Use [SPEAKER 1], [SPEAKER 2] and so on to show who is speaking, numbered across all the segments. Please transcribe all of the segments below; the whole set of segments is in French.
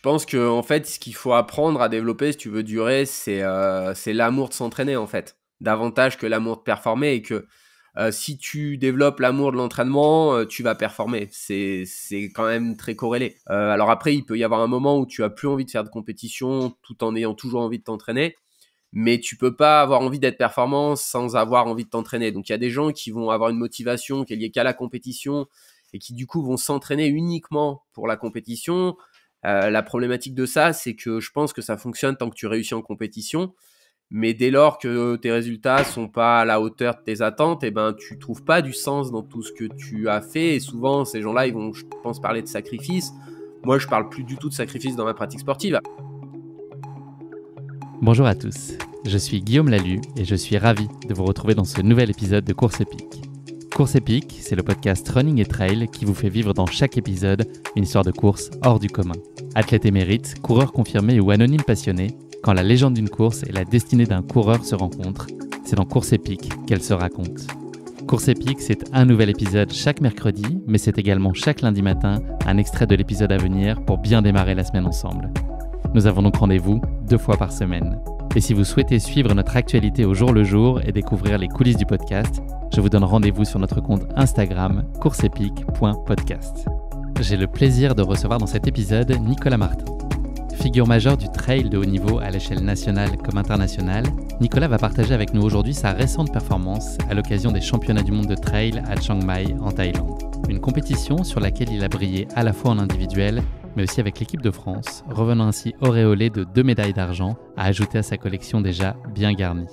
[SPEAKER 1] pense que en fait, ce qu'il faut apprendre à développer si tu veux durer, c'est l'amour de s'entraîner en fait, davantage que l'amour de performer et que si tu développes l'amour de l'entraînement, tu vas performer. C'est quand même très corrélé. Alors après, il peut y avoir un moment où tu as plus envie de faire de compétition tout en ayant toujours envie de t'entraîner, mais tu peux pas avoir envie d'être performant sans avoir envie de t'entraîner. Donc il y a des gens qui vont avoir une motivation qui est liée qu'à la compétition et qui du coup vont s'entraîner uniquement pour la compétition. La problématique de ça, c'est que je pense que ça fonctionne tant que tu réussis en compétition. Mais dès lors que tes résultats sont pas à la hauteur de tes attentes, eh ben, tu trouves pas du sens dans tout ce que tu as fait. Et souvent, ces gens-là, ils vont, je pense, parler de sacrifice. Moi, je parle plus du tout de sacrifice dans ma pratique sportive.
[SPEAKER 2] Bonjour à tous, je suis Guillaume Lalu et je suis ravi de vous retrouver dans ce nouvel épisode de Course Épique. Course Épique, c'est le podcast Running et Trail qui vous fait vivre dans chaque épisode une histoire de course hors du commun. Athlète émérite, coureur confirmé ou anonyme passionné, quand la légende d'une course et la destinée d'un coureur se rencontrent, c'est dans Course Épique qu'elle se raconte. Course Épique, c'est un nouvel épisode chaque mercredi, mais c'est également chaque lundi matin un extrait de l'épisode à venir pour bien démarrer la semaine ensemble. Nous avons donc rendez-vous 2 fois par semaine. Et si vous souhaitez suivre notre actualité au jour le jour et découvrir les coulisses du podcast, je vous donne rendez-vous sur notre compte Instagram courseepique.podcast. J'ai le plaisir de recevoir dans cet épisode Nicolas Martin. Figure majeure du trail de haut niveau à l'échelle nationale comme internationale, Nicolas va partager avec nous aujourd'hui sa récente performance à l'occasion des championnats du monde de trail à Chiang Mai en Thaïlande. Une compétition sur laquelle il a brillé à la fois en individuel, mais aussi avec l'équipe de France, revenant ainsi auréolé de 2 médailles d'argent à ajouter à sa collection déjà bien garnie.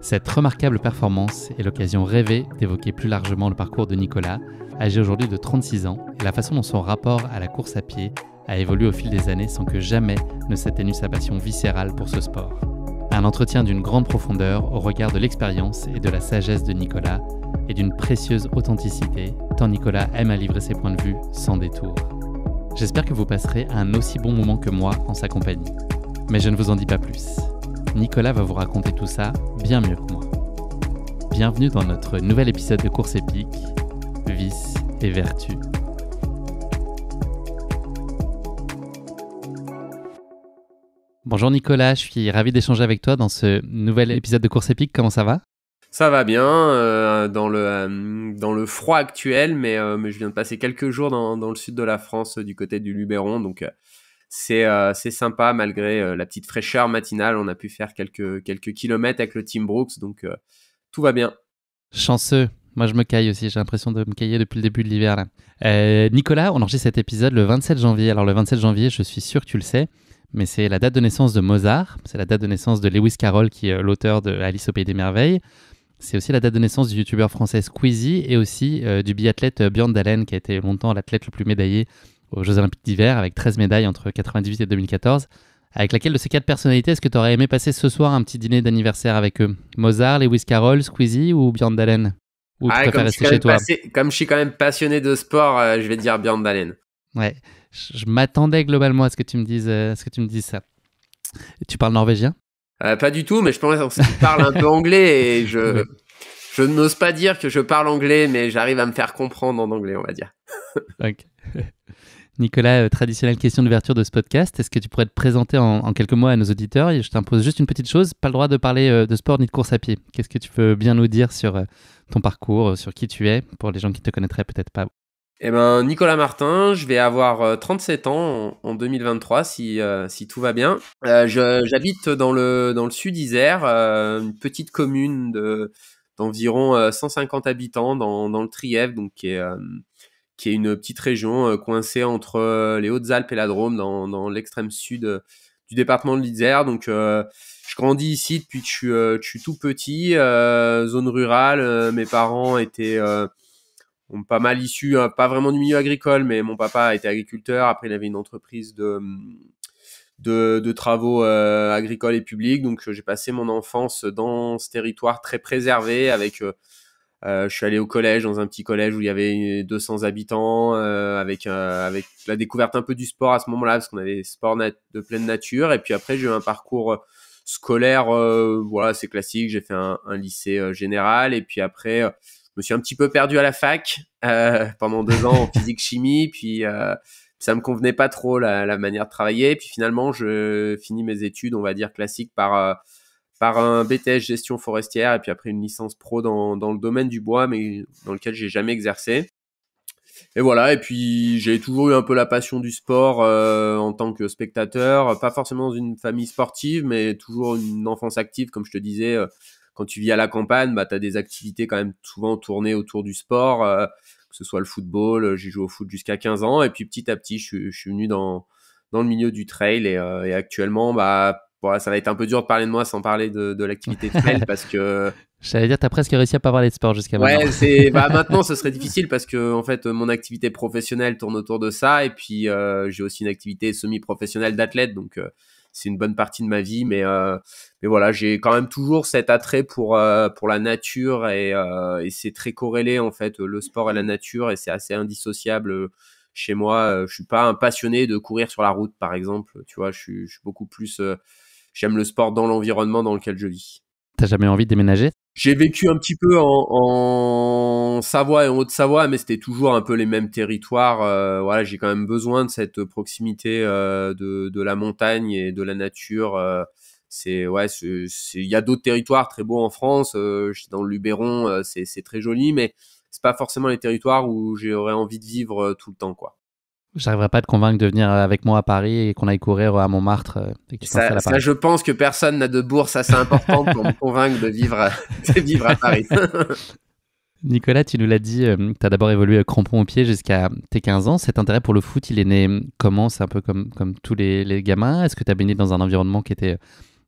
[SPEAKER 2] Cette remarquable performance est l'occasion rêvée d'évoquer plus largement le parcours de Nicolas, âgé aujourd'hui de 36 ans, et la façon dont son rapport à la course à pied a évolué au fil des années sans que jamais ne s'atténue sa passion viscérale pour ce sport. Un entretien d'une grande profondeur au regard de l'expérience et de la sagesse de Nicolas, et d'une précieuse authenticité, tant Nicolas aime à livrer ses points de vue sans détour. J'espère que vous passerez un aussi bon moment que moi en sa compagnie. Mais je ne vous en dis pas plus. Nicolas va vous raconter tout ça bien mieux que moi. Bienvenue dans notre nouvel épisode de Course Épique, Vice et Vertu. Bonjour Nicolas, je suis ravi d'échanger avec toi dans ce nouvel épisode de Course Épique. Comment ça va ?
[SPEAKER 1] Ça va bien dans le froid actuel, mais je viens de passer quelques jours dans le sud de la France, du côté du Luberon, donc c'est sympa malgré la petite fraîcheur matinale. On a pu faire quelques kilomètres avec le Team Brooks, donc tout va bien.
[SPEAKER 2] Chanceux. Moi, je me caille aussi. J'ai l'impression de me cailler depuis le début de l'hiver là. Nicolas, on enregistre cet épisode le 27 janvier. Alors le 27 janvier, je suis sûr que tu le sais, mais c'est la date de naissance de Mozart. C'est la date de naissance de Lewis Carroll, qui est l'auteur de Alice au Pays des Merveilles. C'est aussi la date de naissance du youtubeur français Squeezie et aussi du biathlète Björn Dahlem, qui a été longtemps l'athlète le plus médaillé aux Jeux Olympiques d'hiver, avec 13 médailles entre 1998 et 2014. Avec laquelle de ces 4 personnalités, est-ce que tu aurais aimé passer ce soir un petit dîner d'anniversaire avec eux ? Mozart, Lewis Carroll, Squeezie ou Björn Dahlem ? Ou tu préfères rester chez toi ?
[SPEAKER 1] Comme je suis quand même passionné de sport, je vais dire Björn Dahlem.
[SPEAKER 2] Ouais, je m'attendais globalement à ce que tu me dises ça. Tu parles norvégien ?
[SPEAKER 1] Pas du tout, mais je pense qu'il parle un peu anglais et je n'ose pas dire que je parle anglais, mais j'arrive à me faire comprendre en anglais, on va dire.
[SPEAKER 2] Ok. Nicolas, traditionnelle question d'ouverture de ce podcast. Est-ce que tu pourrais te présenter en quelques mots à nos auditeurs ? Et je t'impose juste une petite chose, pas le droit de parler de sport ni de course à pied. Qu'est-ce que tu peux bien nous dire sur ton parcours, sur qui tu es, pour les gens qui ne te connaîtraient peut-être pas ?
[SPEAKER 1] Eh ben, Nicolas Martin, je vais avoir 37 ans en 2023 si tout va bien. J'habite dans le sud Isère, une petite commune d'environ 150 habitants dans le Trièves, donc qui est une petite région coincée entre les Hautes-Alpes et la Drôme dans l'extrême sud du département de l'Isère. Donc je grandis ici depuis que je suis tout petit, zone rurale. Mes parents étaient pas mal issus, pas vraiment du milieu agricole, mais mon papa était agriculteur. Après, il avait une entreprise de travaux agricoles et publics. Donc, j'ai passé mon enfance dans ce territoire très préservé. Je suis allé au collège, dans un petit collège où il y avait 200 habitants, avec la découverte un peu du sport à ce moment-là, parce qu'on avait sport de pleine nature. Et puis après, j'ai eu un parcours scolaire, voilà, c'est classique. J'ai fait un lycée général, et puis après, je me suis un petit peu perdu à la fac pendant 2 ans en physique-chimie, puis Ça me convenait pas trop la manière de travailler. Puis finalement, je finis mes études, on va dire classiques, par un BTS gestion forestière et puis après une licence pro dans le domaine du bois, mais dans lequel j'ai jamais exercé. Et voilà, et puis j'ai toujours eu un peu la passion du sport en tant que spectateur, pas forcément dans une famille sportive, mais toujours une enfance active, comme je te disais. Quand tu vis à la campagne, bah, tu as des activités quand même souvent tournées autour du sport, que ce soit le football. J'ai joué au foot jusqu'à 15 ans, et puis petit à petit, je suis venu dans le milieu du trail, et actuellement, bah, voilà, ça va être un peu dur de parler de moi sans parler de l'activité trail parce que
[SPEAKER 2] J'allais dire, t'as presque réussi à pas parler de sport jusqu'à maintenant.
[SPEAKER 1] ouais, bah maintenant ce serait difficile parce que en fait mon activité professionnelle tourne autour de ça, et puis j'ai aussi une activité semi-professionnelle d'athlète, donc c'est une bonne partie de ma vie, mais voilà, j'ai quand même toujours cet attrait pour la nature, et c'est très corrélé en fait, le sport et la nature, et c'est assez indissociable chez moi. Je suis pas un passionné de courir sur la route par exemple, tu vois, je suis beaucoup plus j'aime le sport dans l'environnement dans lequel je vis.
[SPEAKER 2] T'as jamais envie de déménager?
[SPEAKER 1] J'ai vécu un petit peu en Savoie et en Haute-Savoie, mais c'était toujours un peu les mêmes territoires. Voilà, j'ai quand même besoin de cette proximité de la montagne et de la nature. Il y a d'autres territoires très beaux en France. Dans le Luberon, c'est très joli, mais c'est pas forcément les territoires où j'aurais envie de vivre tout le temps, quoi.
[SPEAKER 2] J'arriverai pas à te convaincre de venir avec moi à Paris et qu'on aille courir à Montmartre et que tu t'installes à
[SPEAKER 1] Ça,
[SPEAKER 2] Paris.
[SPEAKER 1] je pense que personne n'a de bourse assez importante pour me convaincre de vivre, de vivre à Paris.
[SPEAKER 2] Nicolas, tu nous l'as dit, tu as d'abord évolué à crampons au pied jusqu'à tes 15 ans. Cet intérêt pour le foot, il est né comment? C'est un peu comme tous les gamins. Est-ce que tu as baigné dans un environnement qui était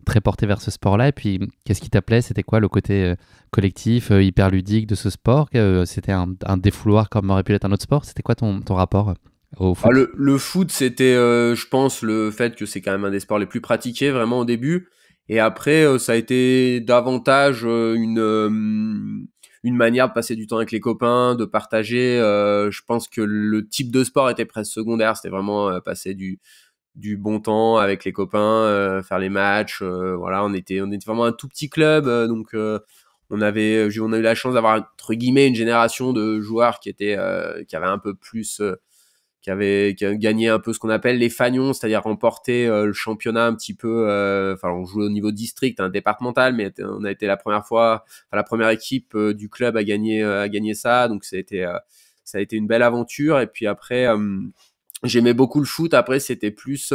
[SPEAKER 2] très porté vers ce sport-là? Et puis, qu'est-ce qui t'appelait? C'était quoi le côté collectif, hyper ludique de ce sport? C'était un défouloir comme aurait pu être un autre sport? C'était quoi ton rapport au
[SPEAKER 1] Ah,
[SPEAKER 2] foot?
[SPEAKER 1] le foot, c'était, je pense, le fait que c'est quand même un des sports les plus pratiqués vraiment au début. Et après, ça a été davantage une manière de passer du temps avec les copains, de partager. Je pense que le type de sport était presque secondaire. C'était vraiment passer du bon temps avec les copains, faire les matchs. Voilà, on était vraiment un tout petit club, donc on a eu la chance d'avoir entre guillemets une génération de joueurs qui avaient un peu plus qui a gagné un peu ce qu'on appelle les fanions, c'est-à-dire remporter le championnat un petit peu. Enfin, on jouait au niveau district, départemental, mais on a été la première équipe du club à gagner ça. Donc ça a été une belle aventure. Et puis après, j'aimais beaucoup le foot. Après, c'était plus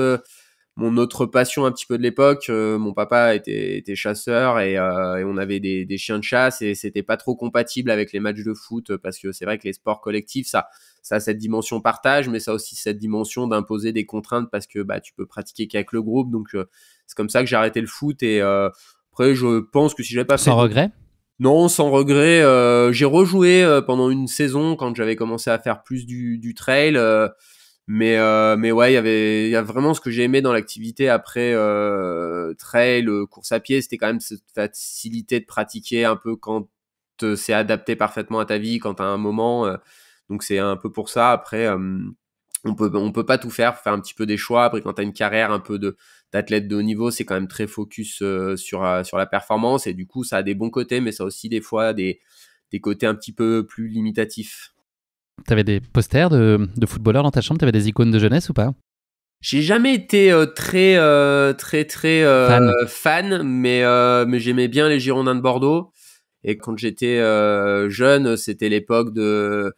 [SPEAKER 1] mon autre passion un petit peu de l'époque. Mon papa était chasseur, et on avait des chiens de chasse, et c'était pas trop compatible avec les matchs de foot, parce que c'est vrai que les sports collectifs, ça a cette dimension partage, mais ça a aussi cette dimension d'imposer des contraintes, parce que bah tu peux pratiquer qu'avec le groupe. Donc c'est comme ça que j'ai arrêté le foot, et après je pense que si j'avais pas fait
[SPEAKER 2] Sans regret?
[SPEAKER 1] non, sans regret. J'ai rejoué pendant une saison quand j'avais commencé à faire plus du trail. Mais ouais, il y a vraiment ce que j'ai aimé dans l'activité après trail, course à pied, c'était quand même cette facilité de pratiquer un peu quand c'est adapté parfaitement à ta vie, quand t'as un moment. Donc c'est un peu pour ça. Après, on peut pas tout faire, faut faire un petit peu des choix. Après, quand t'as une carrière un peu d'athlète de haut niveau, c'est quand même très focus sur la performance, et du coup, ça a des bons côtés, mais ça a aussi des fois des côtés un petit peu plus limitatifs.
[SPEAKER 2] T'avais des posters de footballeurs dans ta chambre? T'avais des icônes de jeunesse ou pas?
[SPEAKER 1] J'ai jamais été très fan, mais j'aimais bien les Girondins de Bordeaux. Et quand j'étais jeune, c'était l'époque de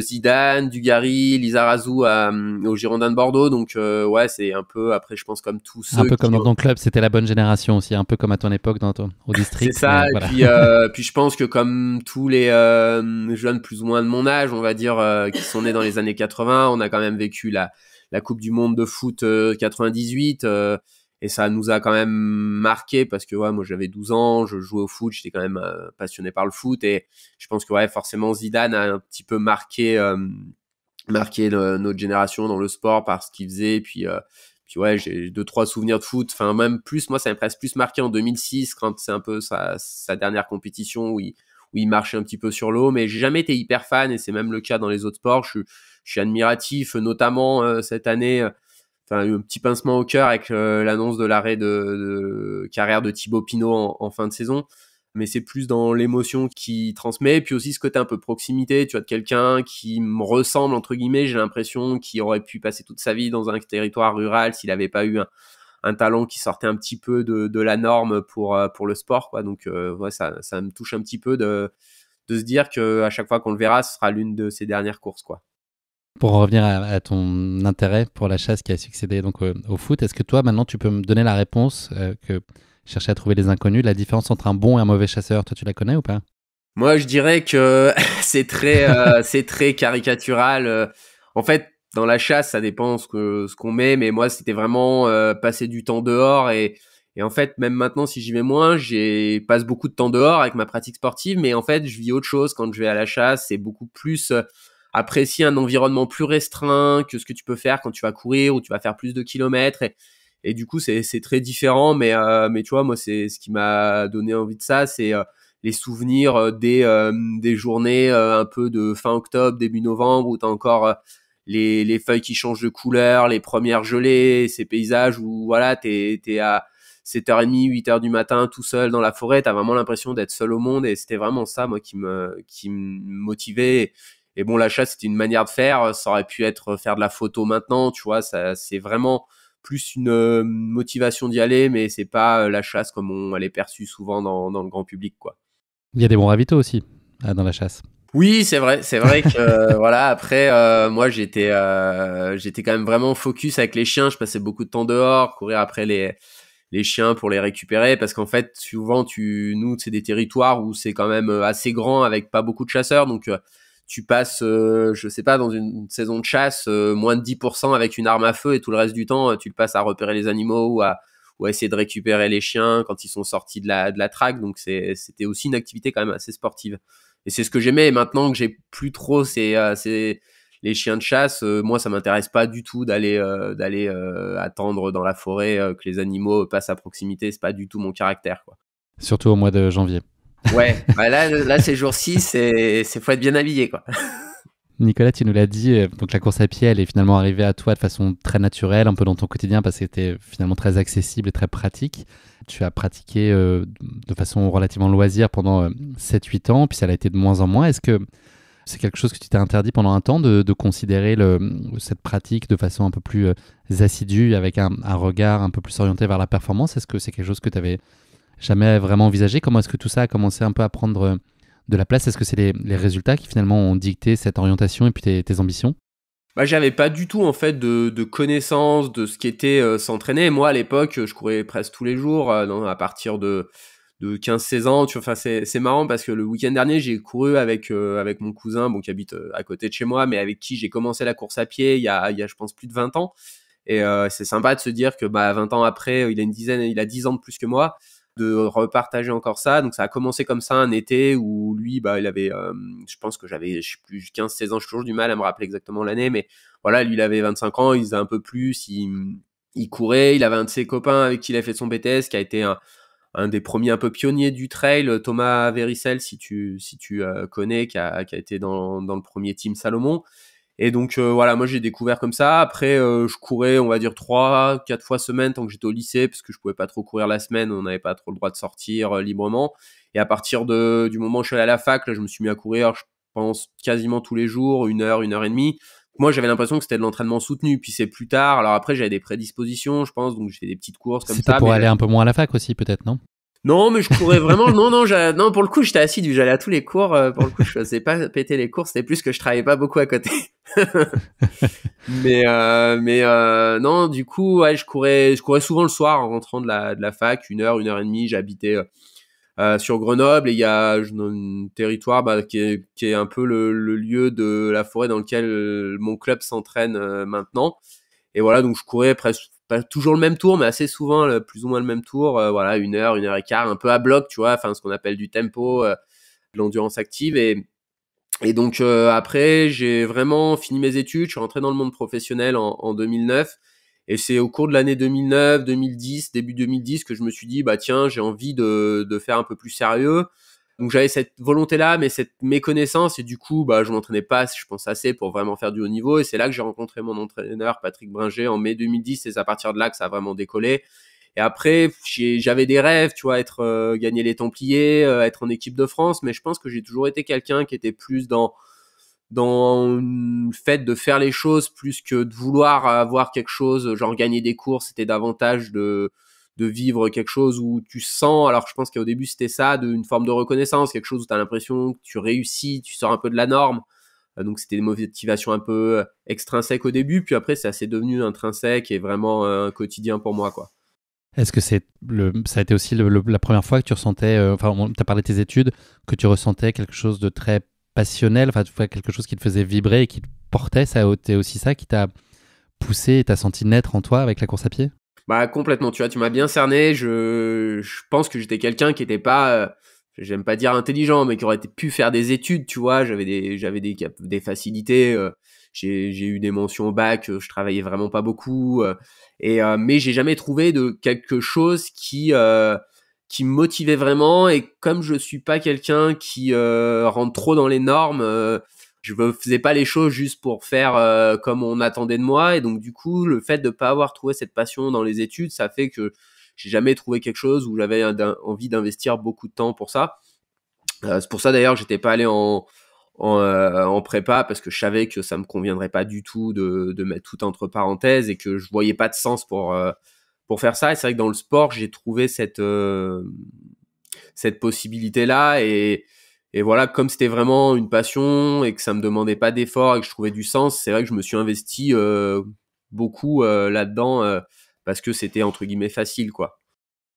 [SPEAKER 1] Zidane, Dugarry, Lizarazu aux Girondins de Bordeaux. Donc ouais, c'est un peu, après je pense, comme tous
[SPEAKER 2] Un
[SPEAKER 1] ceux
[SPEAKER 2] peu comme
[SPEAKER 1] qui
[SPEAKER 2] dans ton club, c'était la bonne génération aussi, un peu comme à ton époque au
[SPEAKER 1] c'est
[SPEAKER 2] district.
[SPEAKER 1] ça.
[SPEAKER 2] Mais
[SPEAKER 1] Et
[SPEAKER 2] voilà.
[SPEAKER 1] puis je pense que comme tous les jeunes plus ou moins de mon âge, on va dire, qui sont nés dans les années 80, on a quand même vécu la Coupe du Monde de foot 98, et ça nous a quand même marqué, parce que ouais, moi j'avais 12 ans, je jouais au foot, j'étais quand même passionné par le foot, et je pense que ouais, forcément Zidane a un petit peu marqué notre génération dans le sport par ce qu'il faisait. Puis ouais, j'ai 2-3 souvenirs de foot, enfin même plus, moi ça m'a presque plus marqué en 2006, quand c'est un peu sa dernière compétition où il marchait un petit peu sur l'eau. Mais j'ai jamais été hyper fan, et c'est même le cas dans les autres sports. Je suis admiratif, notamment cette année, enfin un petit pincement au cœur avec l'annonce de l'arrêt de carrière de Thibaut Pinot en fin de saison. mais c'est plus dans l'émotion qui transmet. Puis aussi ce côté un peu proximité, tu vois, de quelqu'un qui me ressemble, entre guillemets, j'ai l'impression qu'il aurait pu passer toute sa vie dans un territoire rural s'il n'avait pas eu un talent qui sortait un petit peu de la norme pour le sport, quoi. Donc, ouais, ça me touche un petit peu de se dire qu'à chaque fois qu'on le verra, ce sera l'une de ses dernières courses, quoi.
[SPEAKER 2] Pour en revenir à ton intérêt pour la chasse qui a succédé donc au foot, est-ce que toi, maintenant, tu peux me donner la réponse que chercher à trouver les inconnus, la différence entre un bon et un mauvais chasseur, toi, tu la connais ou pas?
[SPEAKER 1] Moi, je dirais que c'est très caricatural. En fait, dans la chasse, ça dépend ce qu'on met, mais moi, c'était vraiment passer du temps dehors et en fait, même maintenant, si j'y vais moins, passe beaucoup de temps dehors avec ma pratique sportive, mais en fait, je vis autre chose quand je vais à la chasse. C'est beaucoup plus apprécier un environnement plus restreint que ce que tu peux faire quand tu vas courir ou tu vas faire plus de kilomètres et du coup, c'est très différent, mais tu vois, moi, c'est ce qui m'a donné envie de ça, c'est les souvenirs des journées un peu de fin octobre, début novembre, où tu as encore les feuilles qui changent de couleur, les premières gelées, ces paysages où voilà, t'es à 7h30, 8h du matin tout seul dans la forêt, tu as vraiment l'impression d'être seul au monde et c'était vraiment ça moi qui me motivait. Et bon, la chasse, c'était une manière de faire, ça aurait pu être faire de la photo maintenant, tu vois, ça c'est vraiment plus une motivation d'y aller, mais c'est pas la chasse comme elle est perçue souvent dans le grand public, quoi.
[SPEAKER 2] Il y a des bons ravitaux aussi dans la chasse.
[SPEAKER 1] Oui, c'est vrai que voilà. Après, moi, j'étais quand même vraiment focus avec les chiens. Je passais beaucoup de temps dehors, courir après les chiens pour les récupérer, parce qu'en fait, souvent, nous, c'est des territoires où c'est quand même assez grand avec pas beaucoup de chasseurs, donc tu passes, je sais pas, dans une saison de chasse, moins de 10% avec une arme à feu et tout le reste du temps, tu le passes à repérer les animaux ou à essayer de récupérer les chiens quand ils sont sortis de la traque. Donc c'était aussi une activité quand même assez sportive. Et c'est ce que j'aimais. Et maintenant que j'ai plus trop c'est les chiens de chasse, moi ça m'intéresse pas du tout d'aller attendre dans la forêt que les animaux passent à proximité. C'est pas du tout mon caractère, quoi.
[SPEAKER 2] Surtout au mois de janvier.
[SPEAKER 1] Ouais, bah là ces jours-ci, faut être bien habillé, quoi.
[SPEAKER 2] Nicolas, tu nous l'as dit, donc la course à pied, elle est finalement arrivée à toi de façon très naturelle, un peu dans ton quotidien, parce que c'était finalement très accessible et très pratique. Tu as pratiqué de façon relativement loisir pendant 7-8 ans, puis ça l'a été de moins en moins. Est-ce que c'est quelque chose que tu t'es interdit pendant un temps de considérer cette pratique de façon un peu plus assidue, avec un regard un peu plus orienté vers la performance? Est-ce que c'est quelque chose que tu avais jamais vraiment envisagé? Comment est-ce que tout ça a commencé un peu à prendre de la place? Est-ce que c'est les résultats qui finalement ont dicté cette orientation et puis tes ambitions?
[SPEAKER 1] Bah, j'avais pas du tout en fait de connaissance de ce qu'était s'entraîner. Moi à l'époque, je courais presque tous les jours à partir de 15-16 ans. Tu vois, enfin c'est marrant parce que le week-end dernier, j'ai couru avec mon cousin, bon, qui habite à côté de chez moi, mais avec qui j'ai commencé la course à pied il y a je pense plus de 20 ans. Et c'est sympa de se dire que 20 ans après, il a 10 ans de plus que moi, de repartager encore ça. Donc ça a commencé comme ça un été où lui, il avait, je pense que j'avais, je sais plus, 15-16 ans, j'ai toujours du mal à me rappeler exactement l'année, mais voilà, lui il avait 25 ans, il faisait un peu plus, il courait, il avait un de ses copains avec qui il a fait son BTS, qui a été un des premiers un peu pionniers du trail, Thomas Véricel, si tu connais, qui a été dans le premier team Salomon. Et donc voilà, moi j'ai découvert comme ça. Après je courais, on va dire 3-4 fois semaine tant que j'étais au lycée, parce que je pouvais pas trop courir la semaine, on n'avait pas trop le droit de sortir librement. Et à partir du moment où je suis allé à la fac, là, je me suis mis à courir, je pense quasiment tous les jours, 1 heure et demie. Moi j'avais l'impression que c'était de l'entraînement soutenu. Puis c'est plus tard, alors après j'avais des prédispositions, je pense, donc j'ai fait des petites courses comme
[SPEAKER 2] C'était
[SPEAKER 1] ça.
[SPEAKER 2] pour
[SPEAKER 1] Mais
[SPEAKER 2] aller un peu moins à la fac aussi, peut-être, non?
[SPEAKER 1] non, mais je courais vraiment. Non, pour le coup, j'étais assidu. J'allais à tous les cours. Pour le coup, je faisais pas péter les cours. C'était plus que je travaillais pas beaucoup à côté. Mais non, du coup, ouais, je courais souvent le soir en rentrant de la fac, 1 heure et demie. J'habitais sur Grenoble et il y a un territoire qui est un peu le lieu de la forêt dans lequel mon club s'entraîne maintenant. Et voilà, donc je courais presque pas toujours le même tour, mais assez souvent plus ou moins le même tour. Voilà, 1 heure et quart, un peu à bloc, tu vois, enfin ce qu'on appelle du tempo, de l'endurance active. Et donc après, j'ai vraiment fini mes études. Je suis rentré dans le monde professionnel en 2009. Et c'est au cours de l'année 2009, 2010, début 2010, que je me suis dit, bah tiens, j'ai envie de faire un peu plus sérieux. Donc j'avais cette volonté-là, mais cette méconnaissance, et du coup, je m'entraînais pas, je pense, assez pour vraiment faire du haut niveau. Et c'est là que j'ai rencontré mon entraîneur, Patrick Bringer, en mai 2010, et c'est à partir de là que ça a vraiment décollé. Et après, j'avais des rêves, tu vois, gagner les Templiers, être en équipe de France, mais je pense que j'ai toujours été quelqu'un qui était plus dans le fait de faire les choses plus que de vouloir avoir quelque chose, genre gagner des courses. C'était davantage de vivre quelque chose où tu sens, alors je pense qu'au début c'était ça, une forme de reconnaissance, quelque chose où tu as l'impression que tu réussis, tu sors un peu de la norme. Donc c'était des motivations un peu extrinsèques au début, puis après c'est assez devenu intrinsèque et vraiment un quotidien pour moi, quoi.
[SPEAKER 2] Est-ce que ça a été aussi la première fois que tu ressentais, tu as parlé de tes études, que tu ressentais quelque chose de très passionnel, enfin quelque chose qui te faisait vibrer et qui te portait, ça a été aussi ça qui t'a poussé et t'as senti naître en toi avec la course à pied?
[SPEAKER 1] Bah complètement, tu vois, tu m'as bien cerné. Je pense que j'étais quelqu'un qui était pas, j'aime pas dire intelligent, mais qui aurait pu faire des études, tu vois. J'avais des facilités. J'ai eu des mentions au bac. Je travaillais vraiment pas beaucoup. Mais j'ai jamais trouvé de quelque chose qui me motivait vraiment. Et comme je suis pas quelqu'un qui rentre trop dans les normes. Je ne faisais pas les choses juste pour faire comme on attendait de moi. Et donc, du coup, le fait de ne pas avoir trouvé cette passion dans les études, ça fait que j'ai jamais trouvé quelque chose où j'avais envie d'investir beaucoup de temps pour ça. C'est pour ça, d'ailleurs, que j'étais pas allé en prépa parce que je savais que ça me conviendrait pas du tout de mettre tout entre parenthèses et que je voyais pas de sens pour faire ça. Et c'est vrai que dans le sport, j'ai trouvé cette possibilité-là et voilà, comme c'était vraiment une passion et que ça me demandait pas d'effort et que je trouvais du sens, c'est vrai que je me suis investi beaucoup là-dedans parce que c'était entre guillemets facile, quoi.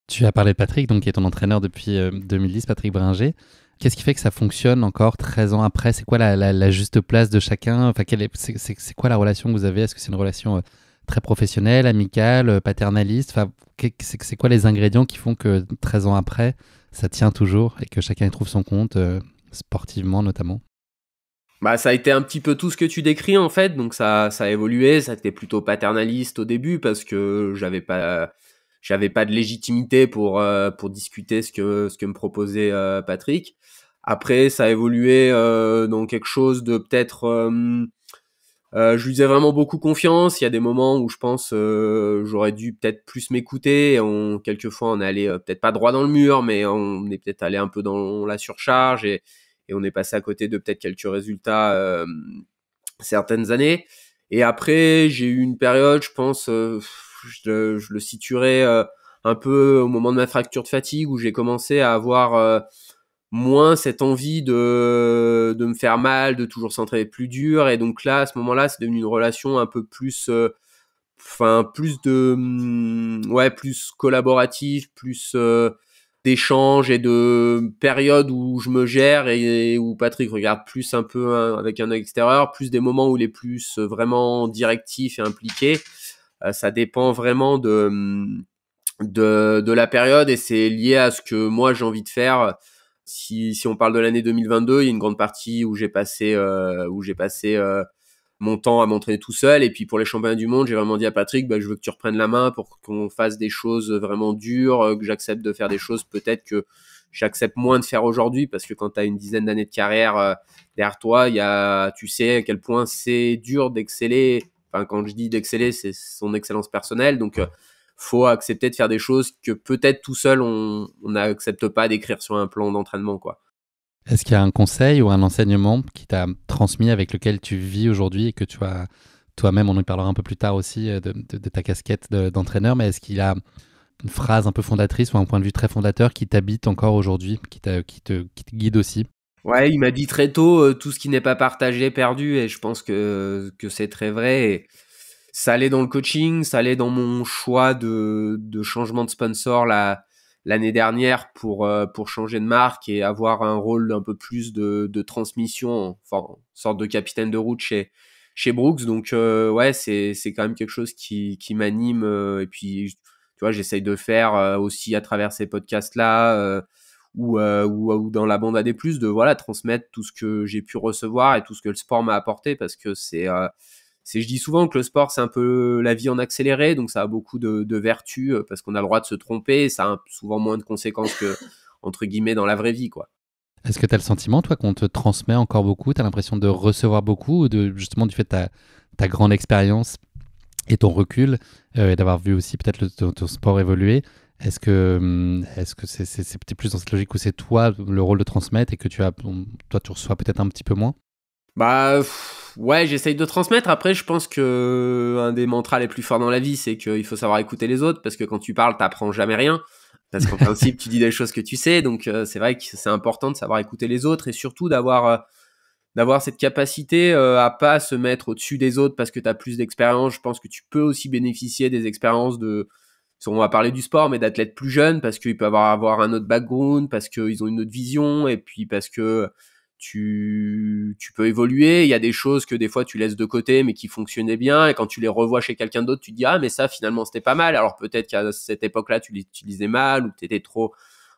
[SPEAKER 2] Tu as parlé de Patrick, donc qui est ton entraîneur depuis 2010, Patrick Bringer. Qu'est-ce qui fait que ça fonctionne encore 13 ans après? C'est quoi la juste place de chacun? Enfin, c'est quoi la relation que vous avez? Est-ce que c'est une relation très professionnelle, amicale, paternaliste? Enfin, c'est quoi les ingrédients qui font que 13 ans après, ça tient toujours et que chacun y trouve son compte, sportivement notamment?
[SPEAKER 1] Bah, ça a été un petit peu tout ce que tu décris en fait, donc ça a évolué, ça a été plutôt paternaliste au début parce que j'avais pas de légitimité pour discuter ce que me proposait Patrick. Après, ça a évolué dans quelque chose de peut-être je lui faisais vraiment beaucoup confiance. Il y a des moments où je pense j'aurais dû peut-être plus m'écouter. Quelquefois, on est allé peut-être pas droit dans le mur, mais on est peut-être allé un peu dans la surcharge et on est passé à côté de peut-être quelques résultats certaines années. Et après, j'ai eu une période, je pense, je le situerais un peu au moment de ma fracture de fatigue où j'ai commencé à avoir moins cette envie de me faire mal, de toujours s'entraîner plus dur. Et donc là, à ce moment-là, c'est devenu une relation un peu plus, plus collaborative, plus d'échanges et de périodes où je me gère et où Patrick regarde plus un peu avec un œil extérieur, plus des moments où il est plus vraiment directif et impliqué. Ça dépend vraiment de la période et c'est lié à ce que moi j'ai envie de faire. Si on parle de l'année 2022, il y a une grande partie où j'ai passé mon temps à m'entraîner tout seul. Et puis pour les championnats du monde, j'ai vraiment dit à Patrick, je veux que tu reprennes la main pour qu'on fasse des choses vraiment dures, que j'accepte de faire des choses peut-être que j'accepte moins de faire aujourd'hui parce que quand tu as une dizaine d'années de carrière derrière toi, tu sais à quel point c'est dur d'exceller. Enfin, quand je dis d'exceller, c'est son excellence personnelle. Donc, faut accepter de faire des choses que peut-être tout seul on n'accepte pas d'écrire sur un plan d'entraînement, quoi.
[SPEAKER 2] Est-ce qu'il y a un conseil ou un enseignement qui t'a transmis avec lequel tu vis aujourd'hui et que tu as toi-même, on en parlera un peu plus tard aussi de ta casquette d'entraîneur, mais est-ce qu'il y a une phrase un peu fondatrice ou un point de vue très fondateur qui t'habite encore aujourd'hui, qui te guide aussi?
[SPEAKER 1] Ouais, il m'a dit très tôt, tout ce qui n'est pas partagé est perdu et je pense que c'est très vrai et ça allait dans le coaching, ça allait dans mon choix de changement de sponsor l'année dernière pour changer de marque et avoir un rôle un peu plus de transmission, enfin, sorte de capitaine de route chez Brooks. Donc, ouais, c'est quand même quelque chose qui m'anime. Et puis, tu vois, j'essaye de le faire aussi à travers ces podcasts-là ou dans la bande AD+, de voilà, transmettre tout ce que j'ai pu recevoir et tout ce que le sport m'a apporté parce que je dis souvent que le sport, c'est un peu la vie en accéléré, donc ça a beaucoup de vertus parce qu'on a le droit de se tromper et ça a souvent moins de conséquences que, entre guillemets, dans la vraie vie, quoi.
[SPEAKER 2] Est-ce que tu as le sentiment, toi, qu'on te transmet encore beaucoup? Tu as l'impression de recevoir beaucoup ou justement du fait de ta grande expérience et ton recul, et d'avoir vu aussi peut-être ton sport évoluer, est-ce que c'est plus dans cette logique où c'est toi le rôle de transmettre et que toi tu reçois peut-être un petit peu moins?
[SPEAKER 1] Bah ouais, j'essaye de transmettre. Après, je pense que un des mantras les plus forts dans la vie, c'est qu'il faut savoir écouter les autres, parce que quand tu parles, t'apprends jamais rien. Parce qu'en principe, tu dis des choses que tu sais. Donc c'est vrai que c'est important de savoir écouter les autres et surtout d'avoir cette capacité à pas se mettre au-dessus des autres parce que tu as plus d'expérience. Je pense que tu peux aussi bénéficier des expériences on va parler du sport, mais d'athlètes plus jeunes, parce qu'ils peuvent avoir un autre background, parce qu'ils ont une autre vision, et puis parce que tu peux évoluer. Il y a des choses que des fois tu laisses de côté, mais qui fonctionnaient bien, et quand tu les revois chez quelqu'un d'autre, tu te dis, ah, mais ça, finalement, c'était pas mal. Alors peut-être qu'à cette époque-là, tu l'utilisais mal, ou t'étais trop...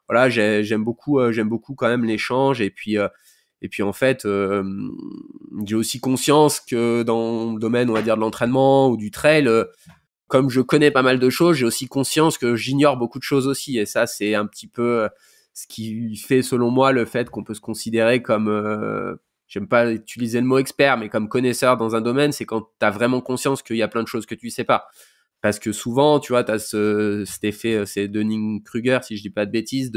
[SPEAKER 1] Voilà, j'aime beaucoup quand même l'échange, et puis en fait, j'ai aussi conscience que dans le domaine, on va dire, de l'entraînement ou du trail, comme je connais pas mal de choses, j'ai aussi conscience que j'ignore beaucoup de choses aussi. Et ça, c'est un petit peu ce qui fait, selon moi, le fait qu'on peut se considérer comme, j'aime pas utiliser le mot expert, mais comme connaisseur dans un domaine, c'est quand tu as vraiment conscience qu'il y a plein de choses que tu sais pas. Parce que souvent, tu vois, tu as cet effet, c'est Dunning-Kruger, si je dis pas de bêtises,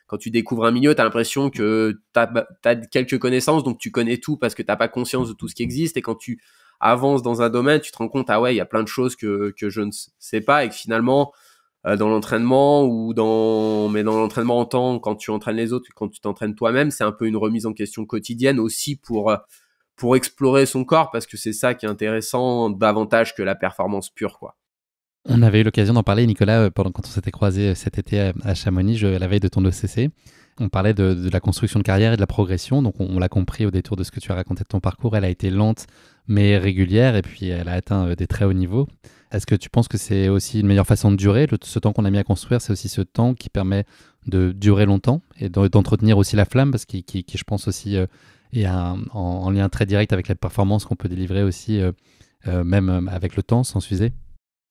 [SPEAKER 1] quand tu découvres un milieu, tu as l'impression que tu as quelques connaissances, donc tu connais tout parce que tu n'as pas conscience de tout ce qui existe. Et quand tu avances dans un domaine, tu te rends compte, ah ouais, il y a plein de choses que je ne sais pas, et que finalement, dans l'entraînement mais dans l'entraînement quand tu entraînes les autres, quand tu t'entraînes toi-même, c'est un peu une remise en question quotidienne aussi pour explorer son corps, parce que c'est ça qui est intéressant davantage que la performance pure, quoi.
[SPEAKER 2] On avait eu l'occasion d'en parler, Nicolas, quand on s'était croisés cet été à Chamonix, à la veille de ton ECC. On parlait de la construction de carrière et de la progression. Donc, on l'a compris au détour de ce que tu as raconté de ton parcours. Elle a été lente, mais régulière, et puis elle a atteint des très hauts niveaux. Est-ce que tu penses que c'est aussi une meilleure façon de durer? Ce temps qu'on a mis à construire, c'est aussi ce temps qui permet de durer longtemps et d'entretenir aussi la flamme, parce qu'il, qui, je pense aussi, est en lien très direct avec la performance qu'on peut délivrer aussi, même avec le temps, sans s'user.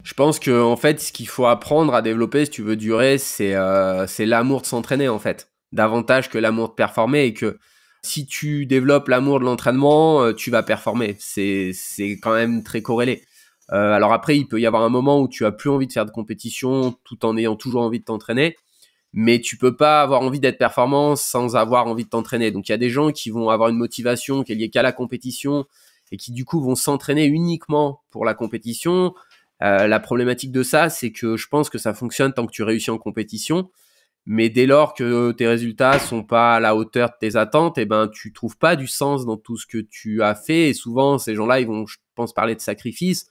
[SPEAKER 1] Je pense que en fait, ce qu'il faut apprendre à développer si tu veux durer, c'est l'amour de s'entraîner, en fait, davantage que l'amour de performer. Et que si tu développes l'amour de l'entraînement, tu vas performer. C'est quand même très corrélé. Alors après, il peut y avoir un moment où tu as plus envie de faire de compétition tout en ayant toujours envie de t'entraîner, mais tu peux pas avoir envie d'être performant sans avoir envie de t'entraîner. Donc il y a des gens qui vont avoir une motivation qui est liée qu'à la compétition et qui du coup vont s'entraîner uniquement pour la compétition. La problématique de ça, c'est que je pense que ça fonctionne tant que tu réussis en compétition, mais dès lors que tes résultats sont pas à la hauteur de tes attentes, et ben tu trouves pas du sens dans tout ce que tu as fait. Et souvent, ces gens-là, ils vont, je pense, parler de sacrifice.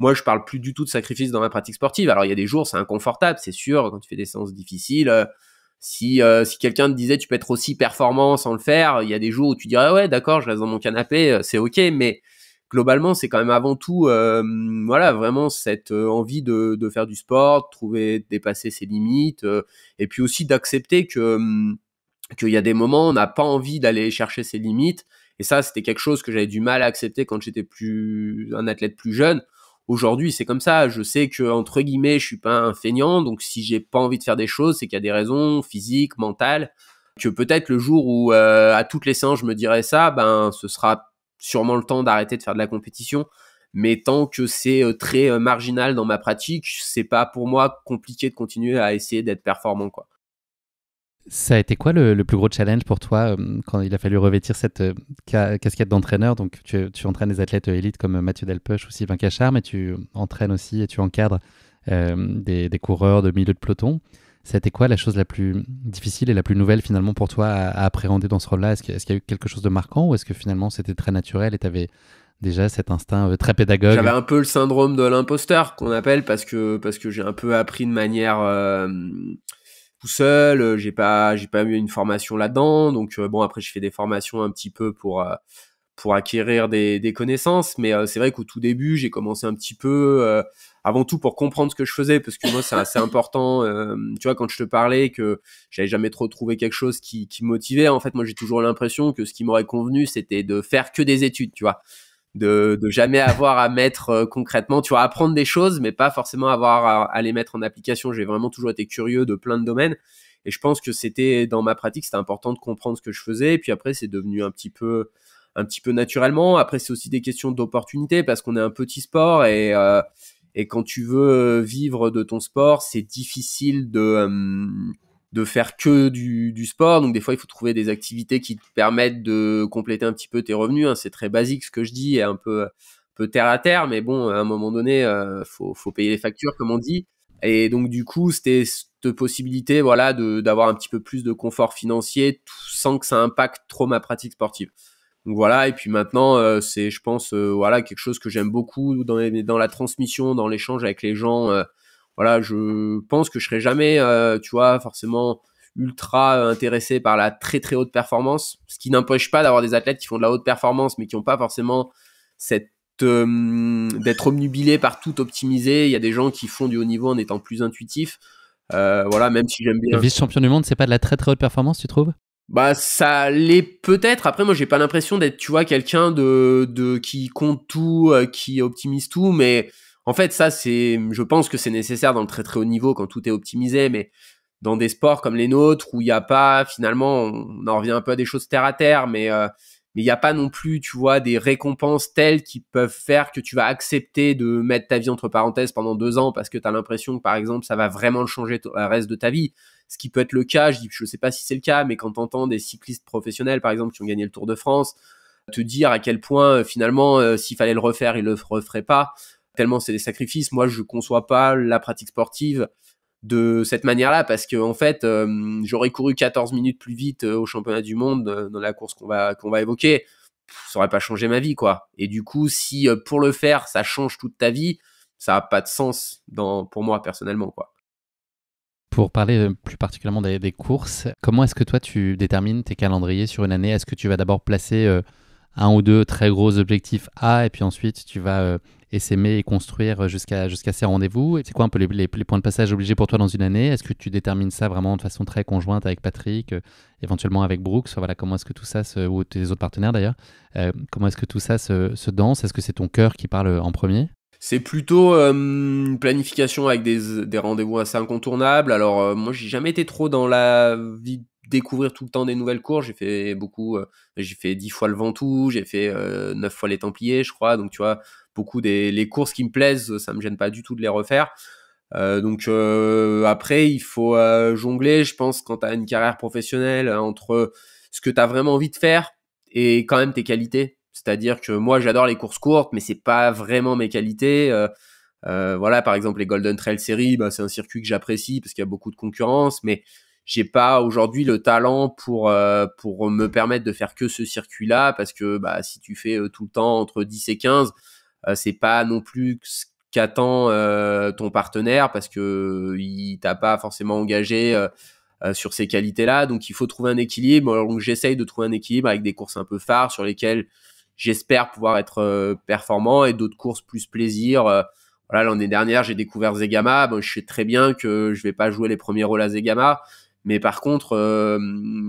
[SPEAKER 1] Moi, je parle plus du tout de sacrifice dans ma pratique sportive. Alors, il y a des jours, c'est inconfortable, c'est sûr, quand tu fais des séances difficiles. Si quelqu'un te disait tu peux être aussi performant sans le faire, il y a des jours où tu dirais ouais, d'accord, je reste dans mon canapé, c'est ok, mais globalement, c'est quand même avant tout, voilà, vraiment cette envie de faire du sport, de dépasser ses limites, et puis aussi d'accepter qu'il y a des moments où on n'a pas envie d'aller chercher ses limites. Et ça, c'était quelque chose que j'avais du mal à accepter quand j'étais un athlète plus jeune. Aujourd'hui, c'est comme ça. Je sais que, entre guillemets, je suis pas un feignant. Donc, si j'ai pas envie de faire des choses, c'est qu'il y a des raisons physiques, mentales, que peut-être le jour où, à toutes les séances, je me dirais ça, ben, ce sera sûrement le temps d'arrêter de faire de la compétition. Mais tant que c'est très marginal dans ma pratique, c'est pas pour moi compliqué de continuer à essayer d'être performant, quoi.
[SPEAKER 2] Ça a été quoi le plus gros challenge pour toi quand il a fallu revêtir cette casquette d'entraîneur? Donc, tu entraînes des athlètes élites comme Mathieu Delpech ou Sylvain Cachard, mais tu entraînes aussi et tu encadres des coureurs de milieu de peloton. Ça a été quoi la chose la plus difficile et la plus nouvelle finalement pour toi à appréhender dans ce rôle-là? Est-ce qu'il y a eu quelque chose de marquant ou est-ce que finalement c'était très naturel et tu avais déjà cet instinct très pédagogue?
[SPEAKER 1] J'avais un peu le syndrome de l'imposteur qu'on appelle parce que j'ai un peu appris de manière tout seul, j'ai pas eu une formation là-dedans, donc bon, après je fais des formations un petit peu pour acquérir des connaissances, mais c'est vrai qu'au tout début j'ai commencé un petit peu avant tout pour comprendre ce que je faisais, parce que moi c'est assez important, tu vois, quand je te parlais que j'avais jamais trop trouvé quelque chose qui me motivait, en fait moi j'ai toujours l'impression que ce qui m'aurait convenu c'était de faire que des études, tu vois, de jamais avoir à mettre concrètement, tu vois, apprendre des choses, mais pas forcément avoir à les mettre en application. J'ai vraiment toujours été curieux de plein de domaines. Et je pense que c'était, dans ma pratique, c'était important de comprendre ce que je faisais. Et puis après, c'est devenu un petit peu naturellement. Après, c'est aussi des questions d'opportunité parce qu'on est un petit sport Et quand tu veux vivre de ton sport, c'est difficile de faire que du sport. Donc des fois, il faut trouver des activités qui te permettent de compléter un petit peu tes revenus. C'est très basique ce que je dis, et un peu terre à terre, mais bon, à un moment donné, faut payer les factures, comme on dit. Et donc du coup, c'était cette possibilité, voilà, d'avoir un petit peu plus de confort financier, sans que ça impacte trop ma pratique sportive. Donc voilà, et puis maintenant, c'est, je pense, voilà, quelque chose que j'aime beaucoup dans la transmission, dans l'échange avec les gens. Voilà, je pense que je serai jamais, tu vois, forcément ultra intéressé par la très très haute performance, ce qui n'empêche pas d'avoir des athlètes qui font de la haute performance, mais qui n'ont pas forcément cette d'être obnubilés par tout optimiser. Il y a des gens qui font du haut niveau en étant plus intuitifs. Voilà, même si j'aime
[SPEAKER 2] Le
[SPEAKER 1] bien.
[SPEAKER 2] vice-champion du monde, c'est pas de la très très haute performance, tu trouves?
[SPEAKER 1] Bah, ça l'est peut-être. Après, moi, j'ai pas l'impression d'être, tu vois, quelqu'un de qui compte tout, qui optimise tout. Mais en fait, ça, je pense que c'est nécessaire dans le très très haut niveau quand tout est optimisé. Mais dans des sports comme les nôtres où il y a pas, finalement, on en revient un peu à des choses terre à terre, mais il y a pas non plus, tu vois, des récompenses telles qui peuvent faire que tu vas accepter de mettre ta vie entre parenthèses pendant 2 ans parce que tu as l'impression que, par exemple, ça va vraiment changer le reste de ta vie. Ce qui peut être le cas, je sais pas si c'est le cas, mais quand tu entends des cyclistes professionnels, par exemple, qui ont gagné le Tour de France, te dire à quel point, finalement, s'il fallait le refaire, ils le referaient pas, tellement c'est des sacrifices. Moi, je conçois pas la pratique sportive de cette manière-là, parce que en fait, j'aurais couru 14 minutes plus vite au championnat du monde dans la course qu'on va évoquer, ça aurait pas changé ma vie, quoi. Et du coup, si pour le faire, ça change toute ta vie, ça a pas de sens pour moi personnellement, quoi.
[SPEAKER 2] Pour parler plus particulièrement des courses, comment est-ce que toi tu détermines tes calendriers sur une année? Est-ce que tu vas d'abord placer un ou deux très gros objectifs A et puis ensuite tu vas essaimer et construire jusqu'à ces rendez-vous? Et c'est quoi un peu les points de passage obligés pour toi dans une année? Est-ce que tu détermines ça vraiment de façon très conjointe avec Patrick, éventuellement avec Brooks? Voilà, comment est-ce que tout ça, ou tes autres partenaires d'ailleurs, comment est-ce que tout ça se danse? Est-ce que c'est ton cœur qui parle en premier?
[SPEAKER 1] C'est plutôt une planification avec des rendez-vous assez incontournables. Alors, moi, j'ai jamais été trop dans la vie de découvrir tout le temps des nouvelles courses. J'ai fait 10 fois le Ventoux, j'ai fait 9 fois les Templiers, je crois. Donc, tu vois, beaucoup les courses qui me plaisent, ça me gêne pas du tout de les refaire. Donc, après, il faut jongler, je pense, quand tu as une carrière professionnelle, entre ce que tu as vraiment envie de faire et quand même tes qualités. C'est-à-dire que moi, j'adore les courses courtes, mais c'est pas vraiment mes qualités. Voilà, par exemple, les Golden Trail Series, bah, c'est un circuit que j'apprécie parce qu'il y a beaucoup de concurrence, mais j'ai pas aujourd'hui le talent pour me permettre de faire que ce circuit-là, parce que bah, si tu fais tout le temps entre 10 et 15, c'est pas non plus ce qu'attend ton partenaire, parce que il t'a pas forcément engagé sur ces qualités-là. Donc, il faut trouver un équilibre. Alors, donc, j'essaye de trouver un équilibre avec des courses un peu phares sur lesquelles j'espère pouvoir être performant, et d'autres courses plus plaisir. Voilà, l'année dernière, j'ai découvert Zegama. Bon, je sais très bien que je vais pas jouer les premiers rôles à Zegama, mais par contre,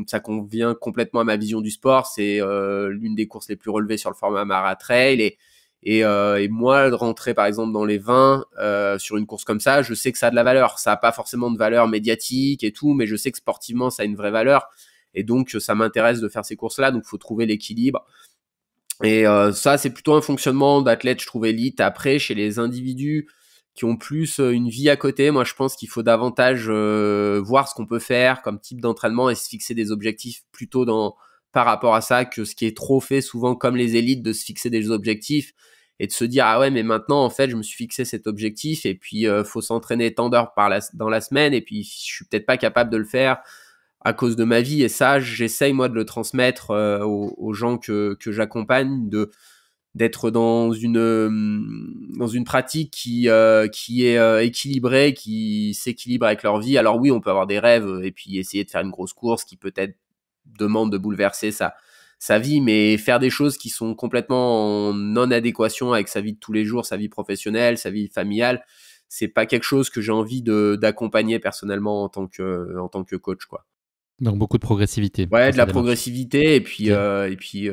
[SPEAKER 1] ça convient complètement à ma vision du sport. C'est l'une des courses les plus relevées sur le format Mara Trail, et moi, de rentrer par exemple dans les 20 sur une course comme ça, je sais que ça a de la valeur. Ça a pas forcément de valeur médiatique et tout, mais je sais que sportivement, ça a une vraie valeur, et donc ça m'intéresse de faire ces courses-là. Donc, faut trouver l'équilibre. Et ça, c'est plutôt un fonctionnement d'athlète, je trouve, élite. Après, chez les individus qui ont plus une vie à côté, moi, je pense qu'il faut davantage voir ce qu'on peut faire comme type d'entraînement et se fixer des objectifs plutôt par rapport à ça, que ce qui est trop fait souvent comme les élites, de se fixer des objectifs et de se dire, ah ouais, mais maintenant, en fait, je me suis fixé cet objectif, et puis faut s'entraîner tant d'heures dans la semaine, et puis je suis peut-être pas capable de le faire à cause de ma vie. Et ça, j'essaye moi de le transmettre aux gens que j'accompagne, d'être dans une pratique qui est équilibrée, qui s'équilibre avec leur vie. Alors oui, on peut avoir des rêves et puis essayer de faire une grosse course qui peut-être demande de bouleverser sa vie, mais faire des choses qui sont complètement en non-adéquation avec sa vie de tous les jours, sa vie professionnelle, sa vie familiale, c'est pas quelque chose que j'ai envie d'accompagner personnellement en tant que coach, quoi.
[SPEAKER 2] Donc beaucoup de progressivité
[SPEAKER 1] Ouais,
[SPEAKER 2] dans
[SPEAKER 1] de
[SPEAKER 2] sa
[SPEAKER 1] la
[SPEAKER 2] démarche.
[SPEAKER 1] progressivité,
[SPEAKER 2] Ok.
[SPEAKER 1] et puis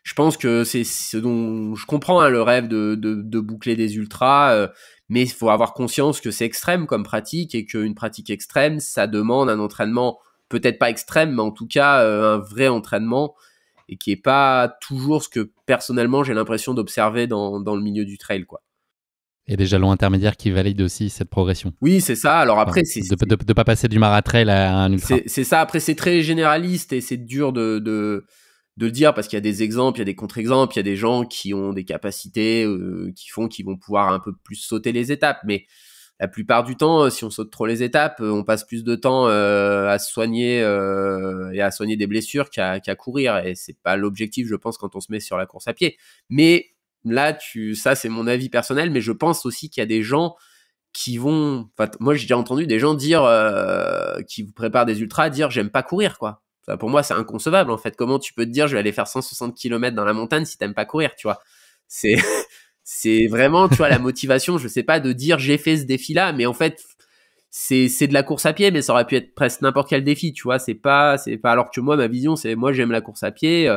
[SPEAKER 1] je pense que c'est ce dont je comprends, hein, le rêve de boucler des ultras, mais il faut avoir conscience que c'est extrême comme pratique, et qu'une pratique extrême, ça demande un entraînement peut-être pas extrême, mais en tout cas un vrai entraînement, et qui est pas toujours ce que personnellement j'ai l'impression d'observer dans le milieu du trail, quoi.
[SPEAKER 2] Et des jalons intermédiaires qui valident aussi cette progression.
[SPEAKER 1] Oui, c'est ça. Alors après,
[SPEAKER 2] de pas passer du maratrail à un ultra.
[SPEAKER 1] C'est ça. Après, c'est très généraliste et c'est dur de le dire parce qu'il y a des exemples, il y a des contre-exemples, il y a des gens qui ont des capacités qui vont pouvoir un peu plus sauter les étapes. Mais la plupart du temps, si on saute trop les étapes, on passe plus de temps à se soigner et à soigner des blessures qu'à courir. Et c'est pas l'objectif, je pense, quand on se met sur la course à pied. Mais là, ça, c'est mon avis personnel, mais je pense aussi qu'il y a des gens qui vont... Enfin, moi, j'ai déjà entendu des gens dire, qui vous préparent des ultras, dire « j'aime pas courir », quoi. Ça, pour moi, c'est inconcevable, en fait. Comment tu peux te dire « je vais aller faire 160 km dans la montagne si t'aimes pas courir », tu vois. C'est... c'est vraiment, tu vois, la motivation, je sais pas, de dire « j'ai fait ce défi-là », mais en fait, c'est de la course à pied, mais ça aurait pu être presque n'importe quel défi, tu vois. C'est pas... Alors que moi, ma vision, c'est moi, j'aime la course à pied,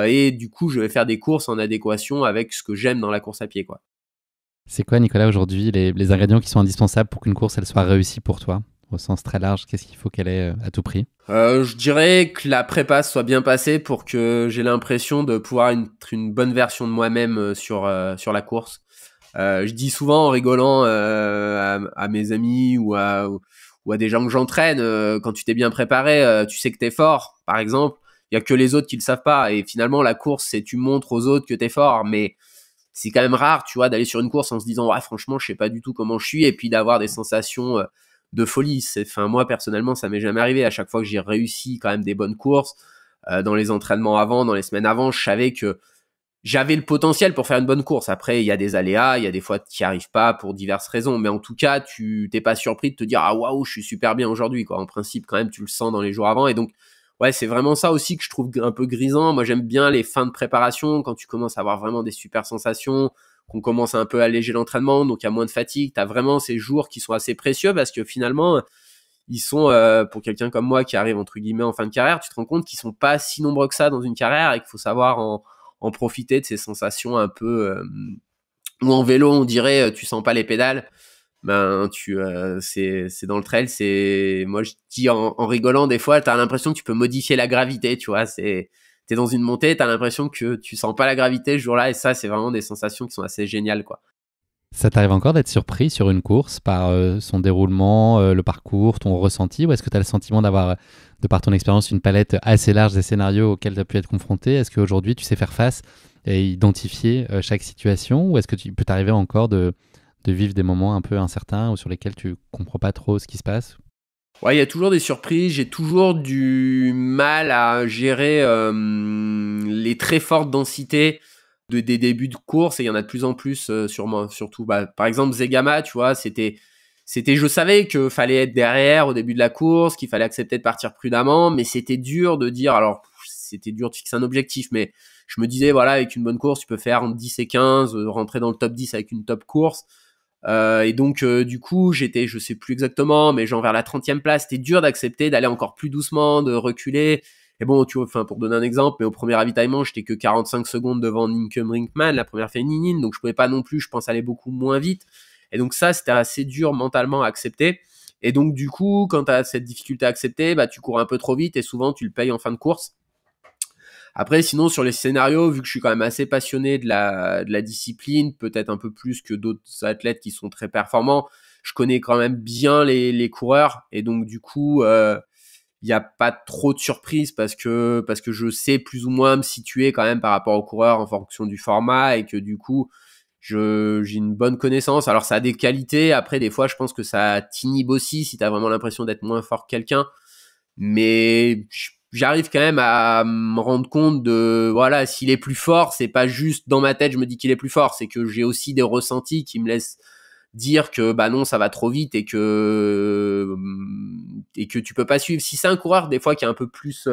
[SPEAKER 1] et du coup, je vais faire des courses en adéquation avec ce que j'aime dans la course à pied, quoi.
[SPEAKER 2] C'est quoi, Nicolas, aujourd'hui, les ingrédients qui sont indispensables pour qu'une course elle soit réussie pour toi? Au sens très large, qu'est-ce qu'il faut qu'elle ait à tout prix?
[SPEAKER 1] Je dirais que la prépa soit bien passée pour que j'ai l'impression de pouvoir être une bonne version de moi-même sur la course. Je dis souvent en rigolant à mes amis ou à des gens que j'entraîne, quand tu t'es bien préparé, tu sais que t'es fort, par exemple. Il y a que les autres qui le savent pas. Et finalement, la course, c'est tu montres aux autres que t'es fort, mais c'est quand même rare, tu vois, d'aller sur une course en se disant ouais, franchement, je sais pas du tout comment je suis, et puis d'avoir des sensations de folie. Enfin, moi personnellement, ça m'est jamais arrivé. À chaque fois que j'ai réussi quand même des bonnes courses, dans les entraînements avant, dans les semaines avant, je savais que j'avais le potentiel pour faire une bonne course. Après, il y a des aléas, il y a des fois tu n'y arrives pas pour diverses raisons, mais en tout cas, tu t'es pas surpris de te dire ah waouh, je suis super bien aujourd'hui, quoi. En principe, quand même, tu le sens dans les jours avant, et donc ouais, c'est vraiment ça aussi que je trouve un peu grisant. Moi, j'aime bien les fins de préparation, quand tu commences à avoir vraiment des super sensations, qu'on commence à un peu alléger l'entraînement, donc il y a moins de fatigue. T'as vraiment ces jours qui sont assez précieux parce que finalement, ils sont, pour quelqu'un comme moi qui arrive entre guillemets en fin de carrière, tu te rends compte qu'ils sont pas si nombreux que ça dans une carrière et qu'il faut savoir en profiter de ces sensations un peu, où en vélo, on dirait, tu sens pas les pédales. Ben c'est dans le trail, moi je dis en rigolant, des fois t'as l'impression que tu peux modifier la gravité, tu vois. T'es dans une montée, t'as l'impression que tu sens pas la gravité ce jour-là, et ça, c'est vraiment des sensations qui sont assez géniales, quoi.
[SPEAKER 2] Ça t'arrive encore d'être surpris sur une course par son déroulement, le parcours, ton ressenti, ou est-ce que tu as le sentiment d'avoir, de par ton expérience, une palette assez large des scénarios auxquels tu as pu être confronté? Est-ce qu'aujourd'hui tu sais faire face et identifier chaque situation, ou est-ce que tu peux t'arriver encore de vivre des moments un peu incertains ou sur lesquels tu comprends pas trop ce qui se passe?
[SPEAKER 1] Ouais, il y a toujours des surprises. J'ai toujours du mal à gérer les très fortes densités des débuts de course, et il y en a de plus en plus sur moi. Surtout, par exemple, Zegama, tu vois, je savais qu'il fallait être derrière au début de la course, qu'il fallait accepter de partir prudemment, mais c'était dur de dire. Alors, c'était dur de fixer un objectif, mais je me disais, voilà, avec une bonne course, tu peux faire entre 10 et 15, rentrer dans le top 10 avec une top course. Et donc, du coup, j'étais, je sais plus exactement, mais genre vers la 30e place, c'était dur d'accepter d'aller encore plus doucement, de reculer. Et bon, tu vois, enfin, pour donner un exemple, mais au premier ravitaillement, j'étais que 45 secondes devant Nienke Brinkman, la première féminine, donc je pouvais pas non plus, je pense, aller beaucoup moins vite. Et donc ça, c'était assez dur mentalement à accepter. Et donc, du coup, quand tu as cette difficulté à accepter, tu cours un peu trop vite et souvent, tu le payes en fin de course. Après, sinon, sur les scénarios, vu que je suis quand même assez passionné de la discipline, peut-être un peu plus que d'autres athlètes qui sont très performants, je connais quand même bien les coureurs, et donc du coup, il n'y a pas trop de surprises parce que je sais plus ou moins me situer quand même par rapport aux coureurs en fonction du format, et que du coup, j'ai une bonne connaissance. Alors, ça a des qualités. Après, des fois, je pense que ça t'inhibe aussi si tu as vraiment l'impression d'être moins fort que quelqu'un. Mais j'arrive quand même à me rendre compte de, voilà, s'il est plus fort, c'est pas juste dans ma tête, je me dis qu'il est plus fort, c'est que j'ai aussi des ressentis qui me laissent dire que, non, ça va trop vite, et que tu peux pas suivre. Si c'est un coureur, des fois, qui est un peu plus,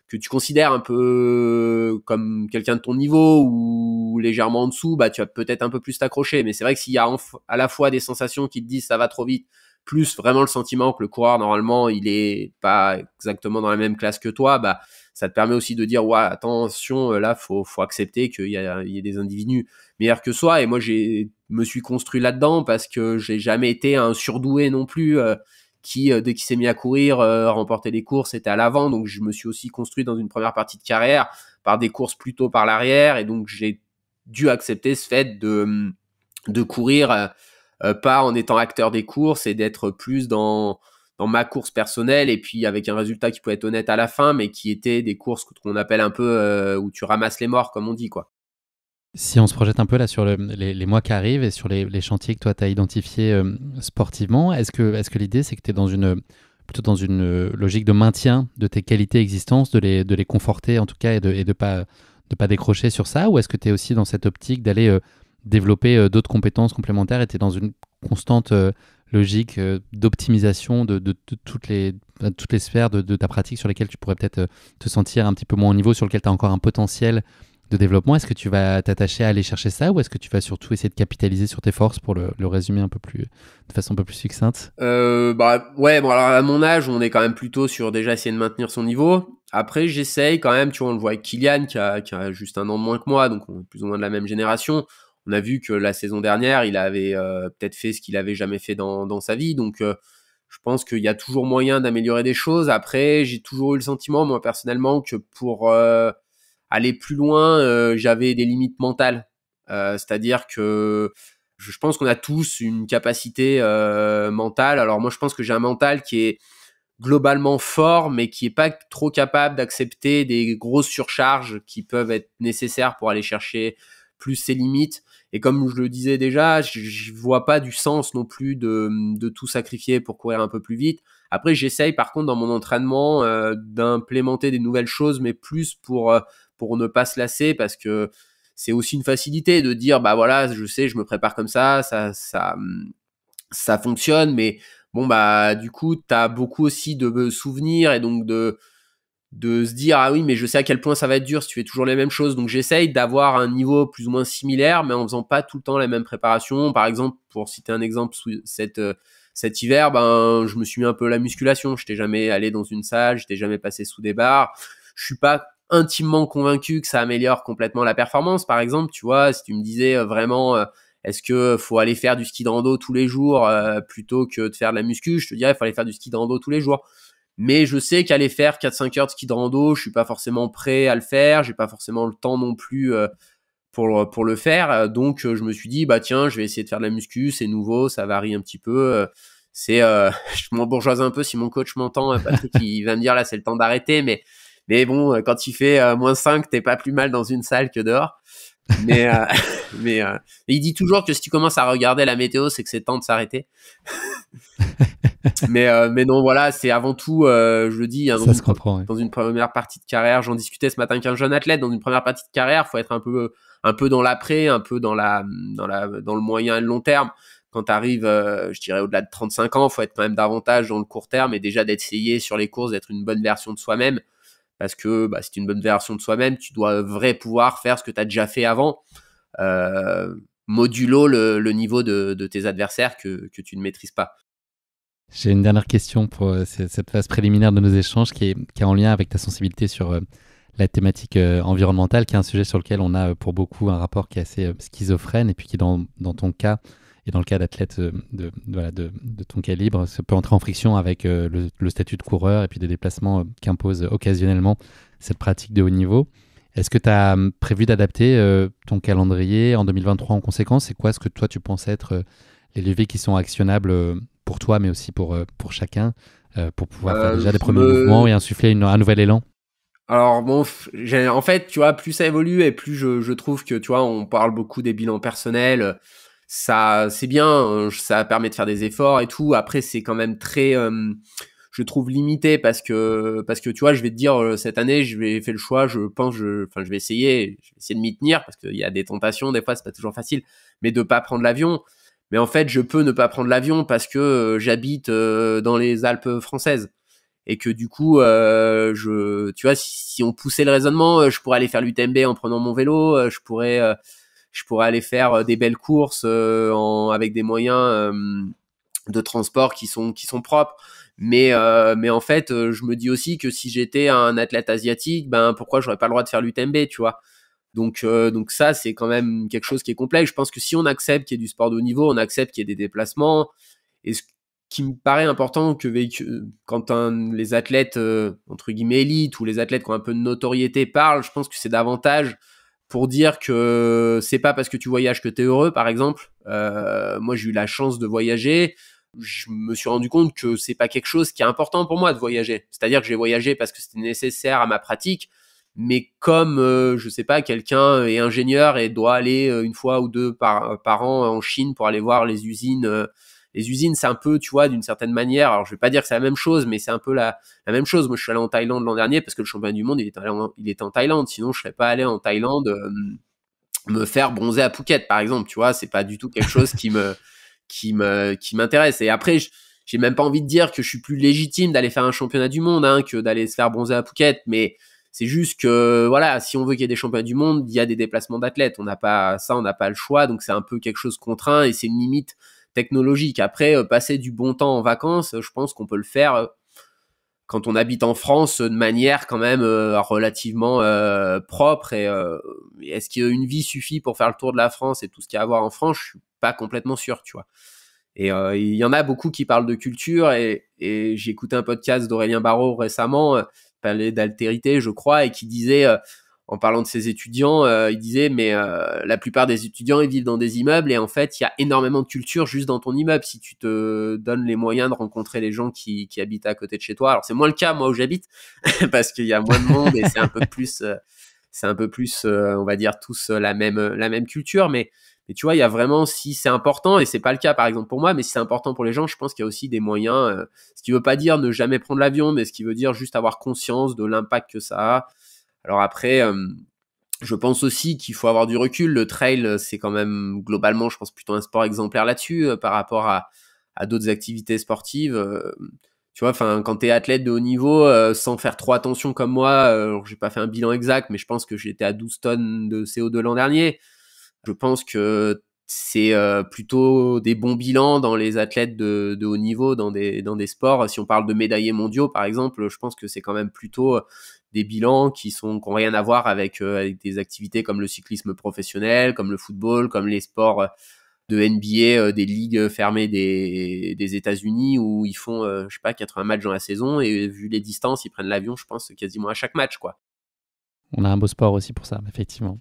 [SPEAKER 1] que tu considères un peu comme quelqu'un de ton niveau ou légèrement en dessous, tu vas peut-être un peu plus t'accrocher. Mais c'est vrai que s'il y a à la fois des sensations qui te disent ça va trop vite, plus vraiment le sentiment que le coureur, normalement, il est pas exactement dans la même classe que toi, ça te permet aussi de dire, ouais, attention, là, faut accepter qu'il y ait des individus meilleurs que soi. Et moi, me suis construit là-dedans parce que j'ai jamais été un surdoué non plus, qui, dès qu'il s'est mis à courir, remportait des courses, était à l'avant. Donc, je me suis aussi construit dans une première partie de carrière par des courses plutôt par l'arrière. Et donc, j'ai dû accepter ce fait de courir pas en étant acteur des courses et d'être plus dans ma course personnelle, et puis avec un résultat qui pouvait être honnête à la fin, mais qui était des courses qu'on appelle un peu où tu ramasses les morts, comme on dit, quoi.
[SPEAKER 2] Si on se projette un peu là sur les mois qui arrivent et sur les chantiers que toi tu as identifiés sportivement, est-ce que l'idée c'est que tu es plutôt dans une logique de maintien de tes qualités existantes, de les conforter en tout cas et de pas décrocher sur ça, ou est-ce que tu es aussi dans cette optique d'aller développer d'autres compétences complémentaires et tu es dans une constante logique d'optimisation de toutes les sphères de ta pratique sur lesquelles tu pourrais peut-être te sentir un petit peu moins au niveau, sur lequel tu as encore un potentiel de développement? Est-ce que tu vas t'attacher à aller chercher ça, ou est-ce que tu vas surtout essayer de capitaliser sur tes forces pour le résumer un peu plus, de façon un peu plus succincte?
[SPEAKER 1] Bah ouais, bon alors à mon âge, on est quand même plutôt sur déjà essayer de maintenir son niveau. Après, j'essaye quand même, tu vois, on le voit avec Kylian qui a juste un an de moins que moi, donc on est plus ou moins de la même génération. On a vu que la saison dernière, il avait peut-être fait ce qu'il avait jamais fait dans sa vie, donc je pense qu'il y a toujours moyen d'améliorer des choses. Après, j'ai toujours eu le sentiment, moi personnellement, que pour aller plus loin, j'avais des limites mentales. C'est-à-dire que je pense qu'on a tous une capacité mentale. Alors moi, je pense que j'ai un mental qui est globalement fort, mais qui est pas trop capable d'accepter des grosses surcharges qui peuvent être nécessaires pour aller chercher plus ses limites. Et comme je le disais déjà, je vois pas du sens non plus de tout sacrifier pour courir un peu plus vite. Après, j'essaye par contre dans mon entraînement d'implémenter des nouvelles choses, mais plus pour ne pas se lasser, parce que c'est aussi une facilité de dire bah voilà, je sais, je me prépare comme ça fonctionne, mais bon bah du coup t'as beaucoup aussi de souvenirs, et donc de se dire ah oui, mais je sais à quel point ça va être dur si tu fais toujours les mêmes choses. Donc j'essaye d'avoir un niveau plus ou moins similaire, mais en faisant pas tout le temps la même préparation. Par exemple, pour citer un exemple, cet hiver, ben je me suis mis un peu à la musculation. Je n'étais jamais allé dans une salle, je n'étais jamais passé sous des barres. Je suis pas intimement convaincu que ça améliore complètement la performance. Par exemple, tu vois, si tu me disais vraiment est-ce que faut aller faire du ski de rando tous les jours plutôt que de faire de la muscu, je te dirais il faut aller faire du ski de rando tous les jours. Mais je sais qu'aller faire 4-5 heures de ski de rando, je suis pas forcément prêt à le faire, j'ai pas forcément le temps non plus pour le faire. Donc je me suis dit bah tiens, je vais essayer de faire de la muscu, c'est nouveau, ça varie un petit peu. Je m'embourgeoise un peu si mon coach m'entend, Patrick, il va me dire là c'est le temps d'arrêter, mais bon, quand il fait -5, t'es pas plus mal dans une salle que dehors. Mais mais il dit toujours que si tu commences à regarder la météo, c'est que c'est temps de s'arrêter. Mais non, voilà, c'est avant tout, je le dis, hein,
[SPEAKER 2] Ça se comprend, ouais.
[SPEAKER 1] dans une première partie de carrière, j'en discutais ce matin avec un jeune athlète, dans une première partie de carrière, faut être un peu dans l'après, un peu dans le moyen et le long terme. Quand tu arrives, je dirais au-delà de 35 ans, faut être quand même davantage dans le court terme, et déjà d'essayer sur les courses d'être une bonne version de soi-même, parce que bah, si tu es une bonne version de soi-même, tu dois pouvoir faire ce que tu as déjà fait avant, modulo le niveau de tes adversaires que tu ne maîtrises pas.
[SPEAKER 2] J'ai une dernière question pour cette phase préliminaire de nos échanges qui est en lien avec ta sensibilité sur la thématique environnementale, qui est un sujet sur lequel on a pour beaucoup un rapport qui est assez schizophrène, et puis qui dans ton cas et dans le cas d'athlètes de ton calibre, ça peut entrer en friction avec le statut de coureur et puis des déplacements qu'impose occasionnellement cette pratique de haut niveau. Est-ce que tu as prévu d'adapter ton calendrier en 2023 en conséquence? C'est quoi ce que toi tu penses être les leviers qui sont actionnables pour toi, mais aussi pour chacun, pour pouvoir faire déjà des premiers mouvements et insuffler un nouvel élan?
[SPEAKER 1] Alors bon, en fait, tu vois, plus ça évolue et plus je trouve que, tu vois, on parle beaucoup des bilans personnels. Ça, c'est bien, ça permet de faire des efforts et tout. Après, c'est quand même très, je trouve limité, parce que tu vois, je vais te dire, cette année, je vais faire le choix. Je pense, je vais essayer de m'y tenir, parce qu'il y a des tentations. Des fois, c'est pas toujours facile, mais de pas prendre l'avion. Mais en fait, je peux ne pas prendre l'avion parce que j'habite dans les Alpes françaises. Et que du coup, tu vois, si on poussait le raisonnement, je pourrais aller faire l'UTMB en prenant mon vélo, je pourrais aller faire des belles courses avec des moyens de transport qui sont propres. Mais en fait, je me dis aussi que si j'étais un athlète asiatique, ben pourquoi j'aurais pas le droit de faire l'UTMB, tu vois? Donc ça, c'est quand même quelque chose qui est complexe. Je pense que si on accepte qu'il y ait du sport de haut niveau, on accepte qu'il y ait des déplacements. Et ce qui me paraît important quand les athlètes entre guillemets élites, ou les athlètes qui ont un peu de notoriété parlent, je pense que c'est davantage pour dire que c'est pas parce que tu voyages que t'es heureux, par exemple. Moi, j'ai eu la chance de voyager. Je me suis rendu compte que c'est pas quelque chose qui est important pour moi de voyager. C'est-à-dire que j'ai voyagé parce que c'était nécessaire à ma pratique. Mais comme, je sais pas, quelqu'un est ingénieur et doit aller une fois ou deux par an en Chine pour aller voir les usines. Les usines, c'est un peu, tu vois, d'une certaine manière. Alors, je vais pas dire que c'est la même chose, mais c'est un peu la même chose. Moi, je suis allé en Thaïlande l'an dernier parce que le championnat du monde, il était en Thaïlande. Sinon, je serais pas allé en Thaïlande me faire bronzer à Phuket, par exemple. Tu vois, c'est pas du tout quelque chose qui m'intéresse. Et après, j'ai même pas envie de dire que je suis plus légitime d'aller faire un championnat du monde que d'aller se faire bronzer à Phuket, mais c'est juste que voilà, si on veut qu'il y ait des championnats du monde, il y a des déplacements d'athlètes. On n'a pas le choix, donc c'est un peu quelque chose contraint et c'est une limite technologique. Après, passer du bon temps en vacances, je pense qu'on peut le faire quand on habite en France de manière quand même relativement propre. Et est-ce qu'une vie suffit pour faire le tour de la France et tout ce qu'il y a à voir en France? Je suis pas complètement sûr, tu vois. Et il y en a beaucoup qui parlent de culture et j'ai écouté un podcast d'Aurélien Barraud récemment, parlait d'altérité, je crois, et qui disait, en parlant de ses étudiants, il disait, mais la plupart des étudiants, ils vivent dans des immeubles et en fait, il y a énormément de culture juste dans ton immeuble si tu te donnes les moyens de rencontrer les gens qui habitent à côté de chez toi. Alors, c'est moins le cas, moi, où j'habite, parce qu'il y a moins de monde et c'est un peu plus, on va dire, tous la même culture, mais tu vois, il y a vraiment, si c'est important, et c'est pas le cas par exemple pour moi, mais si c'est important pour les gens, je pense qu'il y a aussi des moyens, ce qui veut pas dire ne jamais prendre l'avion, mais ce qui veut dire juste avoir conscience de l'impact que ça a. Alors après, je pense aussi qu'il faut avoir du recul. Le trail, c'est quand même globalement, je pense, plutôt un sport exemplaire là-dessus par rapport à d'autres activités sportives. Tu vois, enfin, quand t'es athlète de haut niveau, sans faire trop attention comme moi, alors j'ai pas fait un bilan exact, mais je pense que j'étais à 12 tonnes de CO2 l'an dernier. Je pense que c'est plutôt des bons bilans dans les athlètes de haut niveau, dans des sports. Si on parle de médaillés mondiaux, par exemple, je pense que c'est quand même plutôt des bilans qui n'ont rien à voir avec des activités comme le cyclisme professionnel, comme le football, comme les sports de NBA, des ligues fermées des États-Unis où ils font, je sais pas, 80 matchs dans la saison et vu les distances, ils prennent l'avion, je pense, quasiment à chaque match, quoi.
[SPEAKER 2] On a un beau sport aussi pour ça, effectivement.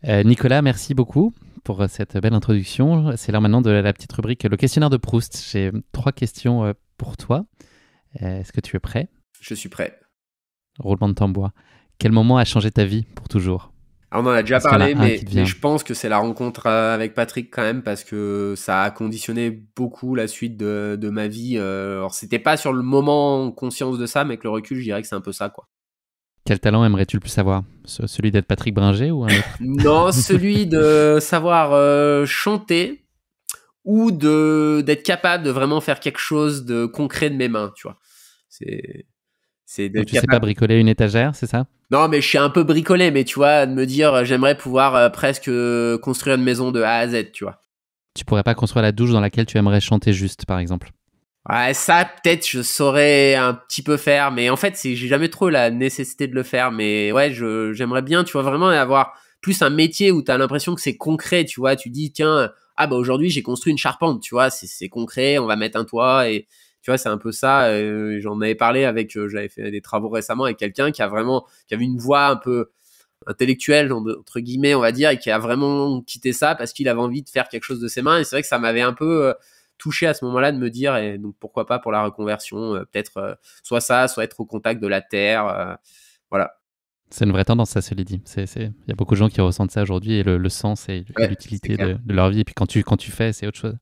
[SPEAKER 2] Nicolas, merci beaucoup pour cette belle introduction. C'est l'heure maintenant de la petite rubrique Le questionnaire de Proust. J'ai 3 questions pour toi. Est-ce que tu es prêt?
[SPEAKER 1] Je suis prêt.
[SPEAKER 2] Roulement de tambour. Quel moment a changé ta vie pour toujours?
[SPEAKER 1] Alors on en a déjà parlé, mais je pense que c'est la rencontre avec Patrick quand même, parce que ça a conditionné beaucoup la suite de ma vie. Alors c'était pas sur le moment conscience de ça, mais avec le recul, je dirais que c'est un peu ça, quoi.
[SPEAKER 2] Quel talent aimerais-tu le plus avoir? Celui d'être Patrick Bringer ou un autre?
[SPEAKER 1] Non, celui de savoir chanter ou d'être capable de vraiment faire quelque chose de concret de mes mains, tu vois. C'est
[SPEAKER 2] Donc tu sais pas bricoler une étagère, c'est ça?
[SPEAKER 1] Non, mais je suis un peu bricolé, mais tu vois, de me dire, j'aimerais pouvoir presque construire une maison de A à Z, tu vois.
[SPEAKER 2] Tu pourrais pas construire la douche dans laquelle tu aimerais chanter juste, par exemple?
[SPEAKER 1] Ouais, ça, peut-être, je saurais un petit peu faire, mais en fait, j'ai jamais trop la nécessité de le faire, mais ouais, j'aimerais bien, tu vois, vraiment avoir plus un métier où t'as l'impression que c'est concret, tu vois, tu dis, tiens, ah bah aujourd'hui, j'ai construit une charpente, tu vois, c'est concret, on va mettre un toit, et tu vois, c'est un peu ça, j'en avais parlé avec, j'avais fait des travaux récemment avec quelqu'un qui avait une voix un peu intellectuelle, entre guillemets, on va dire, et qui a vraiment quitté ça parce qu'il avait envie de faire quelque chose de ses mains, et c'est vrai que ça m'avait un peu touché à ce moment-là de me dire, et donc pourquoi pas pour la reconversion, peut-être soit ça, soit être au contact de la terre, voilà.
[SPEAKER 2] C'est une vraie tendance, ça, cela dit. Il y a beaucoup de gens qui ressentent ça aujourd'hui, et le sens et l'utilité de leur vie. Et puis quand tu fais, c'est autre chose.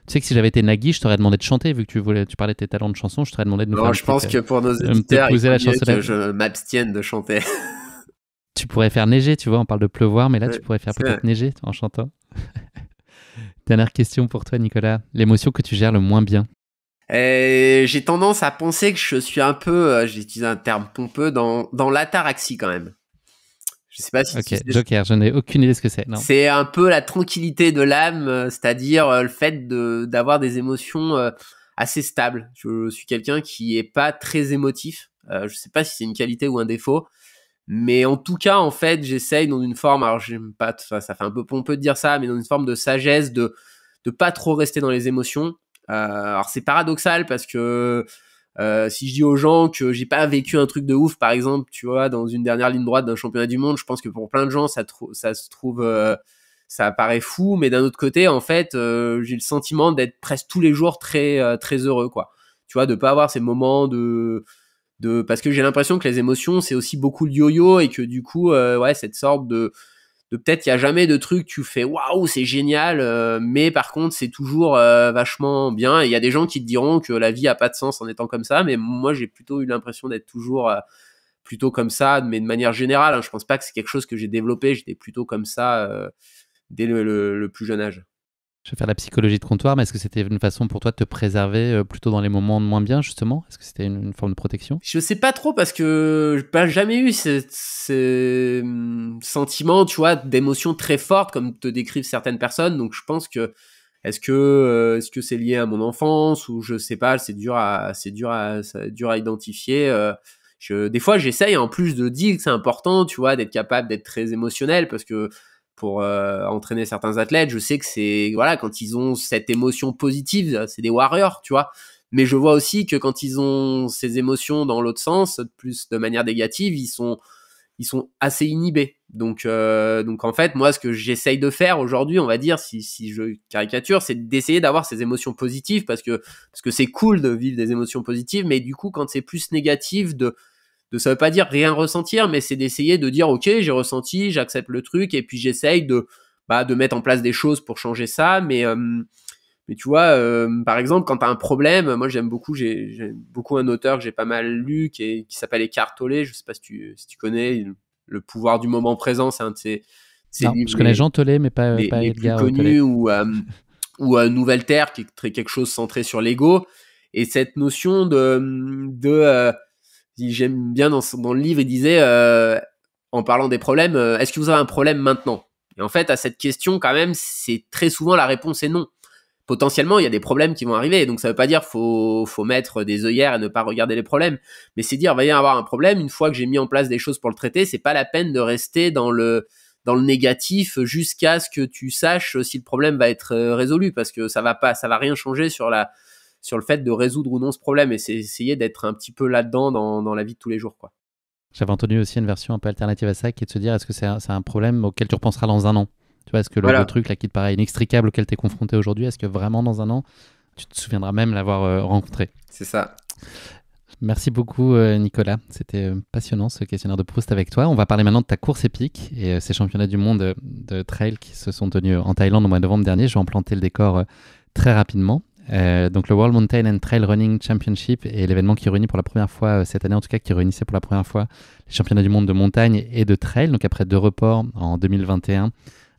[SPEAKER 2] Tu sais que si j'avais été Nagui, je t'aurais demandé de chanter, vu que tu parlais de tes talents de chanson, je t'aurais demandé de me faire.
[SPEAKER 1] Non, je pense que pour nos éditeurs, il faut mieux que je m'abstienne de chanter.
[SPEAKER 2] Tu pourrais faire neiger, tu vois, on parle de pleuvoir, mais là, tu pourrais faire peut-être neiger en chantant. Dernière question pour toi, Nicolas. L'émotion que tu gères le moins bien?
[SPEAKER 1] J'ai tendance à penser que je suis un peu, j'ai utilisé un terme pompeux, dans l'ataraxie quand même. Je sais pas si
[SPEAKER 2] tu sais. Joker, je n'ai aucune idée de ce que c'est. Non.
[SPEAKER 1] C'est un peu la tranquillité de l'âme, c'est-à-dire le fait d'avoir des émotions assez stables. Je suis quelqu'un qui est pas très émotif. Je sais pas si c'est une qualité ou un défaut. Mais en tout cas, en fait, j'essaye dans une forme, alors j'aime pas, ça fait un peu pompeux de dire ça, mais dans une forme de sagesse, de pas trop rester dans les émotions. Alors c'est paradoxal parce que Si je dis aux gens que j'ai pas vécu un truc de ouf, par exemple, tu vois, dans une dernière ligne droite d'un championnat du monde, je pense que pour plein de gens, ça se trouve, ça paraît fou, mais d'un autre côté, en fait, j'ai le sentiment d'être presque tous les jours très heureux, quoi. Tu vois, de pas avoir ces moments parce que j'ai l'impression que les émotions, c'est aussi beaucoup le yo-yo et que du coup, ouais, cette sorte de peut-être il y a jamais de truc tu fais waouh c'est génial, mais par contre c'est toujours vachement bien. Et il y a des gens qui te diront que la vie a pas de sens en étant comme ça, mais moi j'ai plutôt eu l'impression d'être toujours plutôt comme ça, mais de manière générale, hein. Je pense pas que c'est quelque chose que j'ai développé, j'étais plutôt comme ça dès le plus jeune âge.
[SPEAKER 2] Je vais faire la psychologie de comptoir, mais est-ce que c'était une façon pour toi de te préserver plutôt dans les moments de moins bien, justement? Est-ce que c'était une forme de protection?
[SPEAKER 1] Je sais pas trop parce que j'ai pas jamais eu ces sentiments, tu vois, d'émotions très fortes comme te décrivent certaines personnes. Donc je pense que est-ce que c'est lié à mon enfance ou je sais pas, c'est dur à identifier. Des fois j'essaye en plus de dire que c'est important, tu vois, d'être capable d'être très émotionnel parce que pour entraîner certains athlètes, je sais que c'est voilà quand ils ont cette émotion positive, c'est des warriors, tu vois. Mais je vois aussi que quand ils ont ces émotions dans l'autre sens, plus de manière négative, ils sont assez inhibés. Donc en fait, moi, ce que j'essaye de faire aujourd'hui, on va dire, si je caricature, c'est d'essayer d'avoir ces émotions positives parce que c'est cool de vivre des émotions positives, mais du coup, quand c'est plus négatif, ça veut pas dire rien ressentir, mais c'est d'essayer de dire, ok, j'ai ressenti, j'accepte le truc, et puis j'essaye de mettre en place des choses pour changer ça, mais tu vois, par exemple, quand tu as un problème, moi j'aime beaucoup un auteur que j'ai pas mal lu qui s'appelle Eckhart Tolle, je sais pas si tu connais, Le pouvoir du moment présent, c'est un de ses
[SPEAKER 2] Non,
[SPEAKER 1] livres
[SPEAKER 2] je connais Jean Tollet, mais pas
[SPEAKER 1] les plus
[SPEAKER 2] Edgar Tolle.
[SPEAKER 1] connus, ou Nouvelle Terre, qui est très quelque chose centré sur l'ego. Et cette notion j'aime bien dans le livre, il disait, en parlant des problèmes, est-ce que vous avez un problème maintenant? Et en fait, à cette question, quand même, c'est très souvent la réponse est non. Potentiellement, il y a des problèmes qui vont arriver. Donc, ça veut pas dire faut mettre des œillères et ne pas regarder les problèmes. Mais c'est dire, va y avoir un problème. Une fois que j'ai mis en place des choses pour le traiter, c'est pas la peine de rester dans le négatif jusqu'à ce que tu saches si le problème va être résolu, parce que ça va rien changer sur le fait de résoudre ou non ce problème. Et c'est essayer d'être un petit peu là-dedans dans la vie de tous les jours, quoi.
[SPEAKER 2] J'avais entendu aussi une version un peu alternative à ça, qui est de se dire, est-ce que c'est un problème auquel tu repenseras dans un an? Tu vois, est-ce que le
[SPEAKER 1] Voilà,
[SPEAKER 2] truc là qui te paraît inextricable auquel tu es confronté aujourd'hui, est-ce que vraiment dans un an, tu te souviendras même l'avoir rencontré?
[SPEAKER 1] c'est ça.
[SPEAKER 2] Merci beaucoup Nicolas, c'était passionnant ce questionnaire de Proust avec toi. On va parler maintenant de ta course épique et ces championnats du monde de trail qui se sont tenus en Thaïlande au mois de novembre dernier. Je vais en planter le décor très rapidement. Donc le World Mountain and Trail Running Championship est l'événement qui réunit pour la première fois cette année, en tout cas qui réunissait pour la première fois les championnats du monde de montagne et de trail. Donc après 2 reports en 2021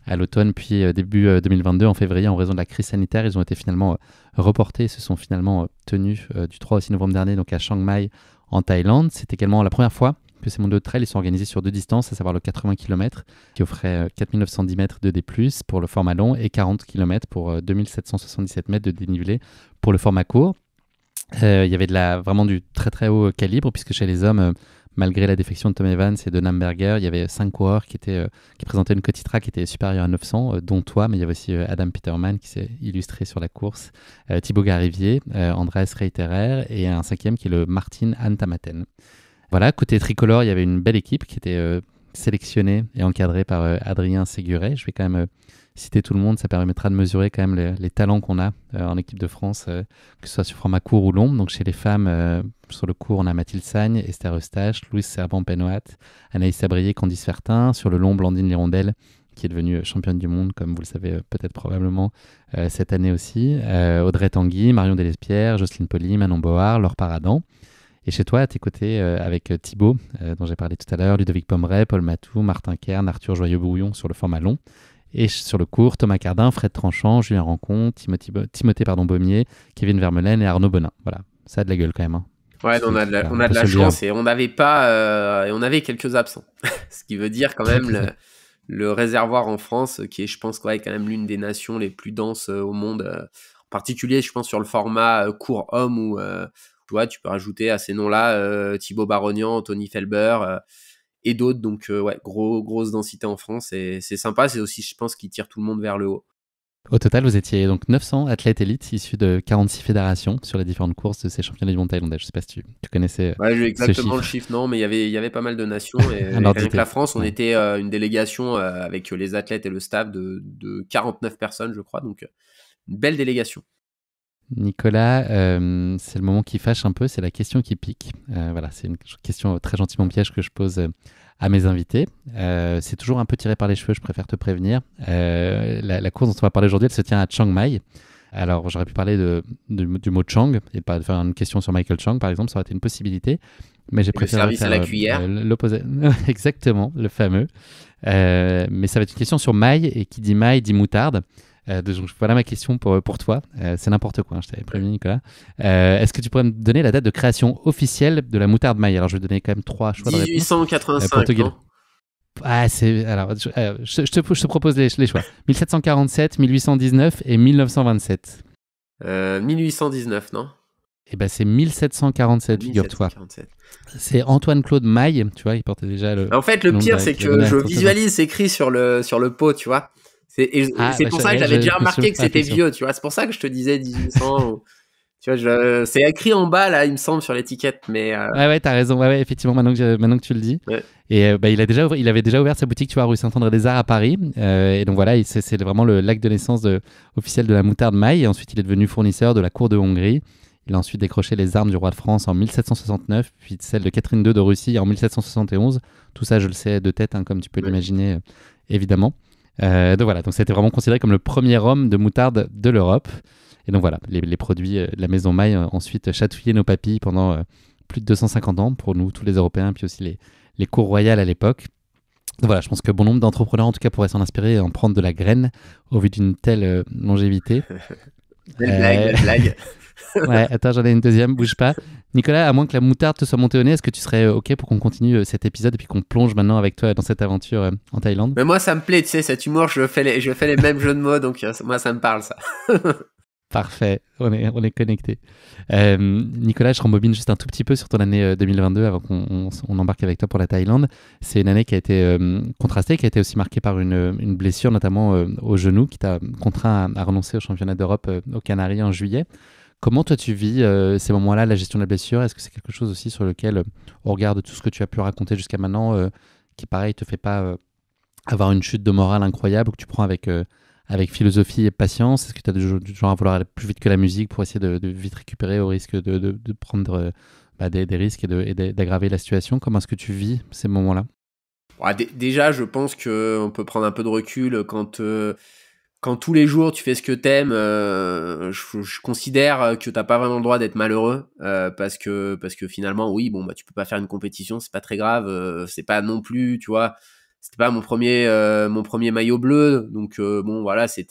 [SPEAKER 2] à l'automne, puis début 2022 en février, en raison de la crise sanitaire, ils ont été finalement reportés et se sont finalement tenus du 3 au 6 novembre dernier, donc à Chiang Mai en Thaïlande. C'est également la première fois que ces mondiaux de trail ils sont organisés sur 2 distances, à savoir le 80 km qui offrait 4910 mètres de D+, pour le format long, et 40 km pour 2777 mètres de dénivelé pour le format court. Il y avait vraiment du très très haut calibre, puisque chez les hommes, malgré la défection de Tom Evans et de Namberger, il y avait 5 coureurs qui présentaient une Cotitra qui était supérieure à 900, dont toi, mais il y avait aussi Adam Peterman qui s'est illustré sur la course, Thibaut Garivier, Andreas Reiterer, et un 5e qui est le Martin Antamaten. Voilà, côté tricolore, il y avait une belle équipe qui était sélectionnée et encadrée par Adrien Séguret. Je vais quand même citer tout le monde, ça permettra de mesurer quand même les talents qu'on a en équipe de France, que ce soit sur format court ou long. Donc chez les femmes, sur le court, on a Mathilde Sagne, Esther Eustache, Louise Servan-Penoat, Anaïs Sabrier, Candice Fertin. Sur le long, Blandine Lirondelle, qui est devenue championne du monde, comme vous le savez peut-être probablement cette année aussi. Audrey Tanguy, Marion Delespierre, Jocelyne Poli, Manon Board, Laure Paradan. Et chez toi, à tes côtés, avec Thibaut, dont j'ai parlé tout à l'heure, Ludovic Pommeret, Paul Matou, Martin Kern, Arthur Joyeux-Brouillon sur le format long. Et sur le court, Thomas Cardin, Fred Tranchant, Julien Rancon, Timothée Beaumier, Kevin Vermeulen et Arnaud Bonin. Voilà, ça a de la gueule quand même. Hein.
[SPEAKER 1] Ouais, on a de la chance et on avait quelques absents. Ce qui veut dire quand même le réservoir en France, qui est, je pense, quand même l'une des nations les plus denses au monde. En particulier, je pense, sur le format court homme où tu vois, tu peux rajouter à ces noms-là Thibaut Barognan, Tony Felber et d'autres. Donc, ouais, grosse densité en France et c'est sympa. C'est aussi, je pense, qui tire tout le monde vers le haut.
[SPEAKER 2] Au total, vous étiez donc 900 athlètes élites issus de 46 fédérations sur les différentes courses de ces championnats du monde thaïlandais. Je ne sais pas si tu connaissais
[SPEAKER 1] Ouais, j'ai
[SPEAKER 2] ce
[SPEAKER 1] exactement le
[SPEAKER 2] chiffre.
[SPEAKER 1] chiffre, non, mais il y avait pas mal de nations
[SPEAKER 2] Un
[SPEAKER 1] et
[SPEAKER 2] ordre
[SPEAKER 1] rien que la
[SPEAKER 2] d'idée.
[SPEAKER 1] France, on
[SPEAKER 2] Ouais.
[SPEAKER 1] était une délégation avec les athlètes et le staff de 49 personnes, je crois, donc une belle délégation.
[SPEAKER 2] Nicolas, c'est le moment qui fâche un peu, c'est la question qui pique. Voilà, c'est une question très gentiment piège que je pose à mes invités. C'est toujours un peu tiré par les cheveux, je préfère te prévenir. La course dont on va parler aujourd'hui, elle se tient à Chiang Mai. Alors, j'aurais pu parler du mot Chang et de faire une question sur Michael Chang, par exemple, ça aurait été une possibilité. Mais j'ai
[SPEAKER 1] Et le
[SPEAKER 2] préféré
[SPEAKER 1] service à
[SPEAKER 2] faire
[SPEAKER 1] la cuillère.
[SPEAKER 2] l'opposé. Exactement, le fameux. Mais ça va être une question sur Mai, et qui dit Mai dit moutarde. Donc, voilà ma question pour toi. C'est n'importe quoi, hein, je t'avais prévenu, Nicolas. Est-ce que tu pourrais me donner la date de création officielle de la moutarde Mai? Alors, je vais donner quand même 3 choix de réponse. Pour
[SPEAKER 1] 1885,
[SPEAKER 2] te guider.
[SPEAKER 1] non?
[SPEAKER 2] Ah, alors, je te propose les choix. 1747, 1819 et 1927.
[SPEAKER 1] 1819, non?
[SPEAKER 2] Eh ben, c'est 1747, figure-toi.
[SPEAKER 1] 1747.
[SPEAKER 2] C'est Antoine-Claude Maille, tu vois, il portait déjà le
[SPEAKER 1] En fait, le
[SPEAKER 2] nom
[SPEAKER 1] pire, c'est
[SPEAKER 2] qu'il a donné
[SPEAKER 1] que
[SPEAKER 2] à
[SPEAKER 1] je
[SPEAKER 2] son saison.
[SPEAKER 1] visualise écrit sur le pot, tu vois.
[SPEAKER 2] Ah,
[SPEAKER 1] C'est
[SPEAKER 2] bah,
[SPEAKER 1] pour ça que j'avais déjà
[SPEAKER 2] je me suis
[SPEAKER 1] remarqué que
[SPEAKER 2] fait
[SPEAKER 1] c'était
[SPEAKER 2] réflexion.
[SPEAKER 1] vieux, tu vois. C'est pour ça que je te disais 1800. Tu vois, c'est écrit en bas, là, il me semble, sur l'étiquette. Mais
[SPEAKER 2] Ouais, t'as raison. Ouais, effectivement, maintenant que tu le dis.
[SPEAKER 1] ouais.
[SPEAKER 2] Et bah, il avait déjà ouvert sa boutique, tu vois, rue Saint-André-des-Arts à Paris. Et donc voilà, c'est vraiment l'acte de naissance officiel de la moutarde Maille. Et ensuite, il est devenu fournisseur de la cour de Hongrie. Il a ensuite décroché les armes du roi de France en 1769, puis celles de Catherine II de Russie en 1771. Tout ça, je le sais de tête, hein, comme tu peux
[SPEAKER 1] Ouais.
[SPEAKER 2] l'imaginer, évidemment. Donc voilà, donc ça a été vraiment considéré comme le premier homme de moutarde de l'Europe. Et donc voilà, les produits de la maison Maille ensuite chatouillaient nos papilles pendant plus de 250 ans pour nous, tous les Européens, puis aussi les cours royales à l'époque. Donc voilà, je pense que bon nombre d'entrepreneurs en tout cas pourraient s'en inspirer et en prendre de la graine au vu d'une telle longévité.
[SPEAKER 1] Belle blague,
[SPEAKER 2] Euh,
[SPEAKER 1] belle blague.
[SPEAKER 2] Ouais, attends, j'en ai une deuxième, bouge pas. Nicolas, à moins que la moutarde te soit montée au nez, est-ce que tu serais OK pour qu'on continue cet épisode et puis qu'on plonge maintenant avec toi dans cette aventure en Thaïlande?
[SPEAKER 1] Mais moi, ça me plaît, tu sais, cet humour, je fais les mêmes jeux de mots, donc moi, ça me parle, ça.
[SPEAKER 2] Parfait, on est connectés. Nicolas, je rembobine juste un tout petit peu sur ton année 2022 avant qu'on embarque avec toi pour la Thaïlande. C'est une année qui a été contrastée, qui a été aussi marquée par une blessure, notamment au genou, qui t'a contraint à renoncer au championnat d'Europe aux Canaries en juillet. Comment toi tu vis ces moments-là, la gestion de la blessure? Est-ce que c'est quelque chose aussi sur lequel, au regard de tout ce que tu as pu raconter jusqu'à maintenant, qui pareil te fait pas avoir une chute de morale incroyable, que tu prends avec philosophie et patience? Est-ce que tu as du genre à vouloir aller plus vite que la musique pour essayer de vite récupérer au risque de prendre des risques et d'aggraver la situation? Comment est-ce que tu vis ces moments-là?
[SPEAKER 1] Ouais, déjà, je pense qu'on peut prendre un peu de recul quand tous les jours tu fais ce que t'aimes. Je considère que t'as pas vraiment le droit d'être malheureux parce que finalement, oui, bon, bah tu peux pas faire une compétition, c'est pas très grave. C'est pas non plus, tu vois. C'était pas mon premier maillot bleu, donc bon, voilà, c'est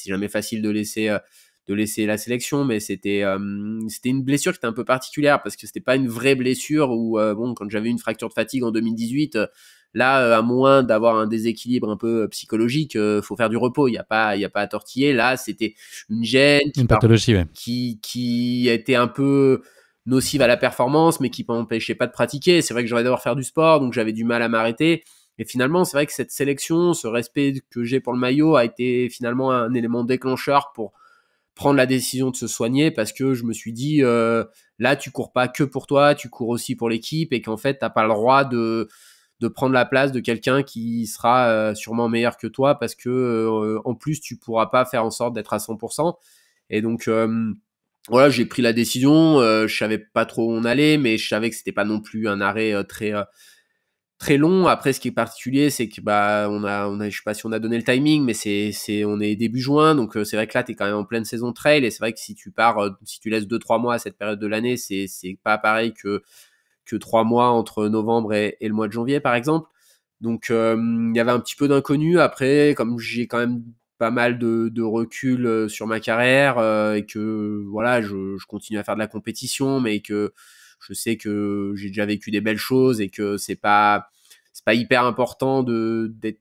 [SPEAKER 1] jamais facile de laisser la sélection, mais c'était une blessure qui était un peu particulière parce que c'était pas une vraie blessure où bon, quand j'avais une fracture de fatigue en 2018. Là, à moins d'avoir un déséquilibre un peu psychologique, faut faire du repos. Il y a pas à tortiller. Là, c'était une gêne
[SPEAKER 2] Une pathologie, ouais.
[SPEAKER 1] qui était un peu nocive à la performance, mais qui m'empêchait pas de pratiquer. C'est vrai que j'aurais devoir faire du sport, donc j'avais du mal à m'arrêter. Et finalement, c'est vrai que cette sélection, ce respect que j'ai pour le maillot a été finalement un élément déclencheur pour prendre la décision de se soigner parce que je me suis dit là tu cours pas que pour toi, tu cours aussi pour l'équipe et qu'en fait t'as pas le droit de prendre la place de quelqu'un qui sera sûrement meilleur que toi parce que en plus tu pourras pas faire en sorte d'être à 100%. Et donc voilà, j'ai pris la décision, je savais pas trop où on allait, mais je savais que c'était pas non plus un arrêt très long. Après, ce qui est particulier, c'est que bah je sais pas si on a donné le timing, mais on est début juin, donc c'est vrai que là t'es quand même en pleine saison trail, et c'est vrai que si tu pars, si tu laisses 2-3 mois à cette période de l'année, c'est pas pareil que 3 mois entre novembre et le mois de janvier, par exemple. Donc il y avait un petit peu d'inconnu. Après, comme j'ai quand même pas mal de recul sur ma carrière et que voilà, je continue à faire de la compétition, mais que je sais que j'ai déjà vécu des belles choses et que c'est pas hyper important d'être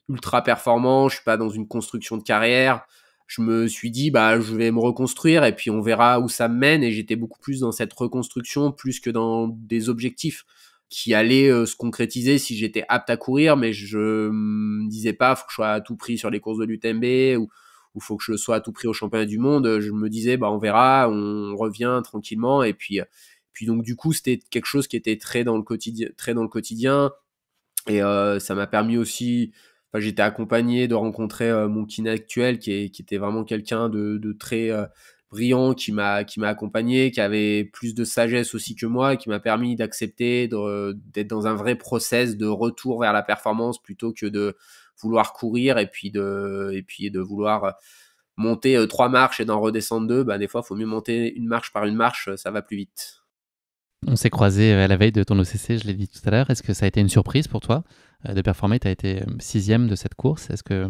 [SPEAKER 1] ultra performant. Je suis pas dans une construction de carrière. Je me suis dit bah je vais me reconstruire et puis on verra où ça me mène, et j'étais beaucoup plus dans cette reconstruction plus que dans des objectifs qui allaient se concrétiser si j'étais apte à courir, mais je me disais pas faut que je sois à tout prix sur les courses de l'UTMB où faut que je sois à tout prix au championnat du monde, je me disais on verra, on revient tranquillement. Et puis donc du coup c'était quelque chose qui était très dans le quotidien. Et ça m'a permis aussi, j'étais accompagné de rencontrer mon kiné actuel qui était vraiment quelqu'un de très brillant, qui m'a accompagné, qui avait plus de sagesse aussi que moi, et qui m'a permis d'accepter d'être dans un vrai process de retour vers la performance plutôt que de vouloir courir et puis de vouloir monter 3 marches et d'en redescendre 2. Des fois, il faut mieux monter une marche par une marche, ça va plus vite.
[SPEAKER 2] On s'est croisés à la veille de ton OCC, je l'ai dit tout à l'heure. Est-ce que ça a été une surprise pour toi de performer? Tu as été 6e de cette course. Est-ce que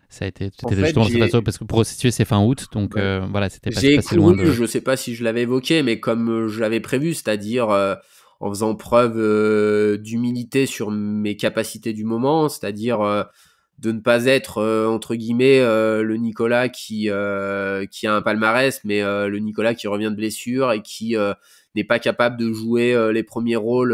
[SPEAKER 2] ça a été... Parce que pour situer, c'est fin août, donc voilà, c'était pas si loin de...
[SPEAKER 1] Je ne sais pas si je l'avais évoqué, mais comme je l'avais prévu, c'est-à-dire en faisant preuve d'humilité sur mes capacités du moment, c'est-à-dire de ne pas être, entre guillemets, le Nicolas qui a un palmarès, mais le Nicolas qui revient de blessure et qui n'est pas capable de jouer les premiers rôles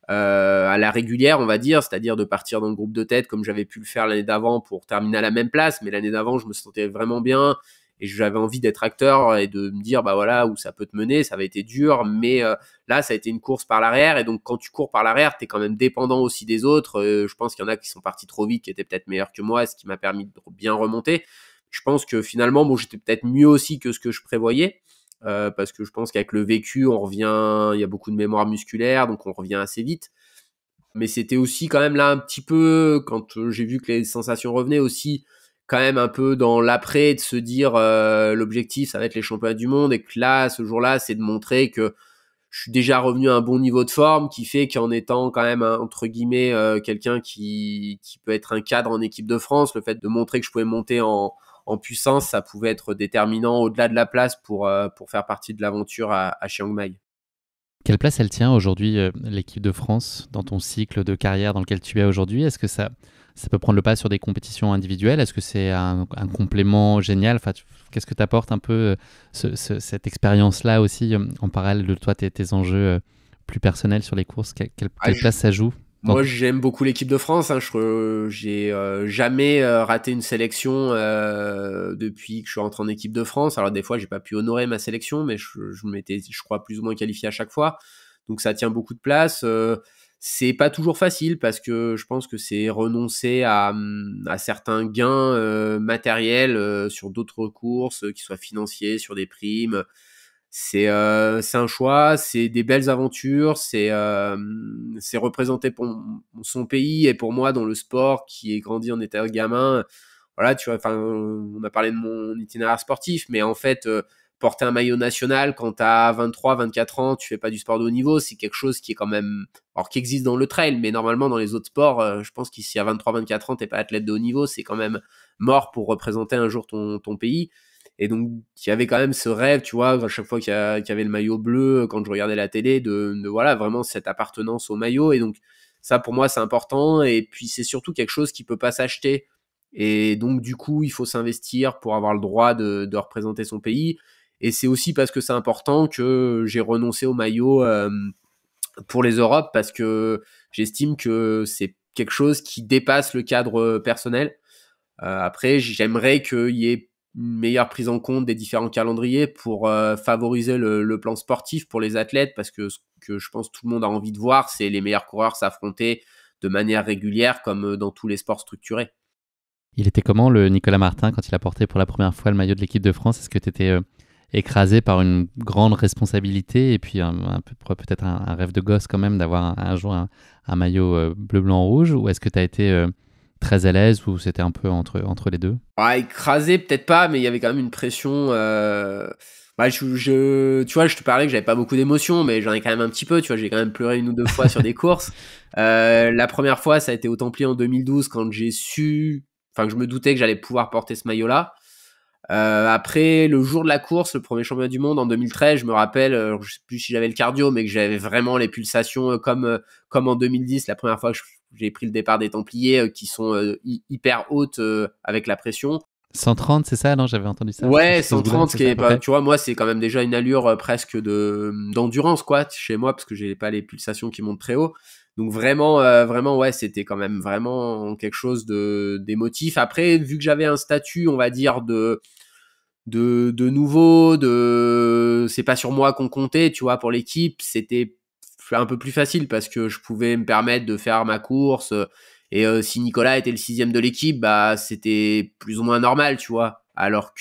[SPEAKER 1] à la régulière, on va dire, c'est-à-dire de partir dans le groupe de tête comme j'avais pu le faire l'année d'avant pour terminer à la même place. Mais l'année d'avant, je me sentais vraiment bien et j'avais envie d'être acteur et de me dire voilà où ça peut te mener. Ça avait été dur, mais là ça a été une course par l'arrière, et donc quand tu cours par l'arrière, t'es quand même dépendant aussi des autres. Je pense qu'il y en a qui sont partis trop vite, qui étaient peut-être meilleurs que moi, ce qui m'a permis de bien remonter. Je pense que finalement j'étais peut-être mieux aussi que ce que je prévoyais. Parce que je pense qu'avec le vécu, on revient, il y a beaucoup de mémoire musculaire, donc on revient assez vite. Mais c'était aussi quand même là un petit peu, quand j'ai vu que les sensations revenaient aussi, quand même un peu dans l'après, de se dire l'objectif, ça va être les championnats du monde, et que là, ce jour-là, c'est de montrer que je suis déjà revenu à un bon niveau de forme, qui fait qu'en étant quand même, entre guillemets, quelqu'un qui peut être un cadre en équipe de France, le fait de montrer que je pouvais monter en puissance, ça pouvait être déterminant au-delà de la place pour faire partie de l'aventure à Chiang Mai.
[SPEAKER 2] Quelle place elle tient aujourd'hui, l'équipe de France, dans ton cycle de carrière dans lequel tu es aujourd'hui? Est-ce que ça peut prendre le pas sur des compétitions individuelles? Est-ce que c'est un complément génial? Enfin, qu'est-ce que t'apporte un peu cette expérience-là aussi, en parallèle de toi, tes enjeux plus personnels sur les courses? Quelle place ça joue?
[SPEAKER 1] Moi, j'aime beaucoup l'équipe de France. J'ai jamais raté une sélection depuis que je suis rentré en équipe de France. Alors des fois, j'ai pas pu honorer ma sélection, mais je m'étais, je crois, plus ou moins qualifié à chaque fois. Donc ça tient beaucoup de place. C'est pas toujours facile parce que je pense que c'est renoncer à certains gains matériels sur d'autres courses, qu'ils soient financiers, sur des primes. C'est un choix, c'est des belles aventures, c'est représenter pour son pays, et pour moi dans le sport qui est grandi en étant gamin. Voilà, tu vois, on a parlé de mon itinéraire sportif, mais en fait porter un maillot national quand t'as 23, 24 ans, tu fais pas du sport de haut niveau, c'est quelque chose qui est quand même, alors qui existe dans le trail, mais normalement dans les autres sports, je pense qu'ici à 23, 24 ans, t'es pas athlète de haut niveau, c'est quand même mort pour représenter un jour ton pays. Et donc, il y avait quand même ce rêve, tu vois, à chaque fois qu'il y avait le maillot bleu, quand je regardais la télé, de voilà, vraiment cette appartenance au maillot. Et donc, ça, pour moi, c'est important. Et puis, c'est surtout quelque chose qui peut pas s'acheter. Et donc, du coup, il faut s'investir pour avoir le droit de représenter son pays. Et c'est aussi parce que c'est important que j'ai renoncé au maillot pour les Europes, parce que j'estime que c'est quelque chose qui dépasse le cadre personnel. Après, j'aimerais qu'il y ait une meilleure prise en compte des différents calendriers pour favoriser le plan sportif pour les athlètes, parce que ce que je pense tout le monde a envie de voir, c'est les meilleurs coureurs s'affronter de manière régulière comme dans tous les sports structurés.
[SPEAKER 2] Il était comment le Nicolas Martin quand il a porté pour la première fois le maillot de l'équipe de France? Est-ce que tu étais écrasé par une grande responsabilité et puis peut-être un rêve de gosse quand même d'avoir un jour un maillot bleu, blanc, rouge, ou est-ce que tu as été très à l'aise, ou c'était un peu entre les deux?
[SPEAKER 1] Écrasé peut-être pas, mais il y avait quand même une pression. Tu vois, je te parlais que j'avais pas beaucoup d'émotions, mais j'en ai quand même un petit peu. Tu vois, j'ai quand même pleuré 1 ou 2 fois sur des courses. La première fois, ça a été au Templier en 2012, quand que je me doutais que j'allais pouvoir porter ce maillot-là. Après, le jour de la course, le premier championnat du monde en 2013, je me rappelle, je sais plus si j'avais le cardio, mais que j'avais vraiment les pulsations comme en 2010, la première fois que j'ai pris le départ des Templiers, qui sont hyper hautes avec la pression.
[SPEAKER 2] 130, c'est ça? Non, j'avais entendu ça.
[SPEAKER 1] Ouais, 130, ce qui est pas, tu vois, moi, c'est quand même déjà une allure presque d'endurance, quoi, chez moi, parce que j'ai pas les pulsations qui montent très haut. Donc vraiment, ouais, c'était quand même vraiment quelque chose d'émotif. Après, vu que j'avais un statut, on va dire, de nouveau, c'est pas sur moi qu'on comptait, tu vois, pour l'équipe, c'était un peu plus facile parce que je pouvais me permettre de faire ma course. Et si Nicolas était le 6e de l'équipe, bah c'était plus ou moins normal, tu vois. Alors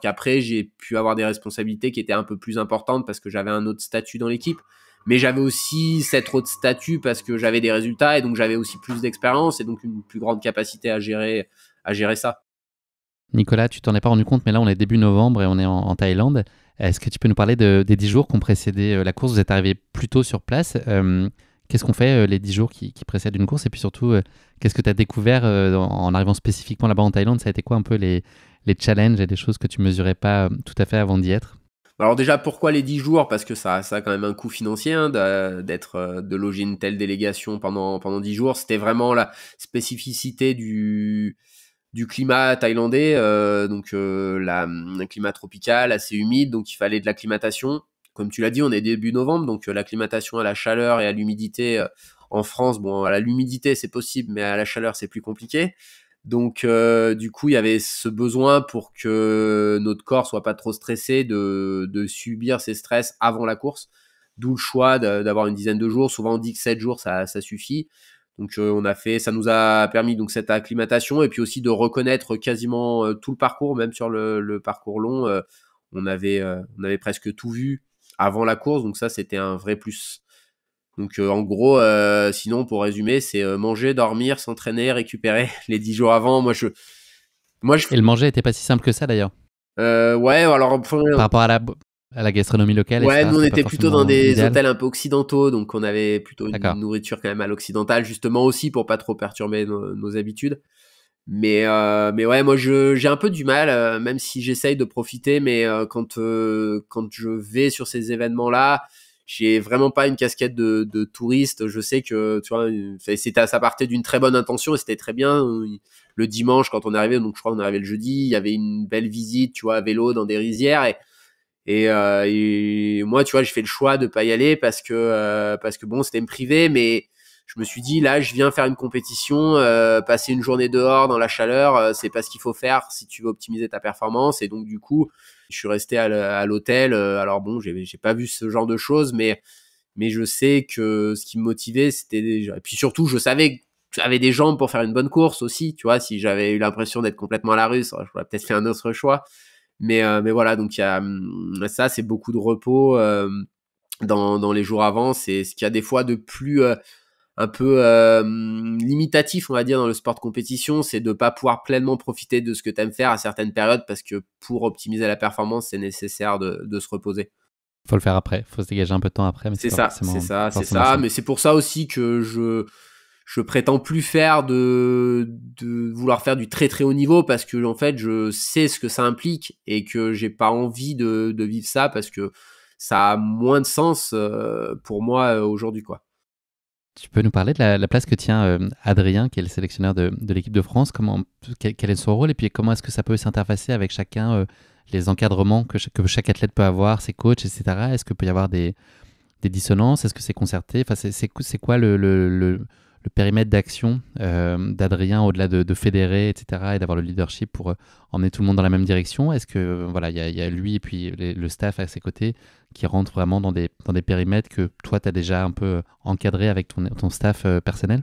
[SPEAKER 1] qu'après, j'ai pu avoir des responsabilités qui étaient un peu plus importantes parce que j'avais un autre statut dans l'équipe. Mais j'avais aussi cet autre statut parce que j'avais des résultats et donc j'avais aussi plus d'expérience et donc une plus grande capacité à gérer ça.
[SPEAKER 2] Nicolas, tu t'en es pas rendu compte, mais là, on est début novembre et on est en Thaïlande. Est-ce que tu peux nous parler des 10 jours qui ont précédé la course? Vous êtes arrivé plus tôt sur place. Qu'est-ce qu'on fait les 10 jours qui précèdent une course? Et puis surtout, qu'est-ce que tu as découvert en arrivant spécifiquement là-bas en Thaïlande? Ça a été quoi un peu les challenges et les choses que tu mesurais pas tout à fait avant d'y être?
[SPEAKER 1] Alors déjà, pourquoi les 10 jours? Parce que ça a quand même un coût financier hein, de loger une telle délégation pendant 10 jours. C'était vraiment la spécificité du climat thaïlandais, un climat tropical assez humide, donc il fallait de l'acclimatation. Comme tu l'as dit, on est début novembre, donc l'acclimatation à la chaleur et à l'humidité en France, bon, à l'humidité c'est possible, mais à la chaleur c'est plus compliqué. Donc du coup, il y avait ce besoin pour que notre corps soit pas trop stressé de subir ces stress avant la course. D'où le choix d'avoir une dizaine de jours. Souvent on dit que 7 jours ça suffit. Donc ça nous a permis donc cette acclimatation et puis aussi de reconnaître quasiment tout le parcours, même sur le parcours long, on avait presque tout vu avant la course, donc ça c'était un vrai plus. Donc en gros, sinon pour résumer, c'est manger, dormir, s'entraîner, récupérer les 10 jours avant.
[SPEAKER 2] Et le manger était pas si simple que ça d'ailleurs.
[SPEAKER 1] Ouais, alors
[SPEAKER 2] Par rapport à la gastronomie locale,
[SPEAKER 1] ouais,
[SPEAKER 2] etc.
[SPEAKER 1] nous on
[SPEAKER 2] C'était pas
[SPEAKER 1] était plutôt dans
[SPEAKER 2] forcément
[SPEAKER 1] des
[SPEAKER 2] idéal.
[SPEAKER 1] hôtels un peu occidentaux, donc on avait plutôt une
[SPEAKER 2] D'accord.
[SPEAKER 1] nourriture quand même à l'occidentale, justement aussi pour pas trop perturber nos habitudes. Mais ouais, moi j'ai un peu du mal, même si j'essaye de profiter, mais quand je vais sur ces événements-là, j'ai vraiment pas une casquette de touriste. Je sais que tu vois, ça partait d'une très bonne intention et c'était très bien. Le dimanche quand on est arrivé, donc je crois qu'on est arrivé le jeudi, il y avait une belle visite, tu vois, à vélo dans des rizières et moi, tu vois, j'ai fait le choix de pas y aller parce que bon, c'était me priver, mais je me suis dit là, je viens faire une compétition, passer une journée dehors dans la chaleur, c'est pas ce qu'il faut faire si tu veux optimiser ta performance. Et donc du coup, je suis resté à l'hôtel. Alors bon, j'ai pas vu ce genre de choses, mais je sais que ce qui me motivait, c'était et puis surtout, je savais que j'avais des jambes pour faire une bonne course aussi. Tu vois, si j'avais eu l'impression d'être complètement à la rue, j'aurais peut-être fait un autre choix. Mais voilà, donc il y a ça, c'est beaucoup de repos dans les jours avant. C'est ce qu'il y a des fois de plus un peu limitatif, on va dire, dans le sport de compétition, c'est de pas pouvoir pleinement profiter de ce que tu aimes faire à certaines périodes parce que pour optimiser la performance, c'est nécessaire de se reposer.
[SPEAKER 2] Faut le faire après. Faut se dégager un peu de temps après, mais c'est
[SPEAKER 1] C'est
[SPEAKER 2] pas
[SPEAKER 1] ça,
[SPEAKER 2] forcément,
[SPEAKER 1] c'est ça, c'est
[SPEAKER 2] forcément
[SPEAKER 1] ça.
[SPEAKER 2] simple.
[SPEAKER 1] Mais c'est pour ça aussi que je prétends plus faire de vouloir faire du très très haut niveau parce que en fait je sais ce que ça implique et que j'ai pas envie de vivre ça parce que ça a moins de sens pour moi aujourd'hui quoi.
[SPEAKER 2] Tu peux nous parler de la place que tient Adrien, qui est le sélectionneur de l'équipe de France. Quel est son rôle et puis comment est-ce que ça peut s'interfacer avec chacun, les encadrements que chaque athlète peut avoir, ses coachs, etc. Est-ce qu'il peut y avoir des dissonances? Est-ce que c'est concerté? Enfin, c'est quoi le périmètre d'action d'Adrien au-delà de fédérer, etc. et d'avoir le leadership pour emmener tout le monde dans la même direction? Est-ce que voilà, il y a lui et puis le staff à ses côtés qui rentrent vraiment dans des périmètres que toi, tu as déjà un peu encadré avec ton staff personnel?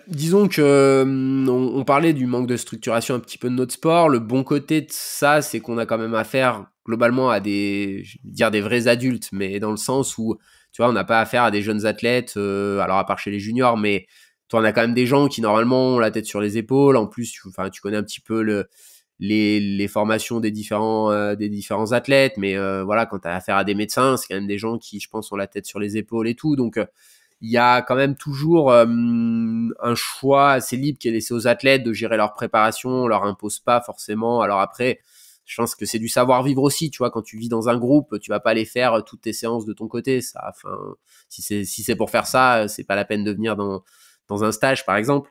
[SPEAKER 1] Disons que on parlait du manque de structuration un petit peu de notre sport. Le bon côté de ça, c'est qu'on a quand même affaire globalement à je vais dire des vrais adultes, mais dans le sens où, tu vois, on n'a pas affaire à des jeunes athlètes, alors à part chez les juniors, mais toi, on a quand même des gens qui normalement ont la tête sur les épaules. En plus, tu connais un petit peu les formations des différents athlètes, mais voilà, quand tu as affaire à des médecins, c'est quand même des gens qui, je pense, ont la tête sur les épaules et tout, donc il y a quand même toujours un choix assez libre qui est laissé aux athlètes de gérer leur préparation, on leur impose pas forcément. Alors après, je pense que c'est du savoir-vivre aussi, tu vois, quand tu vis dans un groupe, tu vas pas aller faire toutes tes séances de ton côté, ça, enfin, si c'est pour faire ça, c'est pas la peine de venir dans un stage, par exemple.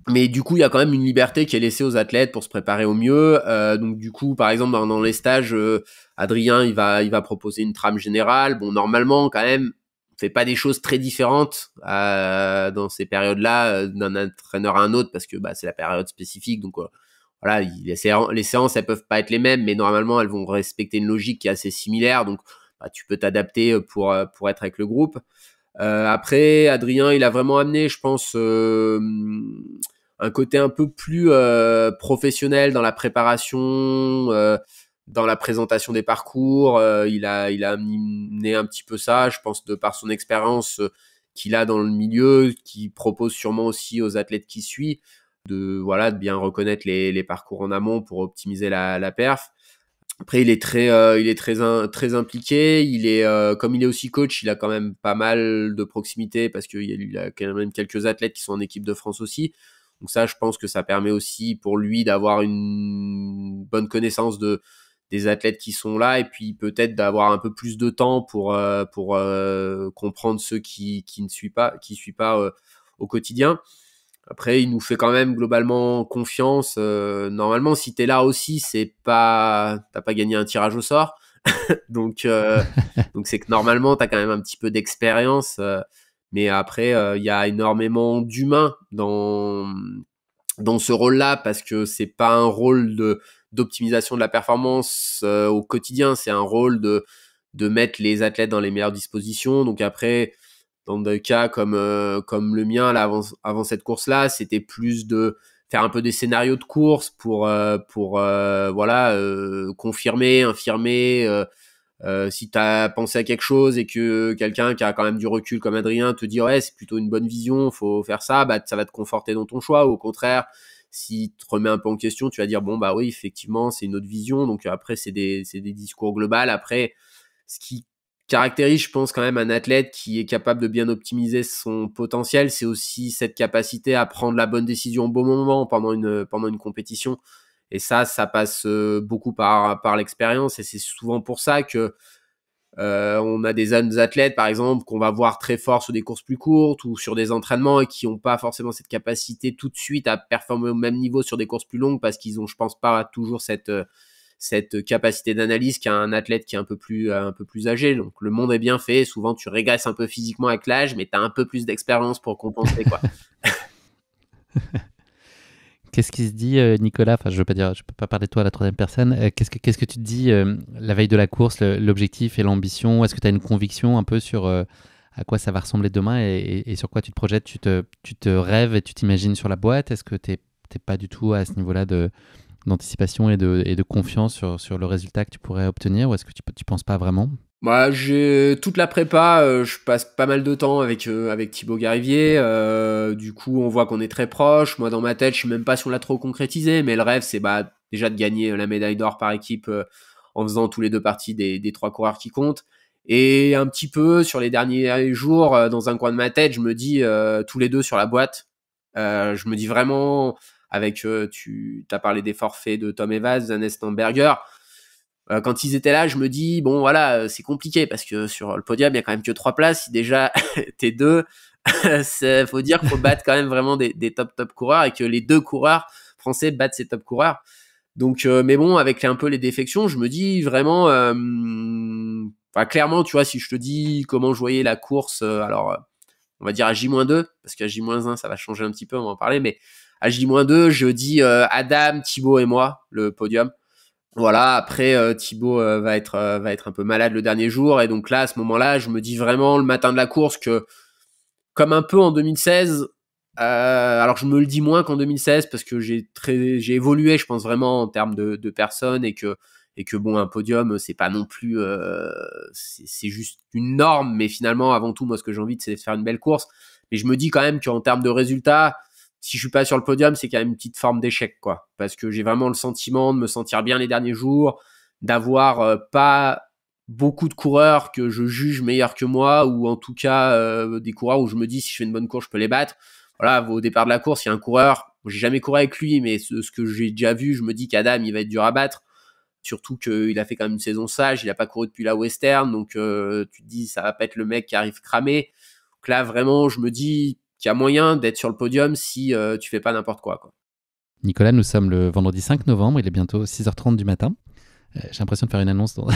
[SPEAKER 1] Mais du coup, il y a quand même une liberté qui est laissée aux athlètes pour se préparer au mieux. Donc du coup, par exemple, dans les stages, Adrien, il va proposer une trame générale. Bon, normalement, quand même, fait pas des choses très différentes dans ces périodes-là d'un entraîneur à un autre parce que c'est la période spécifique. Donc voilà, les séances elles peuvent pas être les mêmes, mais normalement elles vont respecter une logique qui est assez similaire. Donc tu peux t'adapter pour être avec le groupe. Après, Adrien, il a vraiment amené, je pense, un côté un peu plus professionnel dans la préparation, dans la présentation des parcours. Il a amené un petit peu ça, je pense, de par son expérience qu'il a dans le milieu, qui propose sûrement aussi aux athlètes qui suivent de bien reconnaître les parcours en amont pour optimiser la perf. Après, il est très impliqué. Il est comme il est aussi coach, il a quand même pas mal de proximité parce qu'il a quand même quelques athlètes qui sont en équipe de France aussi. Donc ça, je pense que ça permet aussi pour lui d'avoir une bonne connaissance des athlètes qui sont là et puis peut-être d'avoir un peu plus de temps pour comprendre ceux qui ne suivent pas au quotidien. Après, il nous fait quand même globalement confiance. Normalement, si t'es là aussi, t'as pas gagné un tirage au sort. donc c'est que normalement, t'as quand même un petit peu d'expérience. Mais après, il y a énormément d'humains dans ce rôle-là parce que c'est pas un rôle d'optimisation de la performance au quotidien. C'est un rôle de mettre les athlètes dans les meilleures dispositions. Donc après, dans des cas comme le mien là avant cette course-là, c'était plus de faire un peu des scénarios de course pour confirmer, infirmer. Si tu as pensé à quelque chose et que quelqu'un qui a quand même du recul comme Adrien te dit ouais, c'est plutôt une bonne vision, faut faire ça, ça va te conforter dans ton choix. Ou au contraire, si tu te remets un peu en question, tu vas dire bon oui, effectivement, c'est une autre vision. Donc après, c'est des discours globaux. Après, ce qui caractérise, je pense, quand même un athlète qui est capable de bien optimiser son potentiel, c'est aussi cette capacité à prendre la bonne décision au bon moment pendant une compétition. Et ça passe beaucoup par l'expérience. Et c'est souvent pour ça que on a des athlètes, par exemple, qu'on va voir très forts sur des courses plus courtes ou sur des entraînements et qui n'ont pas forcément cette capacité tout de suite à performer au même niveau sur des courses plus longues parce qu'ils ont, je pense, pas toujours cette capacité d'analyse qu'a un athlète qui est un peu plus âgé. Donc le monde est bien fait, souvent tu régresses un peu physiquement avec l'âge, mais tu as un peu plus d'expérience pour compenser quoi.
[SPEAKER 2] Qu'est-ce qui se dit, Nicolas? Enfin, je peux pas parler de toi à la troisième personne. Qu'est-ce que tu te dis la veille de la course, l'objectif et l'ambition? Est-ce que tu as une conviction un peu sur à quoi ça va ressembler demain et sur quoi tu te projettes? Tu te rêves et tu t'imagines sur la boîte? Est-ce que t'es pas du tout à ce niveau-là d'anticipation et de confiance sur le résultat que tu pourrais obtenir, ou est-ce que tu penses pas vraiment?
[SPEAKER 1] Moi, j'ai toute la prépa, je passe pas mal de temps avec Thibaut Garivier. Du coup, on voit qu'on est très proche. Moi, dans ma tête, je sais même pas si on l'a trop concrétisé, mais le rêve, c'est déjà de gagner la médaille d'or par équipe en faisant tous les deux parties des 3 coureurs qui comptent. Et un petit peu sur les derniers jours, dans un coin de ma tête, je me dis tous les deux sur la boîte. Je me dis vraiment avec tu as parlé des forfaits de Tom Evans, Hannes Stamberger. Quand ils étaient là, je me dis bon voilà, c'est compliqué parce que sur le podium, il y a quand même que 3 places. Si déjà t'es 2, faut dire qu'il faut battre quand même vraiment des top coureurs et que les 2 coureurs français battent ces top coureurs. Donc mais bon, avec un peu les défections, je me dis vraiment clairement, tu vois, si je te dis comment je voyais la course, alors on va dire à J-2 parce qu'à J-1 ça va changer un petit peu, on va en parler, mais à J-2, je dis Adam, Thibaut et moi le podium. Voilà, après Thibaut va être un peu malade le dernier jour et donc là à ce moment-là, je me dis vraiment le matin de la course que comme un peu en 2016, alors je me le dis moins qu'en 2016 parce que j'ai évolué, je pense vraiment en termes de personnes et que bon, un podium c'est pas non plus c'est juste une norme, mais finalement avant tout moi ce que j'ai envie c'est de faire une belle course, mais je me dis quand même qu'en termes de résultats, si je suis pas sur le podium, c'est quand même une petite forme d'échec, quoi. Parce que j'ai vraiment le sentiment de me sentir bien les derniers jours, d'avoir pas beaucoup de coureurs que je juge meilleurs que moi, ou en tout cas des coureurs où je me dis si je fais une bonne course, je peux les battre. Voilà, au départ de la course, il y a un coureur, j'ai jamais couru avec lui, mais ce que j'ai déjà vu, je me dis qu'Adam, il va être dur à battre. Surtout qu'il a fait quand même une saison sage, il a pas couru depuis la Western, donc tu te dis ça va pas être le mec qui arrive cramé. Donc là, vraiment, je me dis qu'il y a moyen d'être sur le podium si tu fais pas n'importe quoi.
[SPEAKER 2] Nicolas, nous sommes le vendredi 5 novembre, il est bientôt 6h30 du matin. J'ai l'impression de faire une annonce dans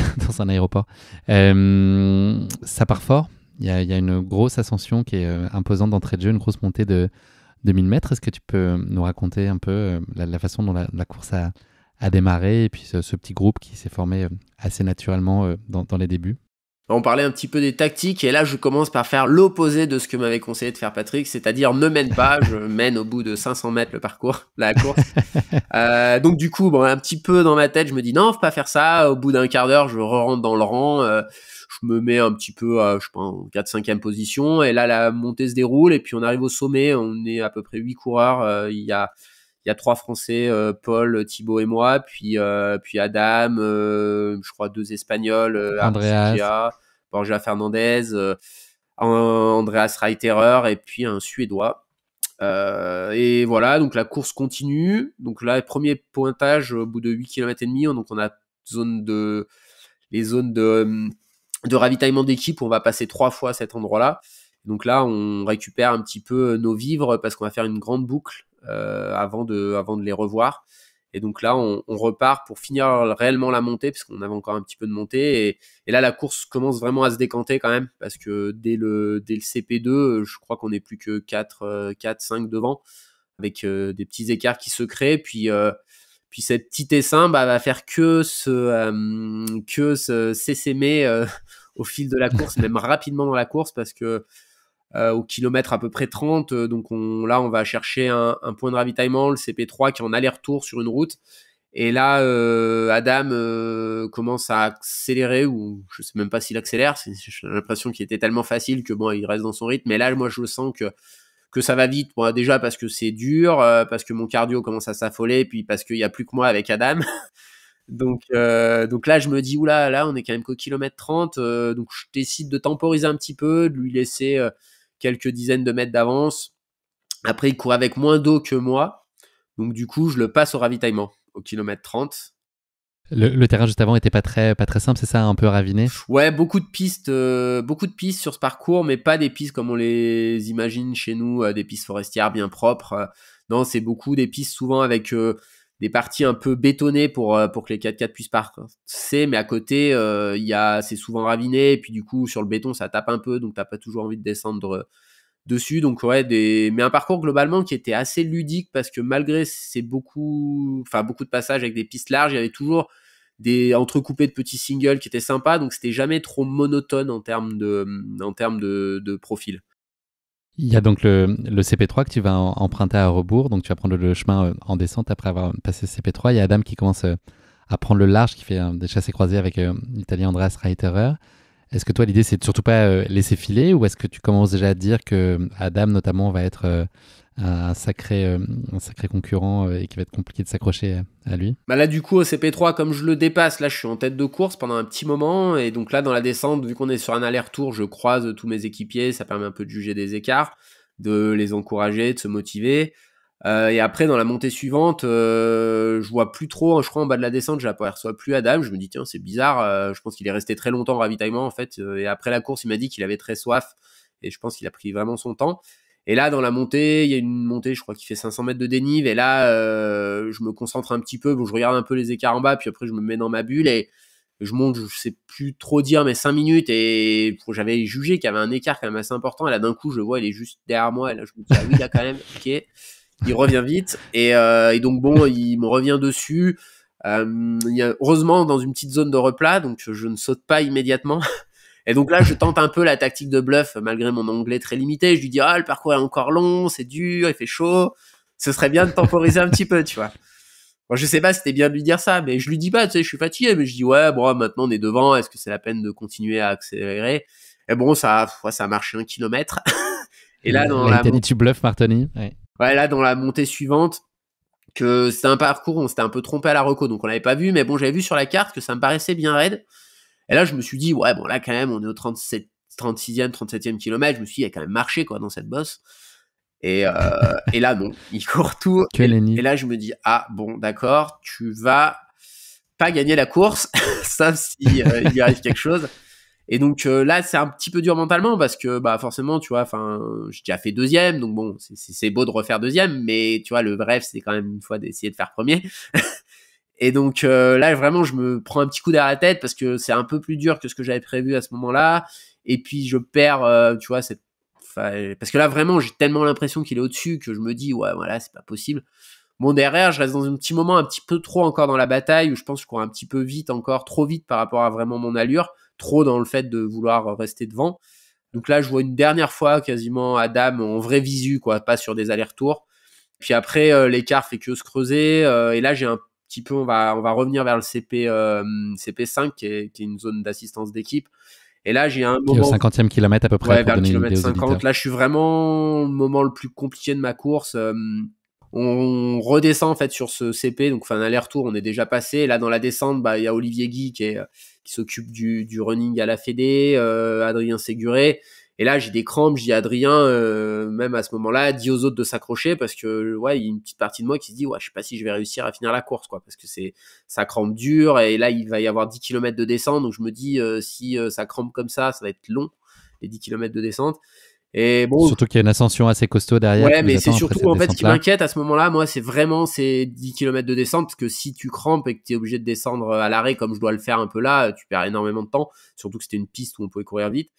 [SPEAKER 2] un aéroport. Ça part fort. Il y a une grosse ascension qui est imposante d'entrée de jeu, une grosse montée de 1000 mètres. Est-ce que tu peux nous raconter un peu la façon dont la course a démarré et puis ce petit groupe qui s'est formé assez naturellement dans les débuts?
[SPEAKER 1] On parlait un petit peu des tactiques et là je commence par faire l'opposé de ce que m'avait conseillé de faire Patrick, c'est-à-dire ne mène pas, je mène au bout de 500 mètres la course. Donc du coup, bon, un petit peu dans ma tête, je me dis non, faut pas faire ça. Au bout d'un quart d'heure, je rentre dans le rang, je me mets un petit peu, je sais pas, en 4-5e position et là la montée se déroule et puis on arrive au sommet, on est à peu près 8 coureurs, il y a 3 Français, Paul, Thibaut et moi, puis Adam, je crois 2 Espagnols,
[SPEAKER 2] Andreas.
[SPEAKER 1] Borja Fernandez, Andreas Reiterer et puis un Suédois. Et voilà, donc la course continue. Donc là, premier pointage au bout de 8 km et demi, donc on a les zones de ravitaillement d'équipe, on va passer 3 fois à cet endroit-là. Donc là, on récupère un petit peu nos vivres parce qu'on va faire une grande boucle avant de les revoir. Et donc là, on repart pour finir réellement la montée, parce qu'on avait encore un petit peu de montée. Et là, la course commence vraiment à se décanter quand même, parce que dès le CP2, je crois qu'on n'est plus que 4-5 devant, avec des petits écarts qui se créent. Puis cette petite essaim va faire que s'essaimer au fil de la course, même rapidement dans la course, parce que au kilomètre à peu près 30, donc on va chercher un point de ravitaillement, le CP3 qui est en aller-retour sur une route. Et là, Adam commence à accélérer, ou je sais même pas s'il accélère, j'ai l'impression qu'il était tellement facile que bon, il reste dans son rythme. Mais là, moi, je sens que ça va vite. Bon, déjà parce que c'est dur, parce que mon cardio commence à s'affoler, puis parce qu'il y a plus que moi avec Adam. Donc là, je me dis, oula, là, on est quand même qu'au kilomètre 30, donc je décide de temporiser un petit peu, de lui laisser quelques dizaines de mètres d'avance. Après, il court avec moins d'eau que moi, donc du coup, je le passe au ravitaillement, au kilomètre 30.
[SPEAKER 2] Le terrain juste avant était pas très simple, c'est ça, un peu raviné?
[SPEAKER 1] Ouais, beaucoup de pistes sur ce parcours, mais pas des pistes comme on les imagine chez nous, des pistes forestières bien propres. Non, c'est beaucoup des pistes souvent avec des parties un peu bétonnées pour que les 4x4 puissent passer, mais à côté, c'est souvent raviné, et puis du coup, sur le béton, ça tape un peu, donc t'as pas toujours envie de descendre dessus. Donc ouais, mais un parcours globalement qui était assez ludique, parce que malgré beaucoup de passages avec des pistes larges, il y avait toujours des entrecoupés de petits singles qui étaient sympas, donc c'était jamais trop monotone en termes de profil.
[SPEAKER 2] Il y a donc le CP3 que tu vas emprunter à rebours, donc tu vas prendre le chemin en descente après avoir passé ce CP3. Il y a Adam qui commence à prendre le large, qui fait des chassés-croisés avec l'Italien Andreas Reiterer. Est-ce que toi, l'idée, c'est de surtout pas laisser filer, ou est-ce que tu commences déjà à dire que Adam, notamment, va être un sacré concurrent et qu'il va être compliqué de s'accrocher à lui?
[SPEAKER 1] Bah là, du coup, au CP3, comme je le dépasse, là, je suis en tête de course pendant un petit moment, et donc là, dans la descente, vu qu'on est sur un aller-retour, je croise tous mes équipiers, ça permet un peu de juger des écarts, de les encourager, de se motiver. Et après, dans la montée suivante, je vois plus trop, je crois en bas de la descente, j'aperçois plus Adam. Je me dis, tiens, c'est bizarre, je pense qu'il est resté très longtemps en ravitaillement, en fait. Et après la course, il m'a dit qu'il avait très soif, et je pense qu'il a pris vraiment son temps. Et là, dans la montée, il y a une montée, je crois, qui fait 500 mètres de dénive, et là, je me concentre un petit peu, bon, je regarde un peu les écarts en bas, puis après, je me mets dans ma bulle, et je monte, je sais plus trop dire, mais 5 minutes, et j'avais jugé qu'il y avait un écart quand même assez important, et là, d'un coup, je vois, il est juste derrière moi, et là, je me dis, ah oui, là, quand même, ok. Il revient vite, et donc bon, il me revient dessus. Il y a, heureusement, dans une petite zone de replat, donc je ne saute pas immédiatement. Et donc là, je tente un peu la tactique de bluff, malgré mon anglais très limité. Je lui dis, le parcours est encore long, c'est dur, il fait chaud. Ce serait bien de temporiser un petit peu, tu vois. Bon, je sais pas si c'était bien de lui dire ça, mais je lui dis pas, tu sais, je suis fatigué, mais je dis, ouais, bon, maintenant on est devant, est-ce que c'est la peine de continuer à accélérer? Et bon, ça a marché 1 kilomètre. Et là,
[SPEAKER 2] Là, il t'a dit, tu bluffes, Martoni.
[SPEAKER 1] Ouais, là, dans la montée suivante, que c'était un parcours où on s'était un peu trompé à la reco, donc on l'avait pas vu, mais bon, j'avais vu sur la carte que ça me paraissait bien raide. Et là, je me suis dit, ouais, bon, là, quand même, on est au 36e, 37e kilomètre, je me suis dit, il a quand même marché, quoi, dans cette bosse. Et là, non, il court tout. Et là, je me dis, bon, d'accord, tu vas pas gagner la course, sauf si il lui arrive quelque chose. Et donc là, c'est un petit peu dur mentalement, parce que forcément, tu vois, j'ai déjà fait 2e, donc bon, c'est beau de refaire 2e, mais tu vois, le rêve, c'est quand même une fois d'essayer de faire premier. Et donc là, vraiment, je me prends un petit coup derrière la tête parce que c'est un peu plus dur que ce que j'avais prévu à ce moment-là. Et puis, je perds, tu vois, parce que là, vraiment, j'ai tellement l'impression qu'il est au-dessus que je me dis, ouais, voilà, c'est pas possible. Bon, derrière, je reste dans un petit moment un petit peu trop encore dans la bataille où je pense que je cours un petit peu vite encore, trop vite par rapport à vraiment mon allure, trop dans le fait de vouloir rester devant. Donc là, je vois une dernière fois quasiment Adam en vraie visu, quoi, pas sur des allers-retours. Puis après, l'écart fait que se creuser. Et là, j'ai un petit peu, on va revenir vers le CP5 qui est une zone d'assistance d'équipe. Et là, j'ai un
[SPEAKER 2] Qui est au
[SPEAKER 1] moment,
[SPEAKER 2] 50e kilomètre à peu près,
[SPEAKER 1] ouais,
[SPEAKER 2] pour
[SPEAKER 1] vers le
[SPEAKER 2] donner une idée
[SPEAKER 1] kilomètre
[SPEAKER 2] aux
[SPEAKER 1] 50.
[SPEAKER 2] auditeurs.
[SPEAKER 1] Là, je suis vraiment au moment le plus compliqué de ma course. On redescend en fait sur ce CP, donc un aller-retour, on est déjà passé. Et là, dans la descente, il y a Olivier Guy qui s'occupe du running à la Fédé, Adrien Séguré. Et là, j'ai des crampes, je dis à Adrien, même à ce moment-là, dis aux autres de s'accrocher parce que, ouais, il y a une petite partie de moi qui se dit, ouais, je sais pas si je vais réussir à finir la course, quoi, parce que ça crampe dur. Et là, il va y avoir 10 km de descente. Donc, je me dis, si ça crampe comme ça va être long, les 10 km de descente. Et bon.
[SPEAKER 2] Surtout qu'il y a une ascension assez costaud derrière.
[SPEAKER 1] Ouais, mais c'est
[SPEAKER 2] après
[SPEAKER 1] surtout,
[SPEAKER 2] cette
[SPEAKER 1] en fait, ce qui
[SPEAKER 2] descente-là.
[SPEAKER 1] m'inquiète à ce moment-là, moi, c'est vraiment ces 10 km de descente, parce que si tu crampes et que tu es obligé de descendre à l'arrêt, comme je dois le faire un peu là, tu perds énormément de temps, surtout que c'était une piste où on pouvait courir vite.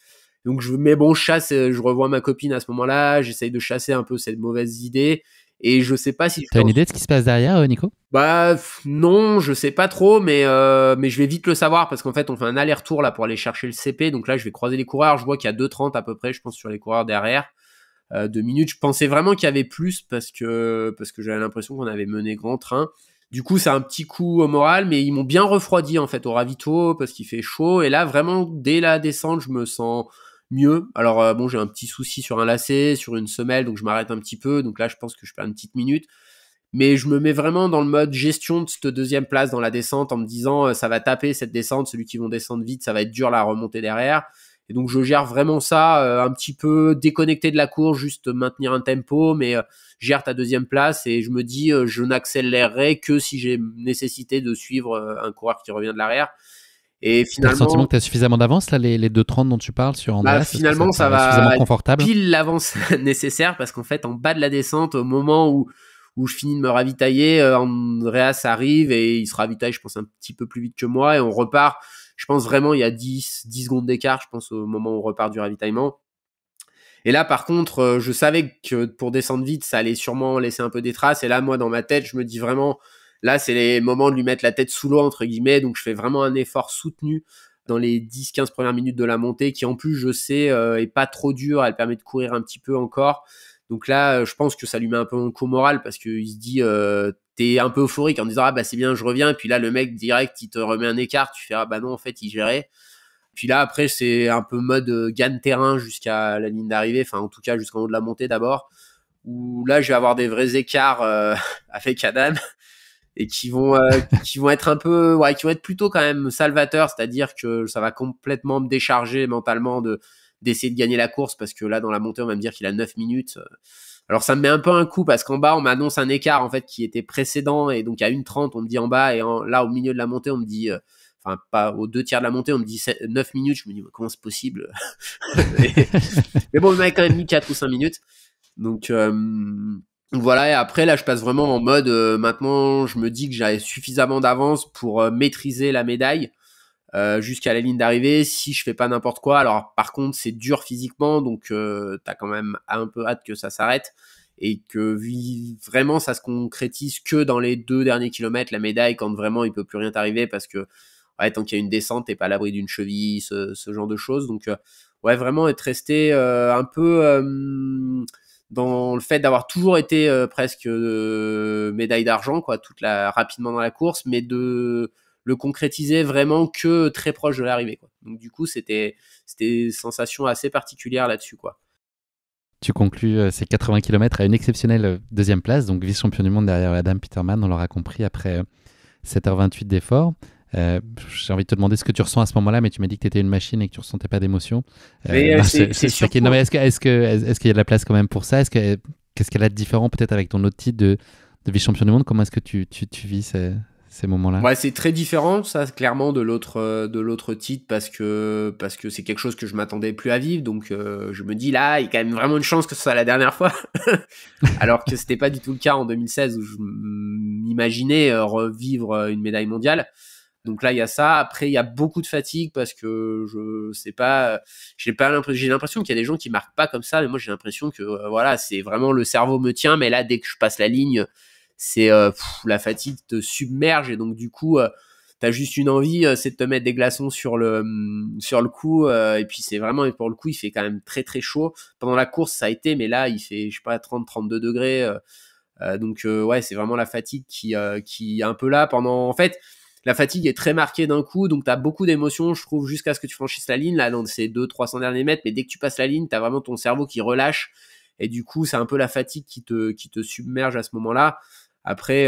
[SPEAKER 1] Donc, mais bon, je revois ma copine à ce moment-là, j'essaye de chasser un peu cette mauvaise idée, et je sais pas si
[SPEAKER 2] T'as une idée de ce qui se passe derrière, Nico?
[SPEAKER 1] Bah non, je sais pas trop, mais je vais vite le savoir parce qu'en fait on fait un aller-retour là pour aller chercher le CP, donc là je vais croiser les coureurs, je vois qu'il y a 2,30 à peu près, je pense, sur les coureurs derrière. 2 minutes, je pensais vraiment qu'il y avait plus parce que j'avais l'impression qu'on avait mené grand train. Du coup, c'est un petit coup au moral, mais ils m'ont bien refroidi en fait au ravito parce qu'il fait chaud. Et là, vraiment, dès la descente, je me sens mieux. Alors bon, j'ai un petit souci sur un lacet, sur une semelle, donc je m'arrête un petit peu. Donc là, je pense que je perds une petite minute. Mais je me mets vraiment dans le mode gestion de cette deuxième place dans la descente en me disant ça va taper cette descente, celui qui vont descendre vite, ça va être dur la remontée derrière. Et donc je gère vraiment ça, un petit peu déconnecté de la course, juste maintenir un tempo, mais gère ta deuxième place et je me dis je n'accélérerai que si j'ai nécessité de suivre un coureur qui revient de l'arrière. Et
[SPEAKER 2] T'as le sentiment
[SPEAKER 1] finalement,
[SPEAKER 2] que t'as suffisamment d'avance, là, les 2,30 dont tu parles sur Andreas?
[SPEAKER 1] finalement ça
[SPEAKER 2] Ça
[SPEAKER 1] va
[SPEAKER 2] suffisamment confortable?
[SPEAKER 1] pile l'avance nécessaire parce qu'en fait en bas de la descente, au moment où je finis de me ravitailler, Andreas arrive et il se ravitaille, je pense, un petit peu plus vite que moi et on repart. Je pense vraiment il y a 10 secondes d'écart, je pense, au moment où on repart du ravitaillement. Et là, par contre, je savais que pour descendre vite, ça allait sûrement laisser un peu des traces. Et là, moi, dans ma tête, je me dis vraiment, là, c'est les moments de lui mettre la tête sous l'eau, entre guillemets. Donc, je fais vraiment un effort soutenu dans les 10-15 premières minutes de la montée, qui en plus, je sais, est pas trop dure. Elle permet de courir un petit peu encore. Donc là, je pense que ça lui met un peu un coup moral parce qu'il se dit, t'es un peu euphorique en disant, ah bah c'est bien, je reviens. Et puis là, le mec, direct, il te remet un écart. Tu fais, ah bah non, en fait, il gérait. Puis là, après, c'est un peu mode gagne-terrain jusqu'à la ligne d'arrivée, enfin en tout cas jusqu'en haut de la montée d'abord, où là, je vais avoir des vrais écarts avec Adam et qui vont être un peu, ouais, qui vont être plutôt quand même salvateurs, c'est-à-dire que ça va complètement me décharger mentalement d'essayer de gagner la course parce que là, dans la montée, on va me dire qu'il a 9 minutes. Alors ça me met un peu un coup parce qu'en bas, on m'annonce un écart en fait qui était précédent et donc à 1,30, on me dit en bas et là, au milieu de la montée, on me dit... enfin pas aux 2 tiers de la montée, on me dit 9 minutes, je me dis comment c'est possible. Mais bon, on m'avait quand même mis 4 ou 5 minutes. Donc voilà, et après là je passe vraiment en mode maintenant je me dis que j'avais suffisamment d'avance pour maîtriser la médaille jusqu'à la ligne d'arrivée si je fais pas n'importe quoi. Alors par contre c'est dur physiquement, donc t'as quand même un peu hâte que ça s'arrête et que vraiment ça se concrétise que dans les 2 derniers kilomètres, la médaille, quand vraiment il peut plus rien t'arriver parce que ouais, tant qu'il y a une descente, t'es pas à l'abri d'une cheville, ce genre de choses. Donc, ouais, vraiment être resté un peu dans le fait d'avoir toujours été presque médaille d'argent, quoi, rapidement dans la course, mais de le concrétiser vraiment que très proche de l'arrivée, quoi. Donc, du coup, c'était une sensation assez particulière là-dessus, quoi.
[SPEAKER 2] Tu conclus ces 80 km à une exceptionnelle deuxième place, donc vice-champion du monde derrière Adam Peterman, on l'aura compris, après 7h28 d'effort. J'ai envie de te demander ce que tu ressens à ce moment-là, mais tu m'as dit que tu étais une machine et que tu ressentais pas d'émotion.
[SPEAKER 1] C'est surtout...
[SPEAKER 2] Non, mais est-ce qu'il y a de la place quand même pour ça? Qu'est-ce qu'elle a de différent peut-être avec ton autre titre de vice-champion du monde? Comment est-ce que tu vis ces moments-là?
[SPEAKER 1] Ouais, c'est très différent, ça, clairement, de l'autre titre parce que c'est quelque chose que je m'attendais plus à vivre. Donc, je me dis là, il y a quand même vraiment une chance que ce soit la dernière fois. Alors que c'était pas du tout le cas en 2016 où je m'y m'imaginer revivre une médaille mondiale. Donc là, il y a ça. Après, il y a beaucoup de fatigue parce que je sais pas, j'ai l'impression qu'il y a des gens qui marquent pas comme ça, mais moi j'ai l'impression que voilà, c'est vraiment le cerveau me tient, mais là, dès que je passe la ligne, c'est la fatigue te submerge et donc du coup, t'as juste une envie, c'est de te mettre des glaçons sur le cou et puis c'est vraiment, pour le coup, il fait quand même très très chaud. Pendant la course, ça a été, mais là, il fait, je sais pas, 30-32 degrés. Donc ouais, c'est vraiment la fatigue qui est un peu là pendant. En fait, la fatigue est très marquée d'un coup, donc t'as beaucoup d'émotions, je trouve, jusqu'à ce que tu franchisses la ligne là dans ces 200-300 derniers mètres. Mais dès que tu passes la ligne, t'as vraiment ton cerveau qui relâche et du coup, c'est un peu la fatigue qui te submerge à ce moment-là. Après,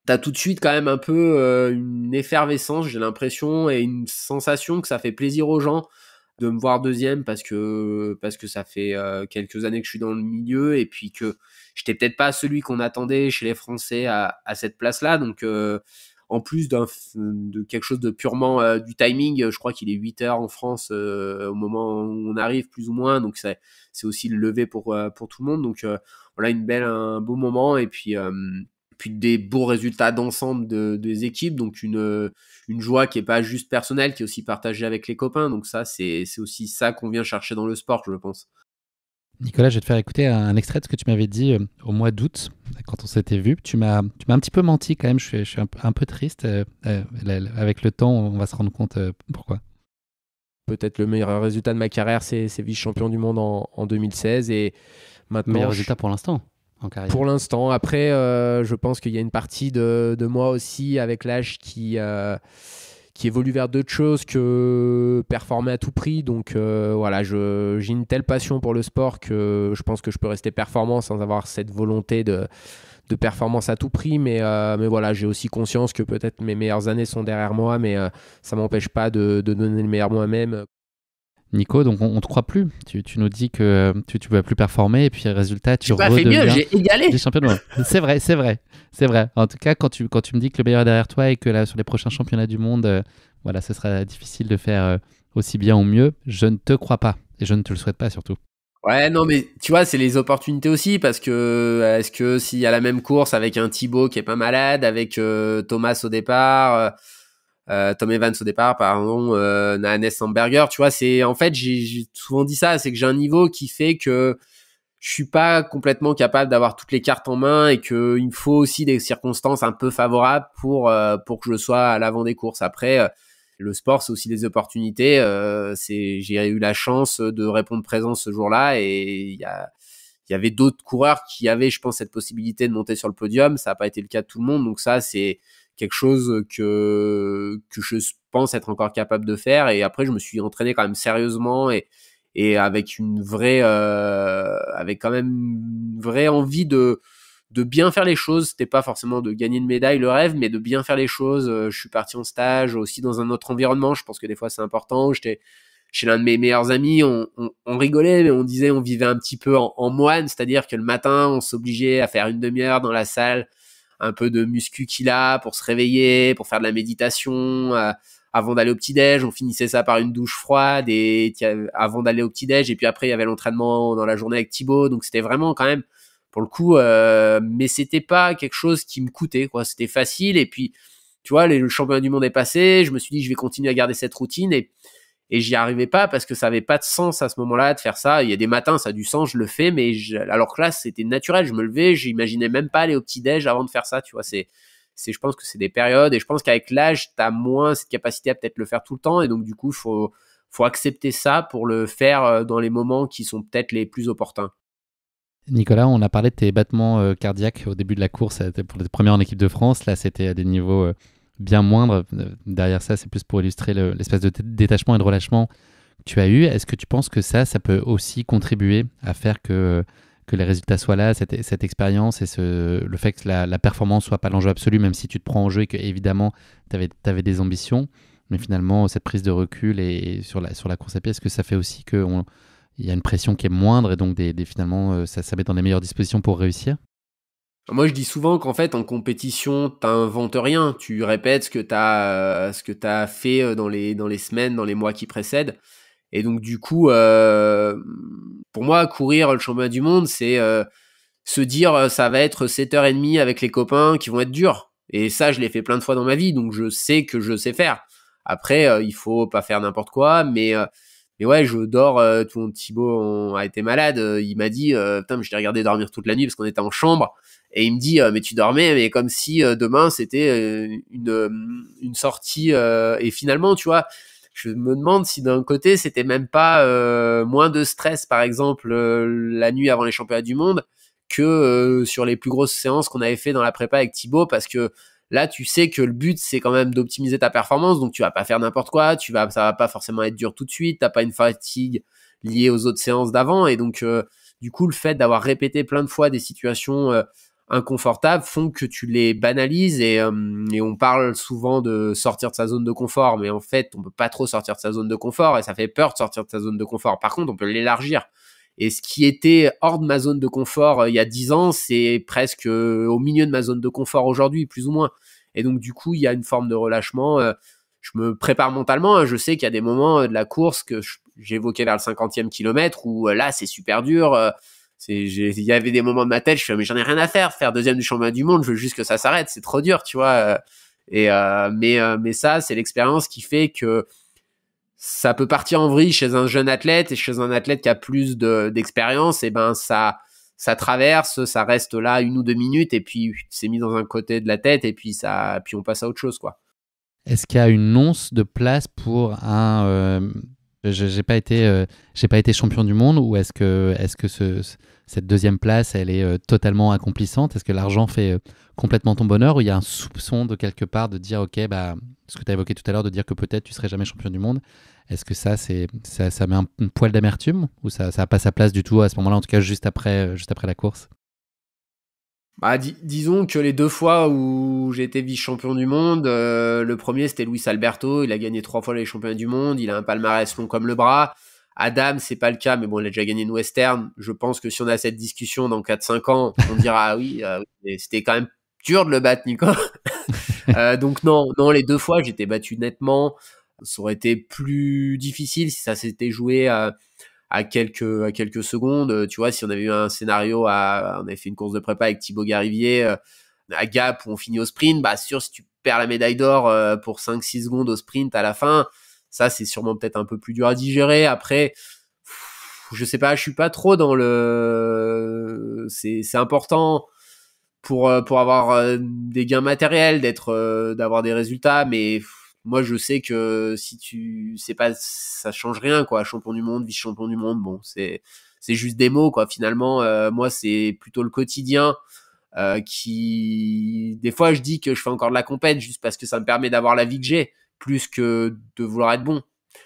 [SPEAKER 1] t'as tout de suite quand même un peu une effervescence, j'ai l'impression, et une sensation que ça fait plaisir aux gens de me voir deuxième parce que ça fait quelques années que je suis dans le milieu et puis que j'étais peut-être pas celui qu'on attendait chez les Français à cette place-là. Donc en plus de quelque chose de purement du timing, je crois qu'il est 8 heures en France au moment où on arrive plus ou moins, donc c'est aussi le lever pour tout le monde. Donc voilà, un beau moment et puis des beaux résultats d'ensemble des équipes, donc une joie qui est pas juste personnelle, qui est aussi partagée avec les copains. Donc ça, c'est aussi ça qu'on vient chercher dans le sport, je pense.
[SPEAKER 2] Nicolas, je vais te faire écouter un extrait de ce que tu m'avais dit au mois d'août, quand on s'était vu. Tu m'as un petit peu menti quand même, je suis un peu triste. Avec le temps, on va se rendre compte pourquoi.
[SPEAKER 3] Peut-être le meilleur résultat de ma carrière, c'est vice-champion du monde en 2016. Et maintenant,
[SPEAKER 2] meilleur résultat pour l'instant en carrière.
[SPEAKER 3] Pour l'instant. Après, je pense qu'il y a une partie de moi aussi, avec l'âge, qui évolue vers d'autres choses que performer à tout prix. Donc voilà, j'ai une telle passion pour le sport que je pense que je peux rester performant sans avoir cette volonté de performance à tout prix. Mais voilà, j'ai aussi conscience que peut-être mes meilleures années sont derrière moi, mais ça ne m'empêche pas de donner le meilleur moi-même.
[SPEAKER 2] Nico, donc on te croit plus. Tu nous dis que tu ne vas plus performer et puis résultat, tu redeviens.
[SPEAKER 1] J'ai fait mieux, j'ai égalé.
[SPEAKER 2] Des champions du monde. C'est vrai. En tout cas, quand tu me dis que le meilleur est derrière toi et que là, sur les prochains championnats du monde, voilà, ce sera difficile de faire aussi bien ou mieux, je ne te crois pas et je ne te le souhaite pas surtout.
[SPEAKER 1] Ouais, non, mais tu vois, c'est les opportunités aussi parce que est-ce que s'il y a la même course avec un Thibaut qui est pas malade, avec Thomas au départ. Tom Evans au départ, pardon, Hannes Samberger, tu vois, c'est en fait j'ai souvent dit ça, c'est que j'ai un niveau qui fait que je suis pas complètement capable d'avoir toutes les cartes en main et que il me faut aussi des circonstances un peu favorables pour que je sois à l'avant des courses. Après, le sport c'est aussi des opportunités. J'ai eu la chance de répondre présent ce jour-là et il y avait d'autres coureurs qui avaient, je pense, cette possibilité de monter sur le podium. Ça n'a pas été le cas de tout le monde, donc ça c'est quelque chose que je pense être encore capable de faire. Et après, je me suis entraîné quand même sérieusement et avec avec quand même une vraie envie de bien faire les choses. C'était pas forcément de gagner une médaille, le rêve, mais de bien faire les choses. Je suis parti en stage aussi dans un autre environnement. Je pense que des fois, c'est important. J'étais chez l'un de mes meilleurs amis, on rigolait, mais on disait on vivait un petit peu en moine, c'est-à-dire que le matin, on s'obligeait à faire une demi-heure dans la salle, un peu de muscu qu'il a pour se réveiller, pour faire de la méditation, avant d'aller au petit-déj. On finissait ça par une douche froide et avant d'aller au petit-déj. Et puis après, il y avait l'entraînement dans la journée avec Thibaut. Donc c'était vraiment quand même, pour le coup, mais c'était pas quelque chose qui me coûtait, quoi. C'était facile. Et puis, tu vois, le championnat du monde est passé. Je me suis dit, je vais continuer à garder cette routine et j'y arrivais pas parce que ça avait pas de sens à ce moment-là de faire ça. Il y a des matins, ça a du sens, je le fais, mais alors que là, c'était naturel. Je me levais, j'imaginais même pas aller au petit-déj avant de faire ça, tu vois. Je pense que c'est des périodes et je pense qu'avec l'âge, t'as moins cette capacité à peut-être le faire tout le temps et donc du coup, faut accepter ça pour le faire dans les moments qui sont peut-être les plus opportuns.
[SPEAKER 2] Nicolas, on a parlé de tes battements cardiaques au début de la course pour les premières en équipe de France. Là, c'était à des niveaux bien moindres. Derrière ça, c'est plus pour illustrer l'espèce de détachement et de relâchement que tu as eu. Est-ce que tu penses que ça peut aussi contribuer à faire que les résultats soient là, cette expérience et le fait que la performance soit pas l'enjeu absolu, même si tu te prends en jeu et que évidemment tu avais des ambitions, mais finalement cette prise de recul et sur la course à pied, est-ce que ça fait aussi qu'il y a une pression qui est moindre et donc finalement ça met dans les meilleures dispositions pour réussir?
[SPEAKER 1] Moi, je dis souvent qu'en fait, en compétition, t'inventes rien. Tu répètes ce que t'as fait dans les semaines, dans les mois qui précèdent. Et donc, du coup, pour moi, courir le championnat du monde, c'est se dire ça va être 7h30 avec les copains qui vont être durs. Et ça, je l'ai fait plein de fois dans ma vie, donc je sais que je sais faire. Après, il faut pas faire n'importe quoi, mais ouais, je dors. Ton Thibaut a été malade. Il m'a dit, putain, mais je t'ai regardé dormir toute la nuit parce qu'on était en chambre. Et il me dit, mais tu dormais, mais comme si demain c'était une sortie. Et finalement, tu vois, je me demande si d'un côté c'était même pas moins de stress, par exemple, la nuit avant les championnats du monde, que sur les plus grosses séances qu'on avait fait dans la prépa avec Thibaut, parce que là, tu sais que le but, c'est quand même d'optimiser ta performance, donc tu vas pas faire n'importe quoi, ça va pas forcément être dur tout de suite, t'as pas une fatigue liée aux autres séances d'avant, et donc du coup, le fait d'avoir répété plein de fois des situations inconfortables font que tu les banalises, et on parle souvent de sortir de sa zone de confort, mais en fait, on peut pas trop sortir de sa zone de confort, et ça fait peur de sortir de sa zone de confort. Par contre, on peut l'élargir. Et ce qui était hors de ma zone de confort il y a 10 ans, c'est presque au milieu de ma zone de confort aujourd'hui, plus ou moins. Et donc, du coup, il y a une forme de relâchement. Je me prépare mentalement. Je sais qu'il y a des moments de la course que j'évoquais vers le 50e kilomètre où là, c'est super dur. Il y avait des moments de ma tête, je fais, mais j'en ai rien à faire deuxième du championnat du monde, je veux juste que ça s'arrête, c'est trop dur, tu vois. Mais ça, c'est l'expérience qui fait que ça peut partir en vrille chez un jeune athlète, et chez un athlète qui a plus d'expérience, et ben ça traverse, ça reste là 1 ou 2 minutes, et puis c'est mis dans un côté de la tête, et puis on passe à autre chose, quoi.
[SPEAKER 2] Est-ce qu'il y a une once de place pour un j'ai pas été champion du monde, ou est-ce que cette deuxième place, elle est totalement accomplissante? Est-ce que l'argent fait complètement ton bonheur, ou il y a un soupçon de quelque part de dire ok, bah, ce que tu as évoqué tout à l'heure, de dire que peut-être tu serais jamais champion du monde? Est-ce que ça met un poil d'amertume, ou ça n'a pas sa place du tout à ce moment-là, en tout cas juste après la course?
[SPEAKER 1] Bah, disons que les 2 fois où j'ai été vice-champion du monde, le premier c'était Luis Alberto, il a gagné 3 fois les championnats du monde, il a un palmarès long comme le bras. Adam, c'est pas le cas, mais bon, il a déjà gagné une Western. Je pense que si on a cette discussion dans 4-5 ans, on dira ah oui, mais c'était quand même dur de le battre, Nico. Donc non, les 2 fois j'étais battu nettement. Ça aurait été plus difficile si ça s'était joué à quelques secondes. Tu vois, si on avait eu un scénario on avait fait une course de prépa avec Thibaut Garivier à Gap où on finit au sprint, bah sûr, si tu perds la médaille d'or pour 5-6 secondes au sprint à la fin, ça c'est sûrement peut-être un peu plus dur à digérer. Après, je sais pas, je suis pas trop dans le c'est important pour avoir des gains matériels, d'avoir des résultats, mais moi je sais que si tu c'est pas, ça change rien, quoi. Champion du monde, vice-champion du monde, bon, c'est juste des mots, quoi. Finalement, moi c'est plutôt le quotidien qui des fois je dis que je fais encore de la compète juste parce que ça me permet d'avoir la vie que j'ai, plus que de vouloir être bon.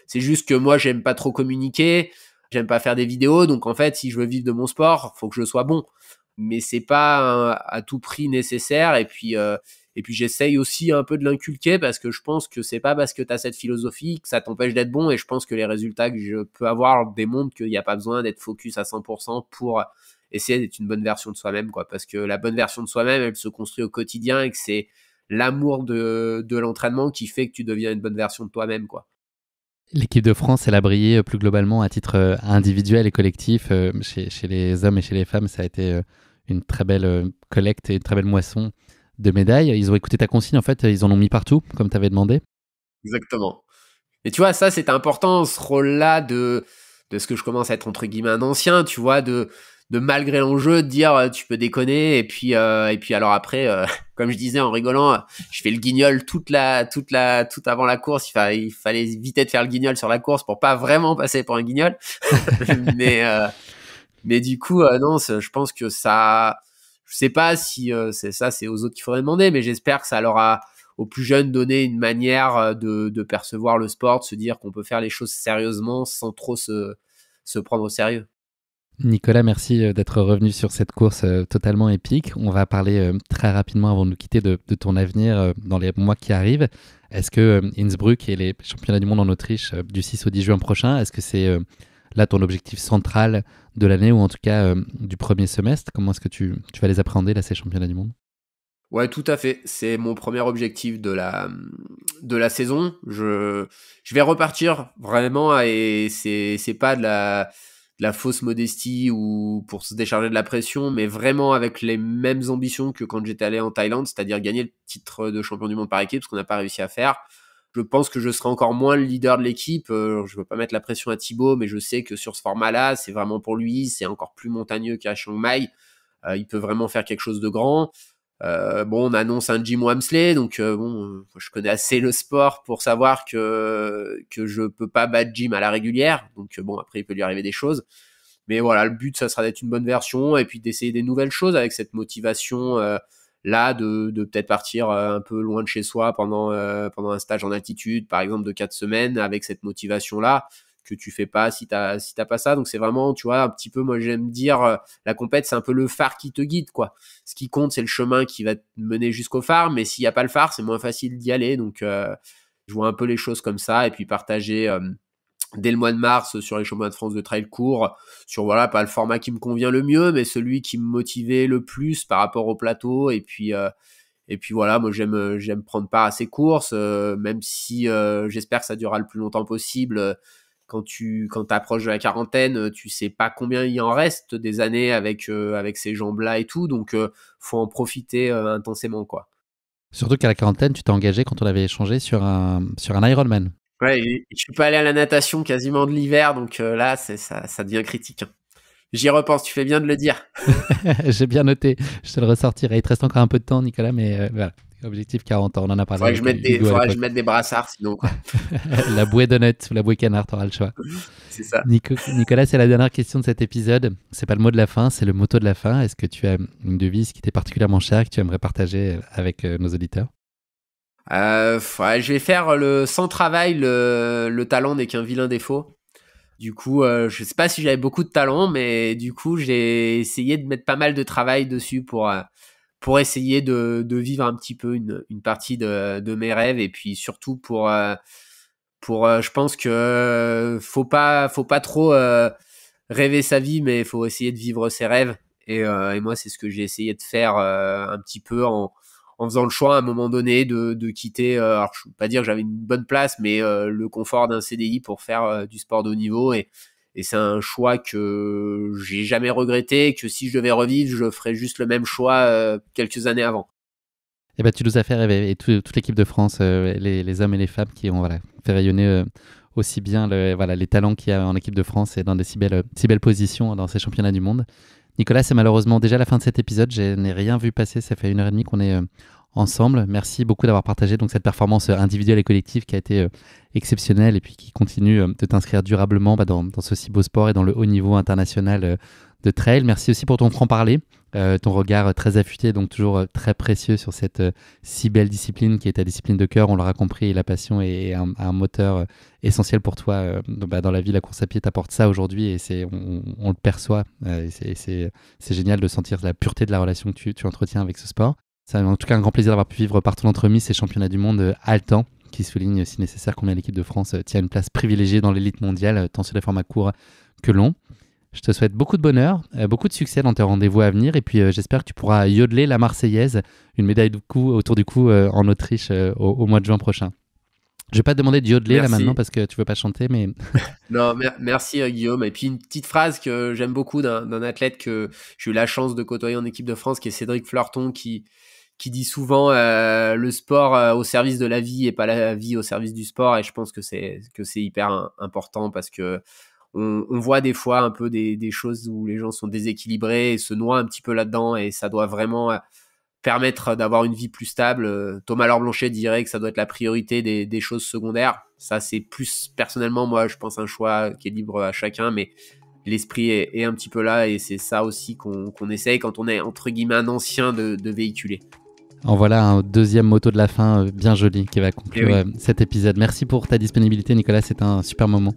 [SPEAKER 1] C'est juste que moi j'aime pas trop communiquer, j'aime pas faire des vidéos, donc en fait si je veux vivre de mon sport, faut que je sois bon, mais c'est pas à tout prix nécessaire. Et puis j'essaye aussi un peu de l'inculquer, parce que je pense que c'est pas parce que tu as cette philosophie que ça t'empêche d'être bon, et je pense que les résultats que je peux avoir démontrent qu'il n'y a pas besoin d'être focus à 100% pour essayer d'être une bonne version de soi-même, quoi, parce que la bonne version de soi-même, elle se construit au quotidien, et que c'est l'amour de l'entraînement qui fait que tu deviens une bonne version de toi-même, quoi.
[SPEAKER 2] L'équipe de France, elle a brillé plus globalement à titre individuel et collectif. Chez les hommes et chez les femmes, ça a été une très belle collecte et une très belle moisson de médailles. Ils ont écouté ta consigne, en fait, ils en ont mis partout, comme tu avais demandé.
[SPEAKER 1] Exactement. Et tu vois, ça, c'est important, ce rôle-là de ce que je commence à être, entre guillemets, un ancien, tu vois, de malgré l'enjeu, de dire tu peux déconner, et puis alors après, comme je disais en rigolant, je fais le guignol tout avant la course. Il fallait éviter de faire le guignol sur la course pour pas vraiment passer pour un guignol. mais du coup, non, je pense que ça, je sais pas si c'est aux autres qu'il faudrait demander, mais j'espère que ça leur a, aux plus jeunes, donné une manière de percevoir le sport, de se dire qu'on peut faire les choses sérieusement sans trop se prendre au sérieux.
[SPEAKER 2] Nicolas, merci d'être revenu sur cette course totalement épique. On va parler très rapidement, avant de nous quitter, de ton avenir dans les mois qui arrivent. Est-ce que Innsbruck et les championnats du monde en Autriche du 6 au 10 juin prochain, est-ce que c'est là ton objectif central de l'année, ou en tout cas du premier semestre? Comment est-ce que tu vas les appréhender, là, ces championnats du monde?
[SPEAKER 1] Ouais, tout à fait. C'est mon premier objectif de la saison. Je vais repartir vraiment, et c'est pas la fausse modestie ou pour se décharger de la pression, mais vraiment avec les mêmes ambitions que quand j'étais allé en Thaïlande, c'est-à-dire gagner le titre de champion du monde par équipe, ce qu'on n'a pas réussi à faire. Je pense que je serai encore moins le leader de l'équipe. Je veux pas mettre la pression à Thibaut, mais je sais que sur ce format-là, c'est vraiment pour lui. C'est encore plus montagneux qu'à Chiang Mai. Il peut vraiment faire quelque chose de grand. On annonce un Jim Walmsley, donc je connais assez le sport pour savoir que je peux pas battre Jim à la régulière. Donc après il peut lui arriver des choses. Mais voilà, le but ça sera d'être une bonne version et puis d'essayer des nouvelles choses avec cette motivation. Là, de peut-être partir un peu loin de chez soi pendant un stage en altitude, par exemple de 4 semaines, avec cette motivation-là, que tu fais pas si t'as pas ça. Donc c'est vraiment, tu vois, un petit peu, moi j'aime dire, la compète, c'est un peu le phare qui te guide, quoi. Ce qui compte, c'est le chemin qui va te mener jusqu'au phare, mais s'il y a pas le phare, c'est moins facile d'y aller. Donc je vois un peu les choses comme ça, et puis partager dès le mois de mars sur les championnats de France de trail court, sur pas le format qui me convient le mieux, mais celui qui me motivait le plus par rapport au plateau. Et puis voilà, moi j'aime prendre part à ces courses, même si j'espère que ça durera le plus longtemps possible. Quand t'approches de la quarantaine, tu sais pas combien il en reste des années avec ces jambes-là et tout, donc faut en profiter intensément, quoi.
[SPEAKER 2] Surtout qu'à la quarantaine, tu t'es engagé quand on avait échangé sur un Ironman.
[SPEAKER 1] Ouais, je suis pas allé à la natation quasiment de l'hiver, donc là, ça devient critique. J'y repense, tu fais bien de le dire.
[SPEAKER 2] J'ai bien noté, je te le ressortirai. Il te reste encore un peu de temps, Nicolas, mais voilà. Objectif 40 ans, on en a parlé.
[SPEAKER 1] Faudrait que je mette des brassards, sinon, quoi.
[SPEAKER 2] La bouée d'honneur ou la bouée canard, t'auras le choix.
[SPEAKER 1] C'est ça.
[SPEAKER 2] Nicolas, c'est la dernière question de cet épisode. C'est pas le mot de la fin, c'est le motto de la fin. Est-ce que tu as une devise qui t'est particulièrement chère, que tu aimerais partager avec nos auditeurs ?
[SPEAKER 1] Je vais faire sans travail, le talent n'est qu'un vilain défaut. Du coup, je sais pas si j'avais beaucoup de talent, mais du coup, j'ai essayé de mettre pas mal de travail dessus pour essayer de vivre un petit peu une partie de mes rêves, et puis surtout pour je pense que faut pas trop rêver sa vie, mais faut essayer de vivre ses rêves. Et moi, c'est ce que j'ai essayé de faire un petit peu en faisant le choix à un moment donné de quitter, alors je ne veux pas dire que j'avais une bonne place, mais le confort d'un CDI pour faire du sport de haut niveau. Et c'est un choix que j'ai jamais regretté, que si je devais revivre, je ferais juste le même choix quelques années avant.
[SPEAKER 2] Eh ben, tu nous as fait rêver, et toute l'équipe de France, les hommes et les femmes qui ont fait rayonner aussi bien les talents qu'il y a en équipe de France et dans des si belles positions dans ces championnats du monde. Nicolas, c'est malheureusement déjà la fin de cet épisode. Je n'ai rien vu passer. Ça fait 1h30 qu'on est ensemble. Merci beaucoup d'avoir partagé donc cette performance individuelle et collective qui a été exceptionnelle et puis qui continue de t'inscrire durablement dans ce si beau sport et dans le haut niveau international de trail. Merci aussi pour ton franc-parler, ton regard très affûté, donc toujours très précieux sur cette si belle discipline qui est ta discipline de cœur. On l'aura compris, la passion est un moteur essentiel pour toi dans la vie. La course à pied t'apporte ça aujourd'hui et on le perçoit. C'est génial de sentir la pureté de la relation que tu entretiens avec ce sport. C'est en tout cas un grand plaisir d'avoir pu vivre par ton entremise ces championnats du monde haletants qui soulignent si nécessaire combien l'équipe de France tient une place privilégiée dans l'élite mondiale, tant sur les formats courts que longs. Je te souhaite beaucoup de bonheur, beaucoup de succès dans tes rendez-vous à venir, et puis j'espère que tu pourras yodeler la Marseillaise, une médaille autour du cou en Autriche au mois de juin prochain. Je vais pas te demander de yodeler là maintenant parce que tu veux pas chanter, mais...
[SPEAKER 1] Non, merci Guillaume. Et puis une petite phrase que j'aime beaucoup d'un athlète que j'ai eu la chance de côtoyer en équipe de France, qui est Cédric Fleurton, qui dit souvent le sport au service de la vie et pas la vie au service du sport. Et je pense que c'est hyper important parce que on voit des fois un peu des choses où les gens sont déséquilibrés et se noient un petit peu là-dedans, et ça doit vraiment permettre d'avoir une vie plus stable. Thomas Laure-Blanchet dirait que ça doit être la priorité des choses secondaires. Ça, c'est plus personnellement, moi, je pense, un choix qui est libre à chacun, mais l'esprit est un petit peu là, et c'est ça aussi qu'on essaye quand on est, entre guillemets, un ancien de véhiculer.
[SPEAKER 2] En voilà un deuxième motto de la fin bien joli qui va conclure cet épisode. Merci pour ta disponibilité, Nicolas, c'est un super moment.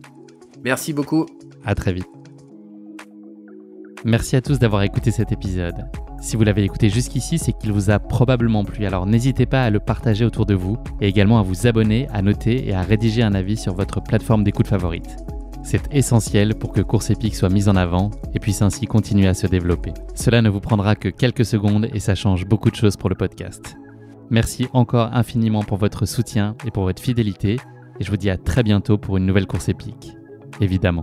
[SPEAKER 1] Merci beaucoup.
[SPEAKER 2] À très vite. Merci à tous d'avoir écouté cet épisode. Si vous l'avez écouté jusqu'ici, c'est qu'il vous a probablement plu, alors n'hésitez pas à le partager autour de vous et également à vous abonner, à noter et à rédiger un avis sur votre plateforme d'écoute favorite. C'est essentiel pour que Course Épique soit mise en avant et puisse ainsi continuer à se développer. Cela ne vous prendra que quelques secondes et ça change beaucoup de choses pour le podcast. Merci encore infiniment pour votre soutien et pour votre fidélité, et je vous dis à très bientôt pour une nouvelle Course Épique. Évidemment.